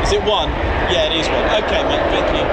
Speaker 1: Is it one? Yeah, it is one. Okay, mate, thank you.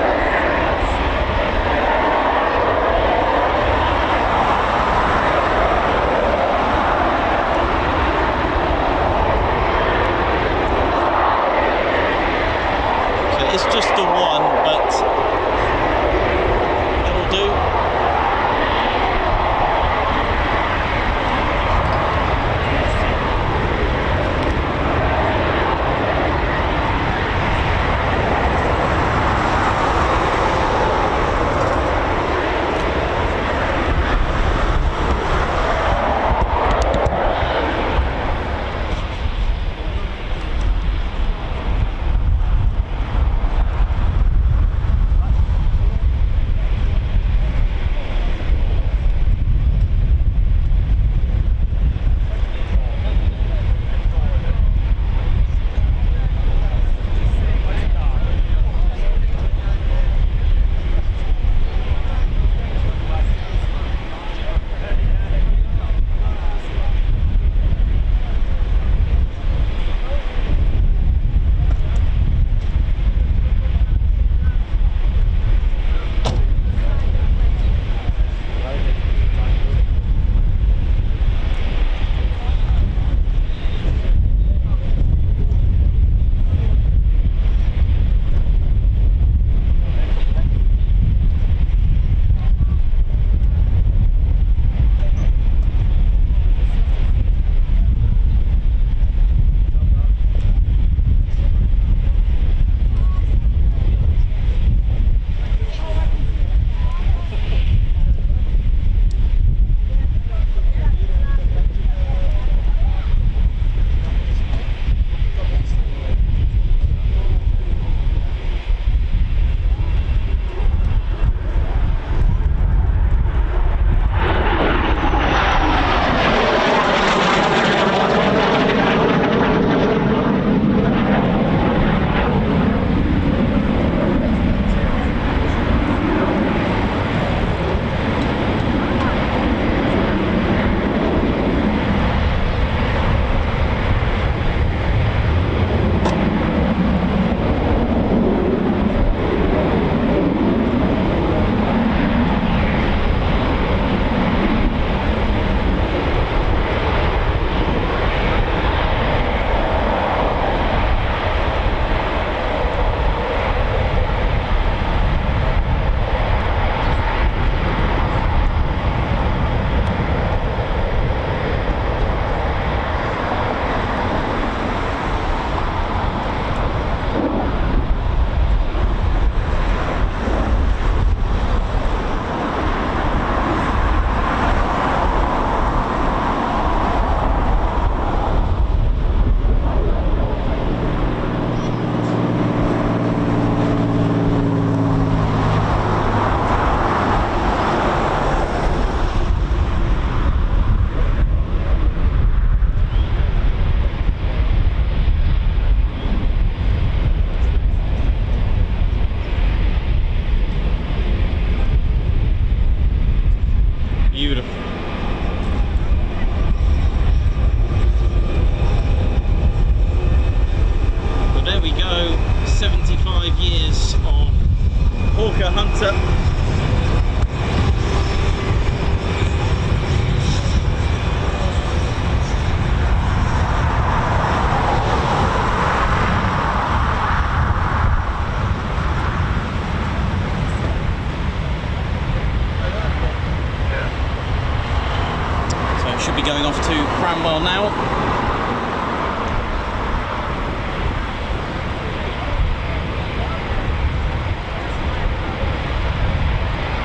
Speaker 1: be going off to Cranwell now.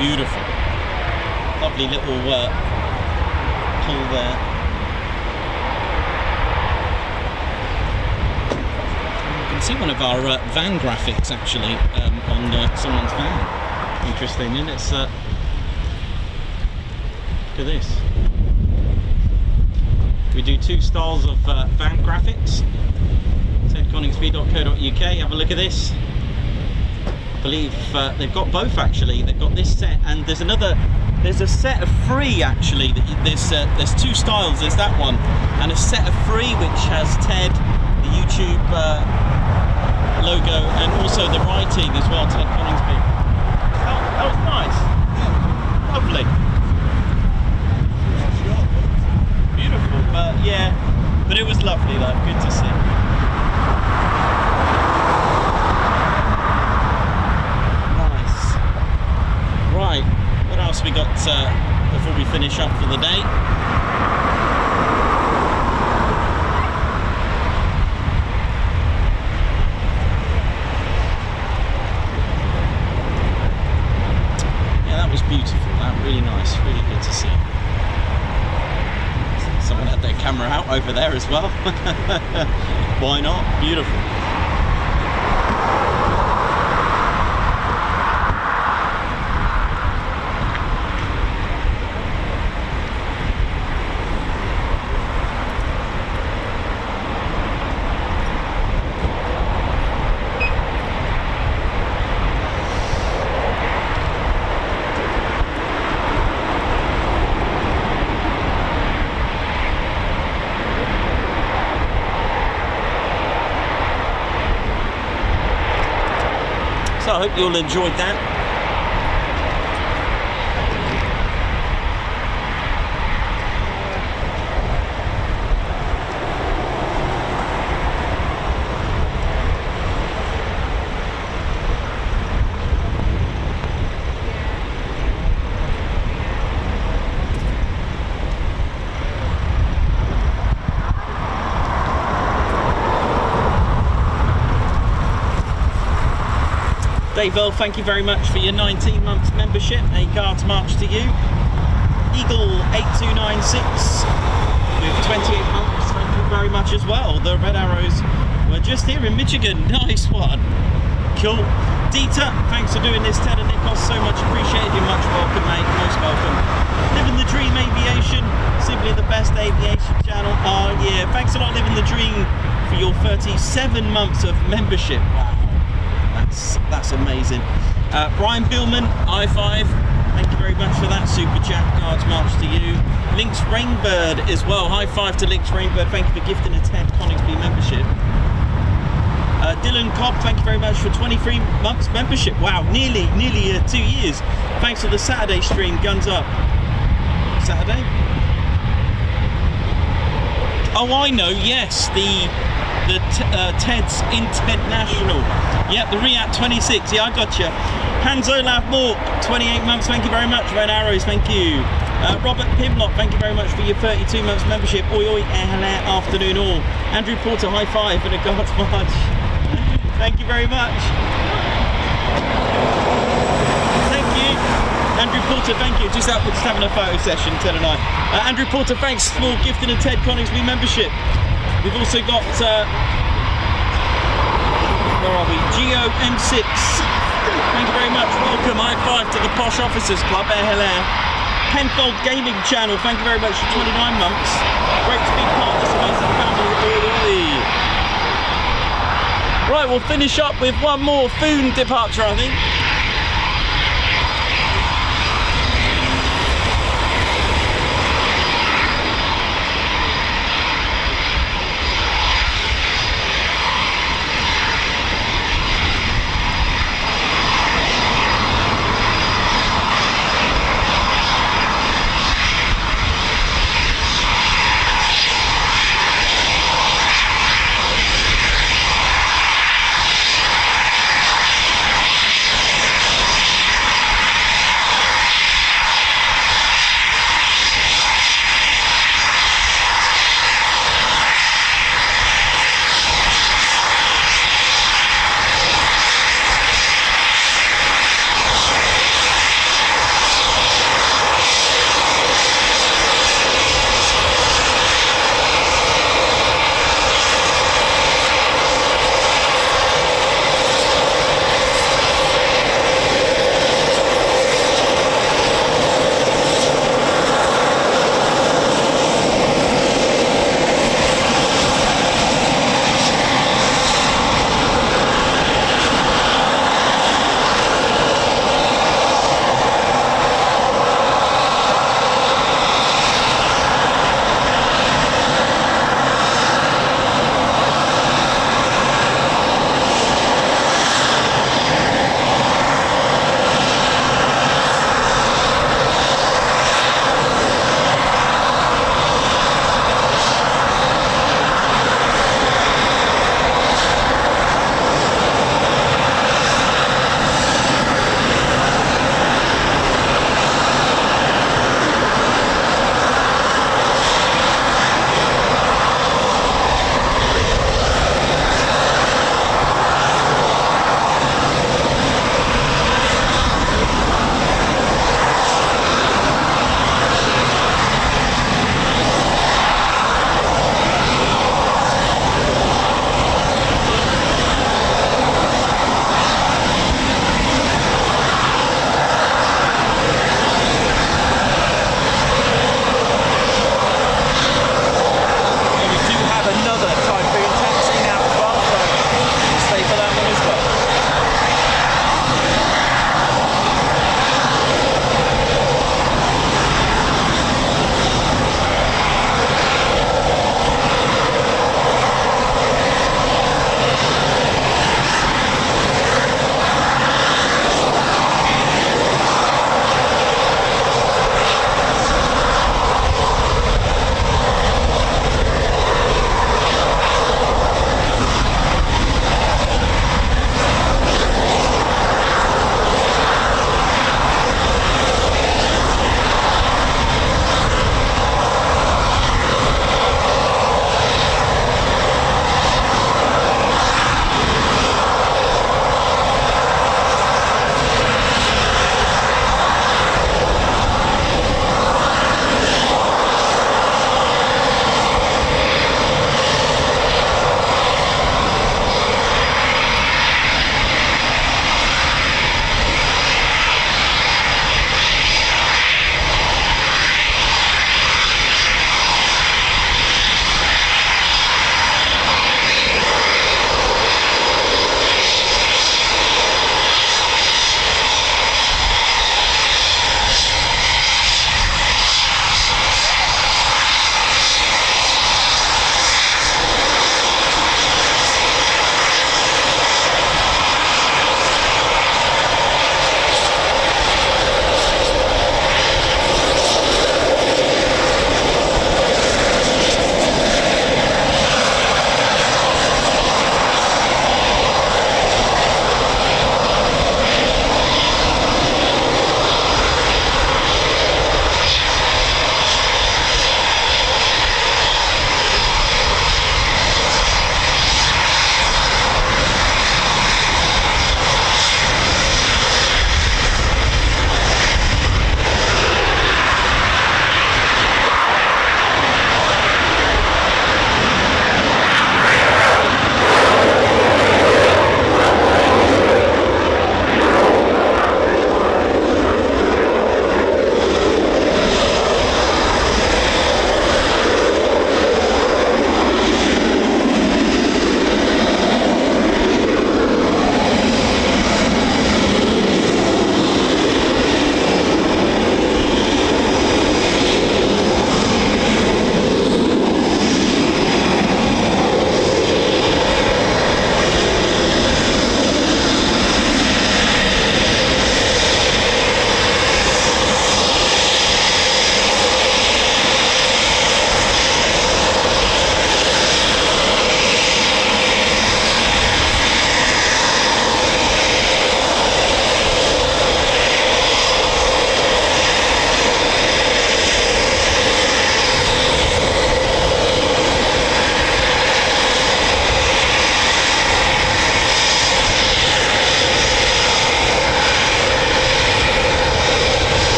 Speaker 1: Beautiful. Lovely little pull there. You can see one of our van graphics actually on someone's van. Interesting, isn't it? It's, look at this. We do two styles of van graphics. tedconingsby.co.uk. Have a look at this. I believe they've got both actually. They've got this set, and there's a set of three actually. There's two styles. There's that one, and a set of three which has Ted, the YouTube logo, and also the writing as well. Ted Coningsby. That was nice. Yeah. Lovely. Beautiful, but yeah, but it was lovely though. Good to see. Right, what else we got before we finish up for the day? Yeah, that was beautiful. That really nice. Really good to see. Someone had their camera out over there as well. Why not? Beautiful. So I hope you all enjoyed that. Dave Earl, thank you very much for your 19 months membership. A Guards March to you. Eagle 8296 with 28 months, thank you very much as well. The Red Arrows were just here in Michigan. Nice one. Cool. Dieter, thanks for doing this, Ted and Nikos, so much appreciated. You're much welcome, mate. Most welcome. Living the Dream Aviation, simply the best aviation channel. Oh yeah, thanks a lot, Living the Dream, for your 37 months of membership. Wow. That's amazing. Brian Billman, I5, thank you very much for that super chat. Guards March to you. Lynx Rainbird as well. High five to Lynx Rainbird. Thank you for gifting a Ted Coningsby membership. Dylan Cobb, thank you very much for 23 months membership. Wow, nearly 2 years. Thanks for the Saturday stream. Guns up. Saturday? Oh, I know. Yes, the Ted's International. Yep, the React 26. Yeah, I got you. Hans Olaf Mork, 28 months. Thank you very much. Red Arrows, thank you. Robert Pimlock, thank you very much for your 32 months membership. Oii afternoon all. Andrew Porter, high five and a Guards March. Thank you very much. Thank you. Andrew Porter, thank you. Just having a photo session, Ted and I. Andrew Porter, thanks for gifting a Ted Coningsby membership. We've also got, where are we? Geo M6. Thank you very much. Welcome. High five to the Posh Officers Club. Hello. Penfold Gaming Channel. Thank you very much for 29 months. Great to be part of this amazing family. Right, we'll finish up with one more Foon departure, I think.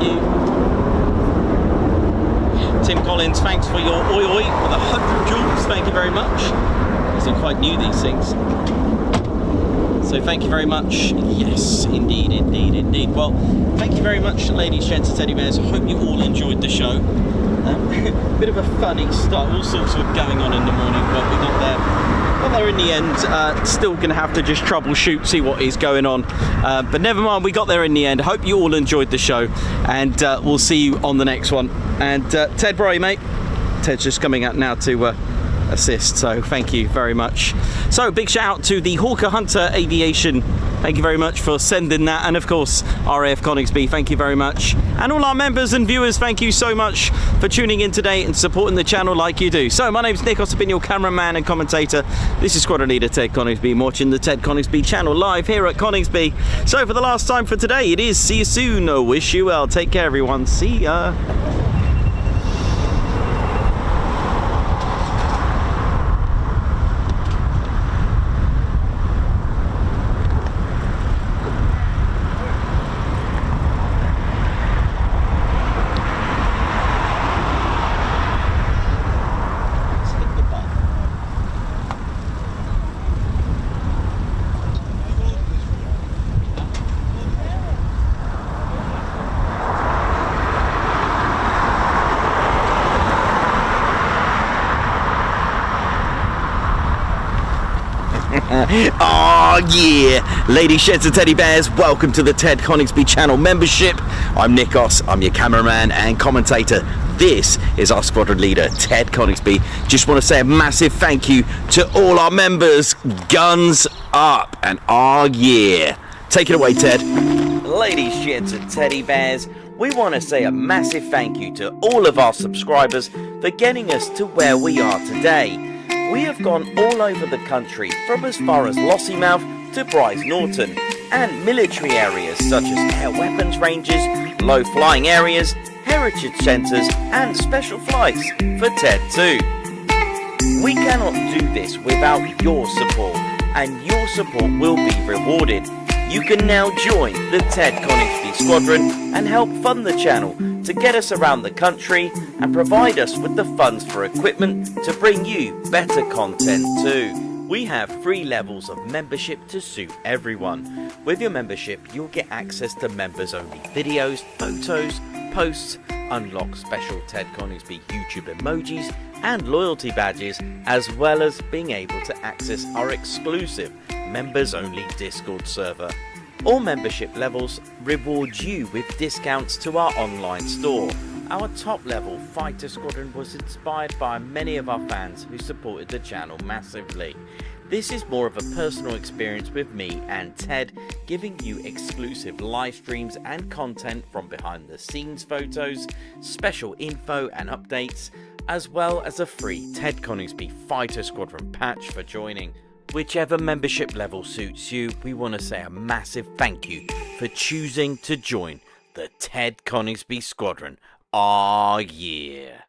Speaker 4: you. Tim Collins, thanks for your Oii with 100 joules. Thank you very much. These are quite new, these things. So thank you very much. Yes, indeed, indeed, indeed. Well, thank you very much, ladies, gents, and teddy bears. I hope you all enjoyed the show. Bit of a funny start, all sorts of going on in the morning, but we got there in the end. Still gonna have to just troubleshoot, see what is going on, but never mind, we got there in the end. Hope you all enjoyed the show, and we'll see you on the next one. And Ted, bro, mate, Ted's just coming out now to assist, so thank you very much. So big shout out to the Hawker Hunter Aviation, thank you very much for sending that, and of course RAF Coningsby, thank you very much, and all our members and viewers, thank you so much for tuning in today and supporting the channel like you do. So my name's Nick, I've been your cameraman and commentator. This is Squadron Leader Ted Coningsby, watching the Ted Coningsby channel live here at Coningsby. So for the last time for today, it is see you soon. I wish you well. Take care, everyone. See ya. Oh yeah, ladies, sheds and teddy bears, welcome to the Ted Coningsby channel membership. I'm Nikos, I'm your cameraman and commentator. This is our squadron leader, Ted Coningsby. Just want to say a massive thank you to all our members. Guns up, and oh yeah. Take it away, Ted. Ladies, sheds and teddy bears, we want to say a massive thank you to all of our subscribers for getting us to where we are today. We have gone all over the country, from as far as Lossiemouth to Bryce Norton, and military areas such as air weapons ranges, low flying areas, heritage centres and special flights for TED 2. We cannot do this without your support, and your support will be rewarded. You can now join the Ted Coningsby Squadron and help fund the channel to get us around the country and provide us with the funds for equipment to bring you better content too. We have 3 levels of membership to suit everyone. With your membership, you'll get access to members only videos, photos, posts, unlock special Ted Coningsby YouTube emojis and loyalty badges, as well as being able to access our exclusive members only Discord server. All membership levels reward you with discounts to our online store. Our top level fighter squadron was inspired by many of our fans who supported the channel massively. This is more of a personal experience with me and Ted, giving you exclusive live streams and content from behind the scenes photos, special info and updates, as well as a free Ted Coningsby Fighter Squadron patch for joining. Whichever membership level suits you, we want to say a massive thank you for choosing to join the Ted Coningsby Squadron. Ah, yeah.